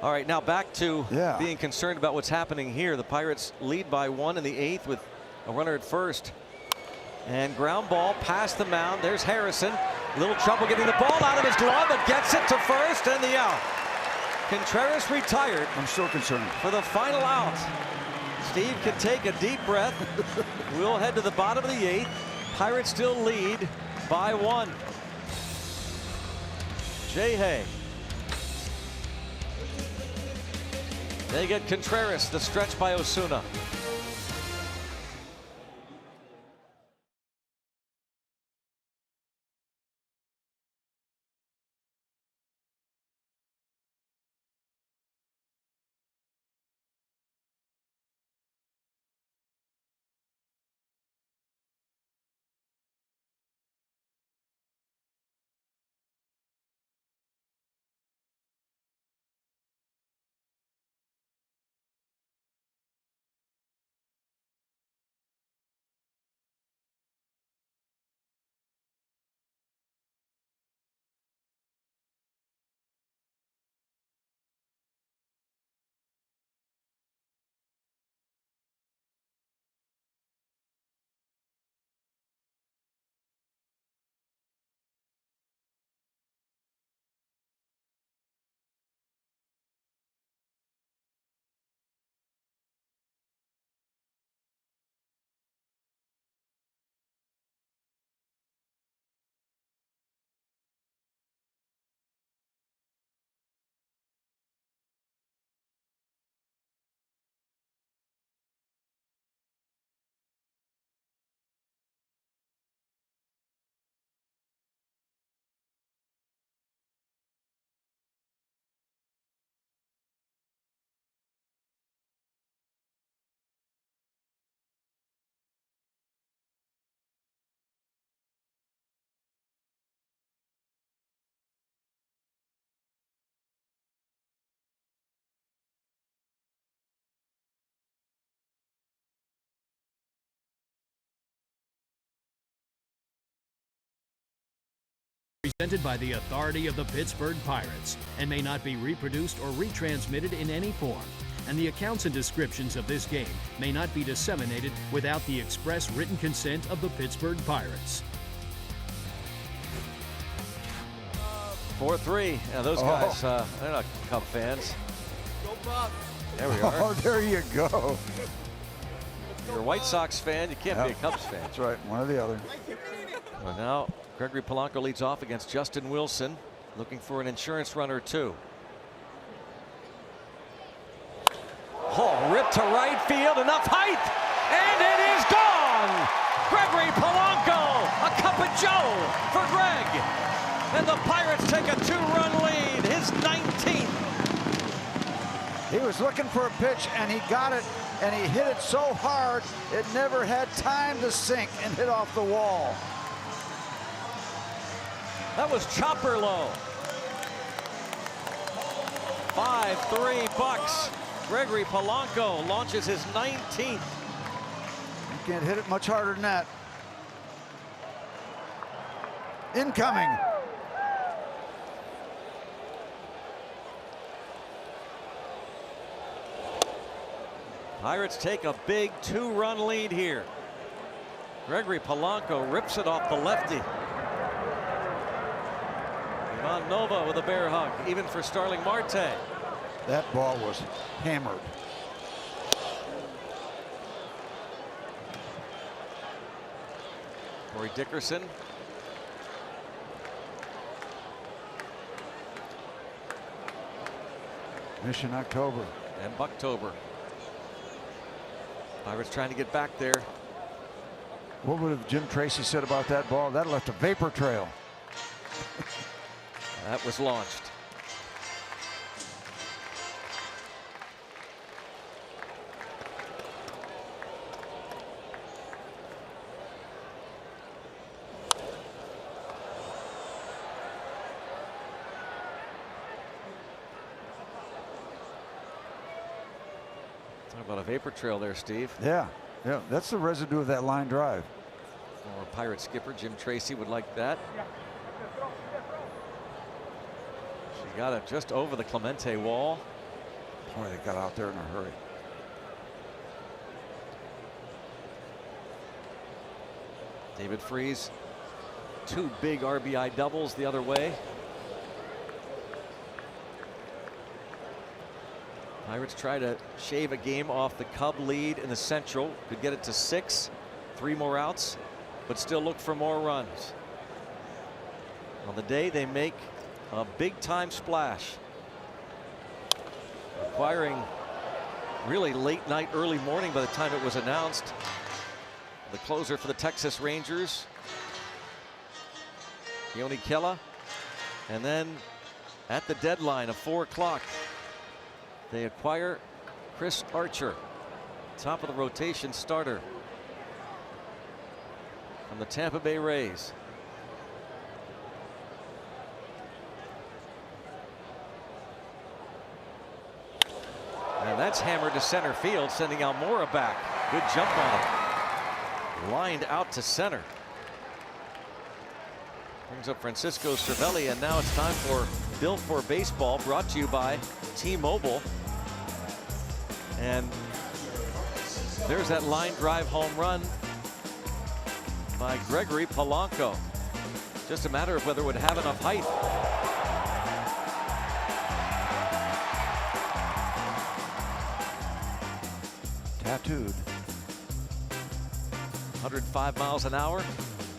All right, now back to being concerned about what's happening here. The Pirates lead by 1 in the 8th with a runner at first. And ground ball past the mound. There's Harrison. A little trouble getting the ball out of his glove, but gets it to first and the out. Contreras retired. I'm still concerned. For the final out. Steve can take a deep breath. We'll head to the bottom of the 8th. Pirates still lead by 1. Jay Hay. They get Contreras, the stretch by Osuna. Presented by the authority of the Pittsburgh Pirates and may not be reproduced or retransmitted in any form. And the accounts and descriptions of this game may not be disseminated without the express written consent of the Pittsburgh Pirates. 4-3. Now those guys, they're not Cub fans. There we are. Oh, there you go. If you're a White Sox fan, you can't be a Cubs fan. That's right, one or the other. Well, now Gregory Polanco leads off against Justin Wilson, looking for an insurance run or two. Oh, ripped to right field, enough height, and it is gone! Gregory Polanco, a cup of joe for Greg. And the Pirates take a 2-run lead, his 19th. He was looking for a pitch, and he got it, and he hit it so hard, it never had time to sink and hit off the wall. That was chopper low. 5-3 Bucks. Gregory Polanco launches his 19th. You can't hit it much harder than that. Incoming. Pirates take a big 2-run lead here. Gregory Polanco rips it off the lefty. Ivan Nova with a bear hug, even for Starling Marte. That ball was hammered. Corey Dickerson. Mission October. And Bucktober. Pirates trying to get back there. What would have Jim Tracy said about that ball? That left a vapor trail. That was launched. Talk about a vapor trail there, Steve. Yeah, that's the residue of that line drive. Former Pirate skipper Jim Tracy would like that. She got it just over the Clemente wall. Boy, they got out there in a hurry. David Freese, 2 big RBI doubles the other way. Pirates try to shave a game off the Cub lead in the Central. Could get it to 6, 3 more outs, but still look for more runs. On the day they make a big time splash, requiring really late night, early morning by the time it was announced. The closer for the Texas Rangers, Yoni Kella, and then at the deadline of 4 o'clock, they acquire Chris Archer, top of the rotation starter from the Tampa Bay Rays. And that's hammered to center field, sending Almora back. Good jump on it. Lined out to center. Brings up Francisco Cervelli, and now it's time for Built for Baseball, brought to you by T-Mobile. And there's that line drive home run by Gregory Polanco. Just a matter of whether it would have enough height. Tattooed. 105 miles an hour,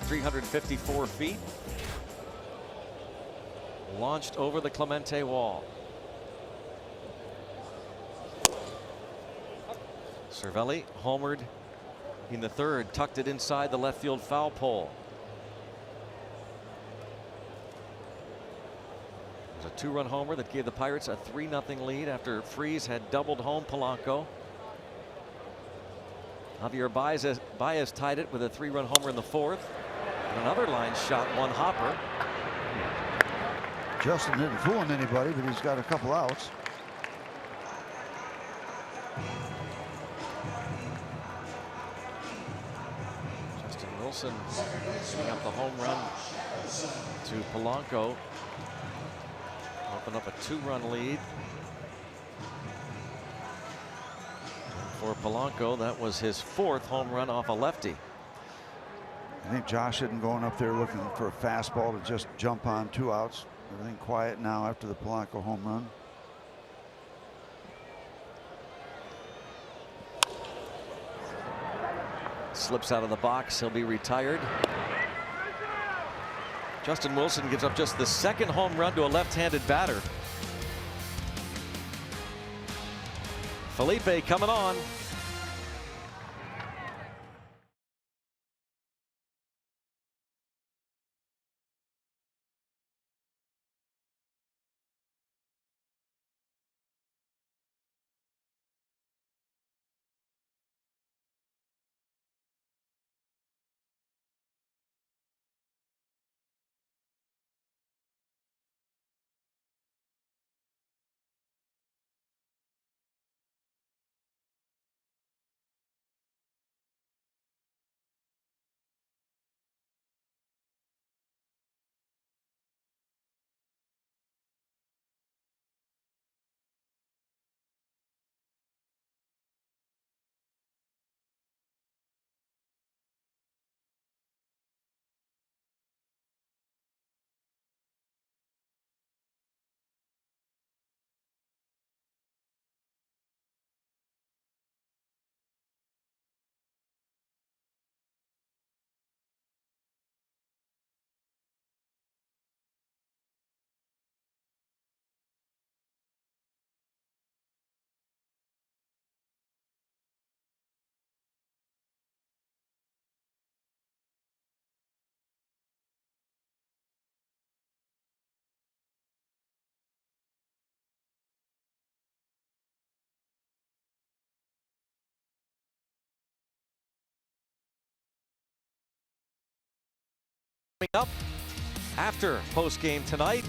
354 feet. Launched over the Clemente wall. Cervelli homered in the third, tucked it inside the left field foul pole. It was a 2-run homer that gave the Pirates a 3-0 lead after Freese had doubled home Polanco. Javier Baez tied it with a 3-run homer in the 4th. And another line shot, one hopper. Justin isn't fooling anybody, but he's got a couple outs. Justin Wilson setting up the home run to Polanco. Open up a 2-run lead. For Polanco, that was his 4th home run off a lefty. I think Josh isn't going up there looking for a fastball to just jump on 2 outs. Everything quiet now after the Polanco home run. Slips out of the box. He'll be retired. Justin Wilson gives up just the 2nd home run to a left-handed batter. Felipe coming on. Up after post-game tonight,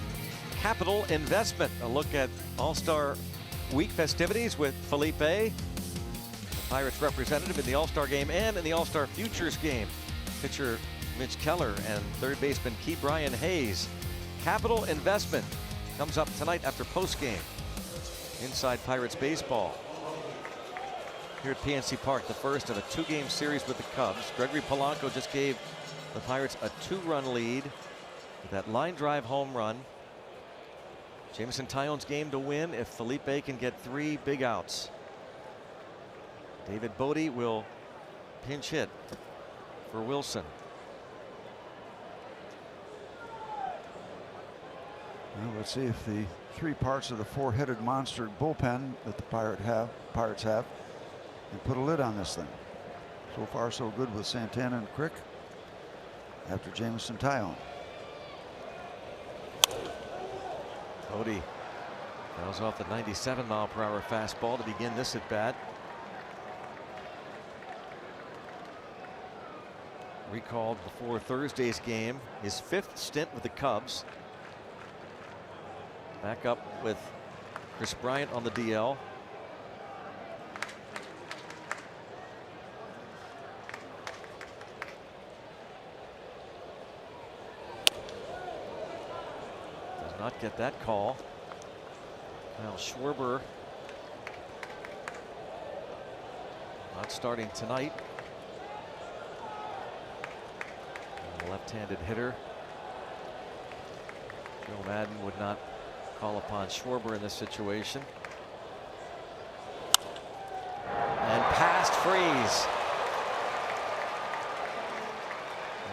Capital Investment. A look at All-Star Week festivities with Felipe, the Pirates representative in the All-Star game and in the All-Star Futures game. Pitcher Mitch Keller and third baseman Key Brian Hayes. Capital Investment comes up tonight after post-game. Inside Pirates baseball. Here at PNC Park, the first of a 2-game series with the Cubs. Gregory Polanco just gave the Pirates a 2-run lead with that line drive home run. Jameson Taillon's game to win if Felipe can get 3 big outs. David Bodie will pinch hit for Wilson. Well, let's see if the 3 parts of the 4-headed monster bullpen that the Pirates have can put a lid on this thing. So far so good with Santana and Crick after Jameson Taillon. Bodie fouls off the 97-mile-per-hour fastball to begin this at bat. Recalled before Thursday's game, his 5th stint with the Cubs. Back up with Chris Bryant on the DL. Not get that call. Now Schwarber not starting tonight. Left-handed hitter. Joe Madden would not call upon Schwarber in this situation. And past Freeze.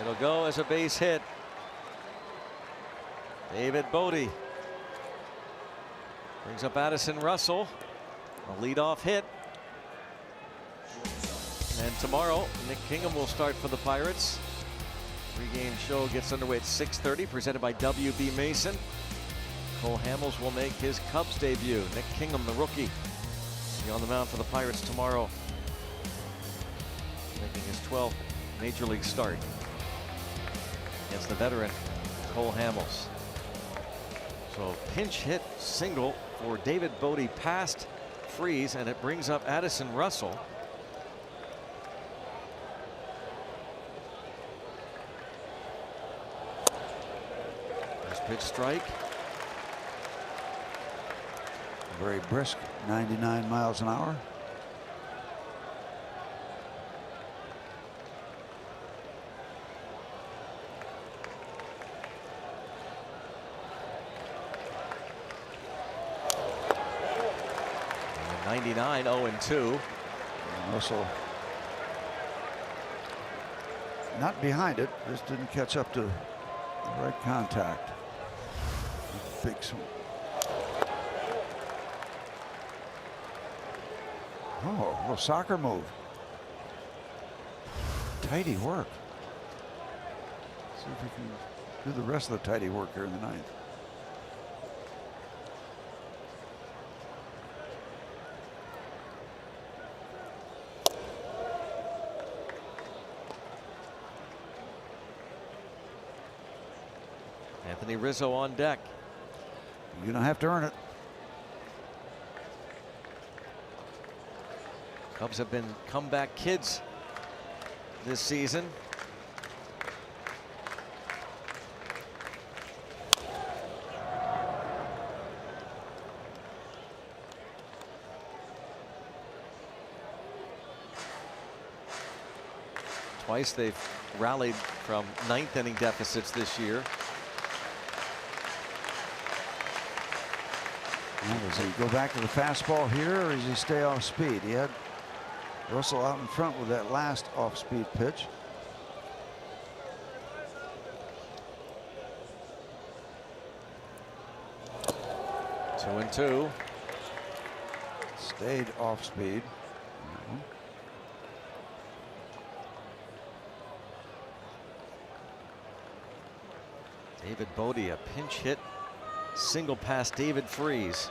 It'll go as a base hit. David Bodie brings up Addison Russell. A leadoff hit. And tomorrow, Nick Kingham will start for the Pirates. Pre-game show gets underway at 6:30, presented by WB Mason. Cole Hamels will make his Cubs debut. Nick Kingham, the rookie, will be on the mound for the Pirates tomorrow, making his 12th Major League start against the veteran Cole Hamels. So pinch hit single for David Bodie past Freeze, and it brings up Addison Russell. First pitch strike. Very brisk, 99 miles an hour. And 99, 0-2. Russell not behind it, just didn't catch up to the right contact. Big swing. Oh, a little soccer move. Tidy work. See if we can do the rest of the tidy work here in the ninth. Anthony Rizzo on deck. You don't have to earn it. Cubs have been comeback kids this season. Twice they've rallied from ninth inning deficits this year. Does he go back to the fastball here, or does he stay off speed? He had Russell out in front with that last off-speed pitch. Two and two. Stayed off speed. David Bodie, a pinch hit single past David Freese.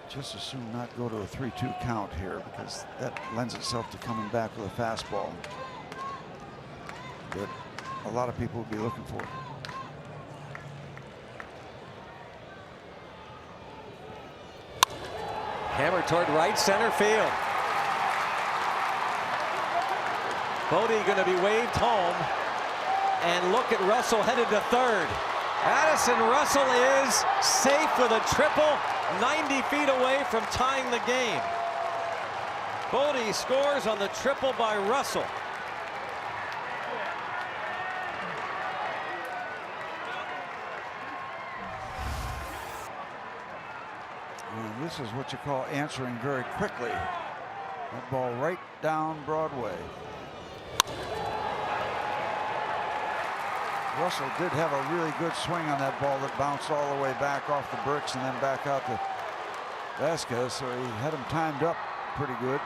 Just as soon not go to a 3-2 count here, because that lends itself to coming back with a fastball that a lot of people would be looking for. Hammer toward right center field. Bodie going to be waved home. And look at Russell headed to third. Addison Russell is safe with a triple, 90 feet away from tying the game. Bodie scores on the triple by Russell. And this is what you call answering very quickly. That ball right down Broadway. Russell did have a really good swing on that ball that bounced all the way back off the bricks and then back out to Vasquez, so he had him timed up pretty good.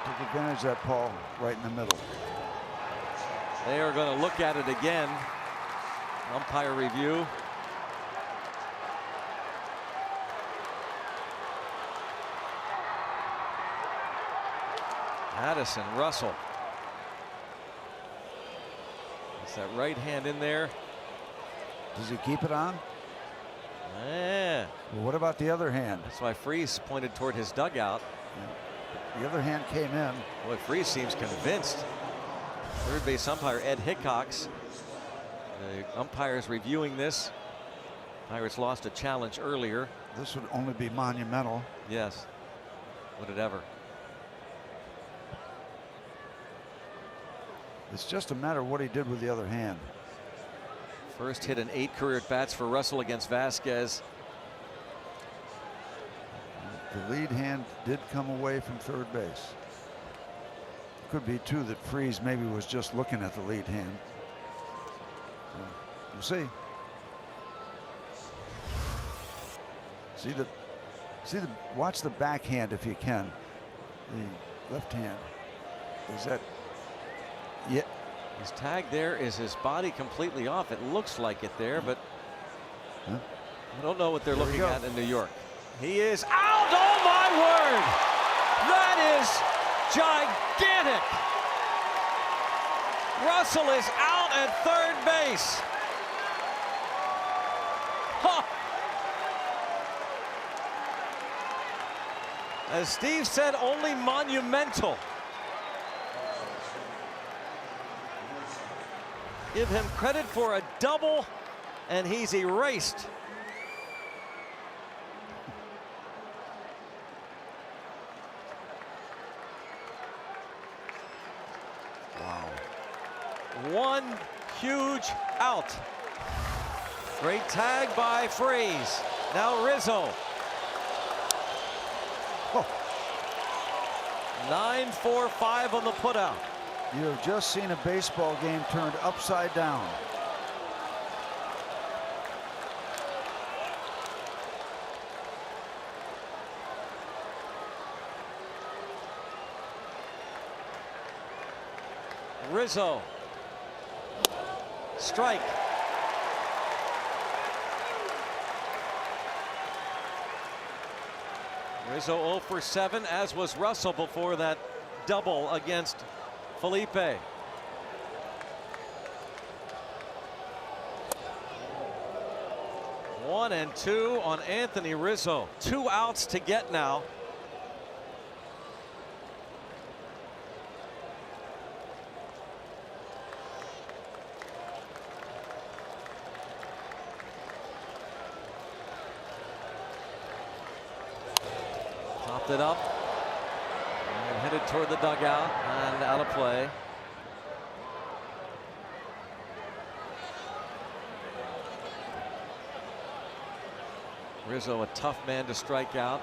Took advantage of that ball right in the middle. They are going to look at it again. Umpire review. Addison Russell. That right hand in there. Does he keep it on? Yeah. Well, what about the other hand? That's why Freese pointed toward his dugout. Yeah. The other hand came in. Boy, Freese seems convinced. Third base umpire Ed Hickox. The umpires reviewing this. Pirates lost a challenge earlier. This would only be monumental. Yes. Would it ever? It's just a matter of what he did with the other hand. First hit in 8 career at-bats for Russell against Vasquez. The lead hand did come away from third base. Could be too that Freese maybe was just looking at the lead hand. So we'll see. Watch the backhand if you can. The left hand. Is that? Yeah. His tag there. Is his body completely off? It looks like it there, but I don't know what they're looking at in New York. He is out. Oh my word! That is gigantic. Russell is out at third base. Huh. As Steve said, only monumental. Give him credit for a double, and he's erased. Wow. One huge out. Great tag by Freeze. Now Rizzo. 9-4-5 on the putout. You have just seen a baseball game turned upside down. Rizzo. Strike. Rizzo 0 for 7, as was Russell before that double against Felipe. 1-2 on Anthony Rizzo. 2 outs to get now. Popped it up and headed toward the dugout and out of play. Rizzo, a tough man to strike out.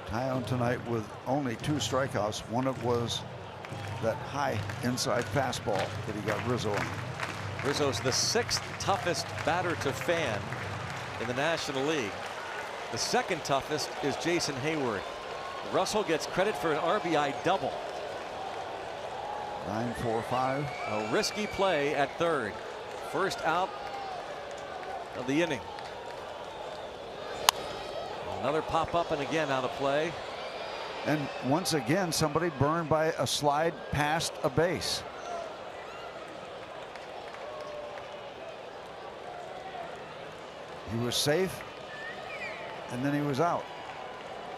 Tyone tonight with only 2 strikeouts. One of was that high inside fastball that he got Rizzo on. Rizzo's the 6th toughest batter to fan in the National League. The 2nd toughest is Jason Hayward. Russell gets credit for an RBI double. 9-4-5. A risky play at third. First out of the inning. Another pop up and again out of play. And once again, somebody burned by a slide past a base. He was safe, and then he was out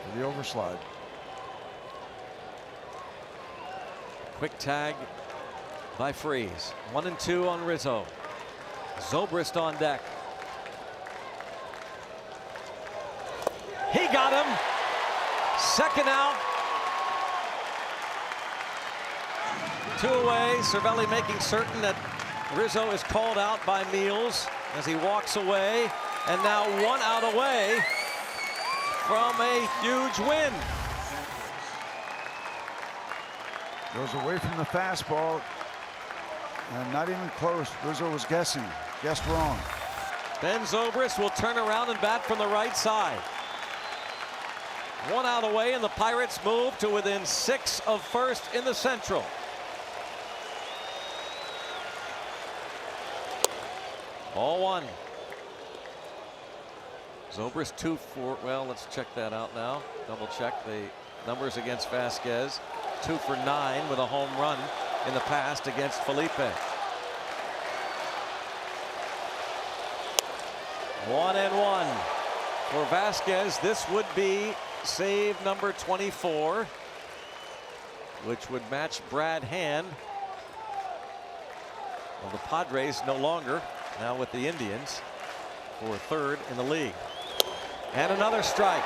for the overslide. Quick tag by Freeze. 1-2 on Rizzo. Zobrist on deck. He got him. 2nd out. 2 away. Cervelli making certain that Rizzo is called out by Meals as he walks away. And now 1 out away from a huge win. Goes away from the fastball. And not even close. Rizzo was guessing. Guessed wrong. Ben Zobrist will turn around and bat from the right side. 1 out away, and the Pirates move to within 6 of first in the Central. All 1. Zobrist 2 for, well, let's check that out now. Double check the numbers against Vasquez. 2 for 9 with a home run in the past against Felipe. 1-1 for Vasquez. This would be save number 24, which would match Brad Hand. Well, the Padres no longer, now with the Indians, for 3rd in the league. And another strike.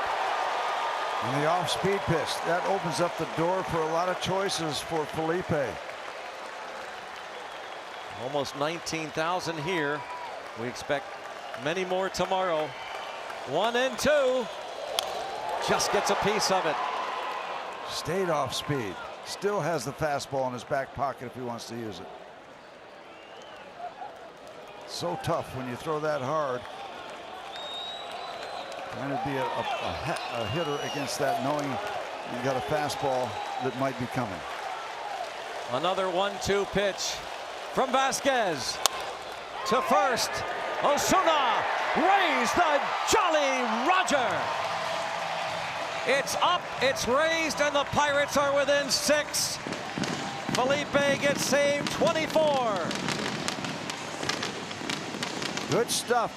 And the off-speed pitch. That opens up the door for a lot of choices for Felipe. Almost 19,000 here. We expect many more tomorrow. 1-2. Just gets a piece of it. Stayed off speed. Still has the fastball in his back pocket if he wants to use it. So tough when you throw that hard. Trying to be a hitter against that, knowing you got a fastball that might be coming. Another 1-2 pitch from Vasquez to first. Osuna raised the Jolly Roger. It's up, it's raised, and the Pirates are within 6. Felipe gets saved 24. Good stuff.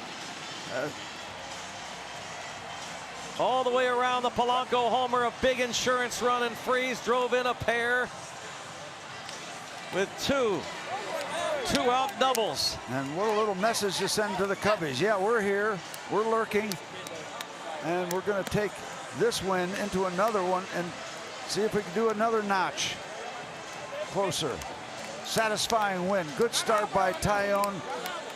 All the way around the Polanco homer, a big insurance run, and Freeze drove in a pair. with two out doubles. And what a little message to send to the Cubbies. Yeah, we're here, we're lurking, and we're going to take this win into another one and see if we can do another notch closer. Satisfying win. Good start by Tyone.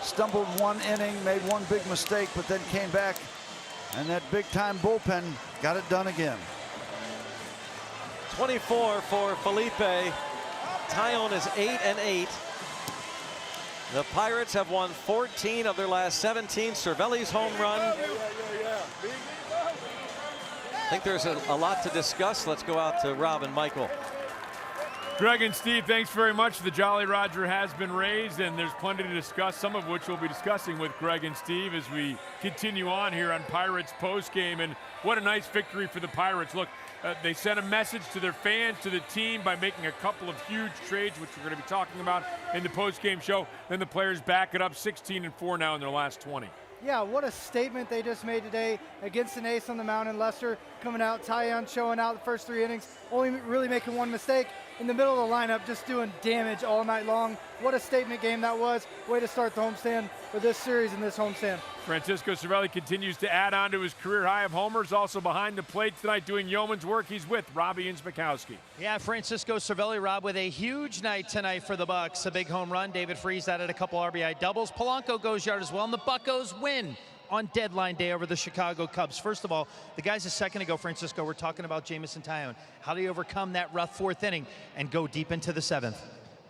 Stumbled one inning, made one big mistake, but then came back, and that big-time bullpen got it done again. 24 for Felipe. Tyone is 8-8. The Pirates have won 14 of their last 17. Cervelli's home run. I think there's a lot to discuss. Let's go out to Rob and Michael. Greg and Steve, thanks very much. The Jolly Roger has been raised, and there's plenty to discuss, some of which we'll be discussing with Greg and Steve as we continue on here on Pirates postgame. And what a nice victory for the Pirates. Look, they sent a message to their fans, to the team, by making a couple of huge trades, which we're going to be talking about in the postgame show. Then the players back it up, 16-4 now in their last 20. Yeah, what a statement they just made today against an ace on the mound in Lester, coming out, Tyone showing out the first 3 innings, only really making one mistake in the middle of the lineup, just doing damage all night long. What a statement game that was. Way to start the homestand for this series and this homestand. Francisco Cervelli continues to add on to his career high of homers. Also behind the plate tonight doing yeoman's work. He's with Robbie Inspikowski. Yeah, Francisco Cervelli, Rob, with a huge night tonight for the Bucks. A big home run. David Freese added a couple RBI doubles. Polanco goes yard as well, and the Buccos win on deadline day over the Chicago Cubs. First of all, the guys a second ago, Francisco, were talking about Jameson Tyone. How do you overcome that rough 4th inning and go deep into the 7th?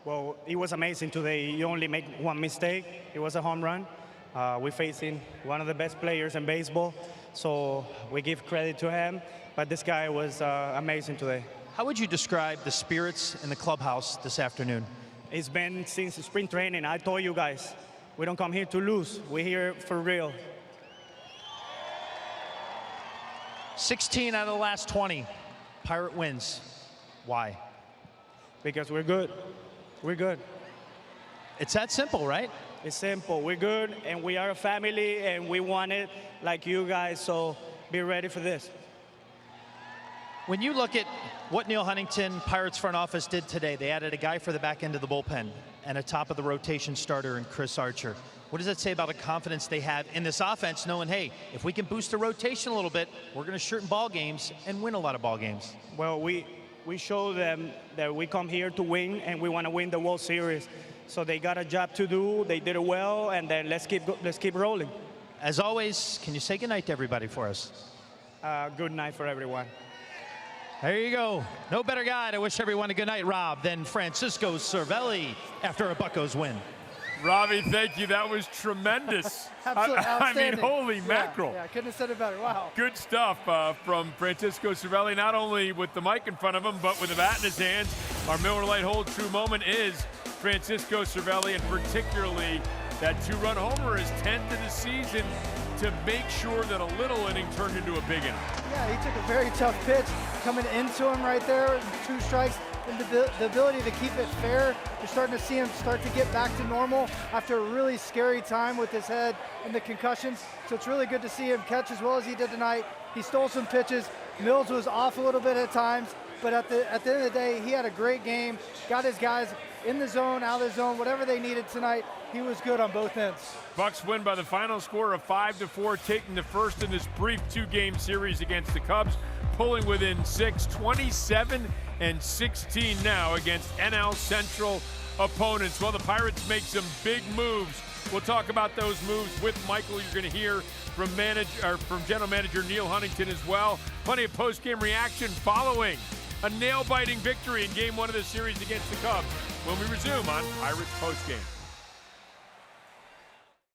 Well, it was amazing today. You only make one mistake. It was a home run. We're facing one of the best players in baseball, so we give credit to him. But this guy was amazing today. How would you describe the spirits in the clubhouse this afternoon? It's been since spring training. I told you guys, we don't come here to lose. We're here for real. 16 out of the last 20. Pirate wins. Why? Because we're good. We're good. It's that simple, right? It's simple. We're good, and we are a family, and we want it like you guys, so be ready for this. When you look at what Neil Huntington, Pirates front office, did today, they added a guy for the back end of the bullpen and a top of the rotation starter in Chris Archer. What does that say about the confidence they have in this offense, knowing, hey, if we can boost the rotation a little bit, we're going to shorten ball games and win a lot of ball games? Well, we show them that we come here to win, and we want to win the World Series. So they got a job to do. They did it well, and then let's keep rolling. As always, can you say goodnight to everybody for us? Good night for everyone. There you go. No better guy to wish everyone a good night, Rob, than Francisco Cervelli after a Buccos win. Robbie, thank you. That was tremendous. Absolutely outstanding. I mean, holy mackerel. Yeah, couldn't have said it better. Wow. Good stuff from Francisco Cervelli, not only with the mic in front of him, but with the bat in his hands. Our Miller Lite Hold True moment is Francisco Cervelli, and particularly that 2-run homer, his 10th of the season, to make sure that a little inning turned into a big inning. Yeah, he took a very tough pitch coming into him right there, 2 strikes, and the ability to keep it fair. You're starting to see him start to get back to normal after a really scary time with his head and the concussions. So it's really good to see him catch as well as he did tonight. He stole some pitches. Mills was off a little bit at times, but at the end of the day, he had a great game, got his guys in the zone, out of the zone, whatever they needed tonight. He was good on both ends. Bucks win by the final score of 5-4, taking the first in this brief 2-game series against the Cubs, pulling within 6, 27-16 now against NL Central opponents. Well, the Pirates make some big moves. We'll talk about those moves with Michael. You're going to hear from General Manager Neil Huntington as well. Plenty of post-game reaction following a nail-biting victory in Game 1 of the series against the Cubs when we resume on Pirates Postgame.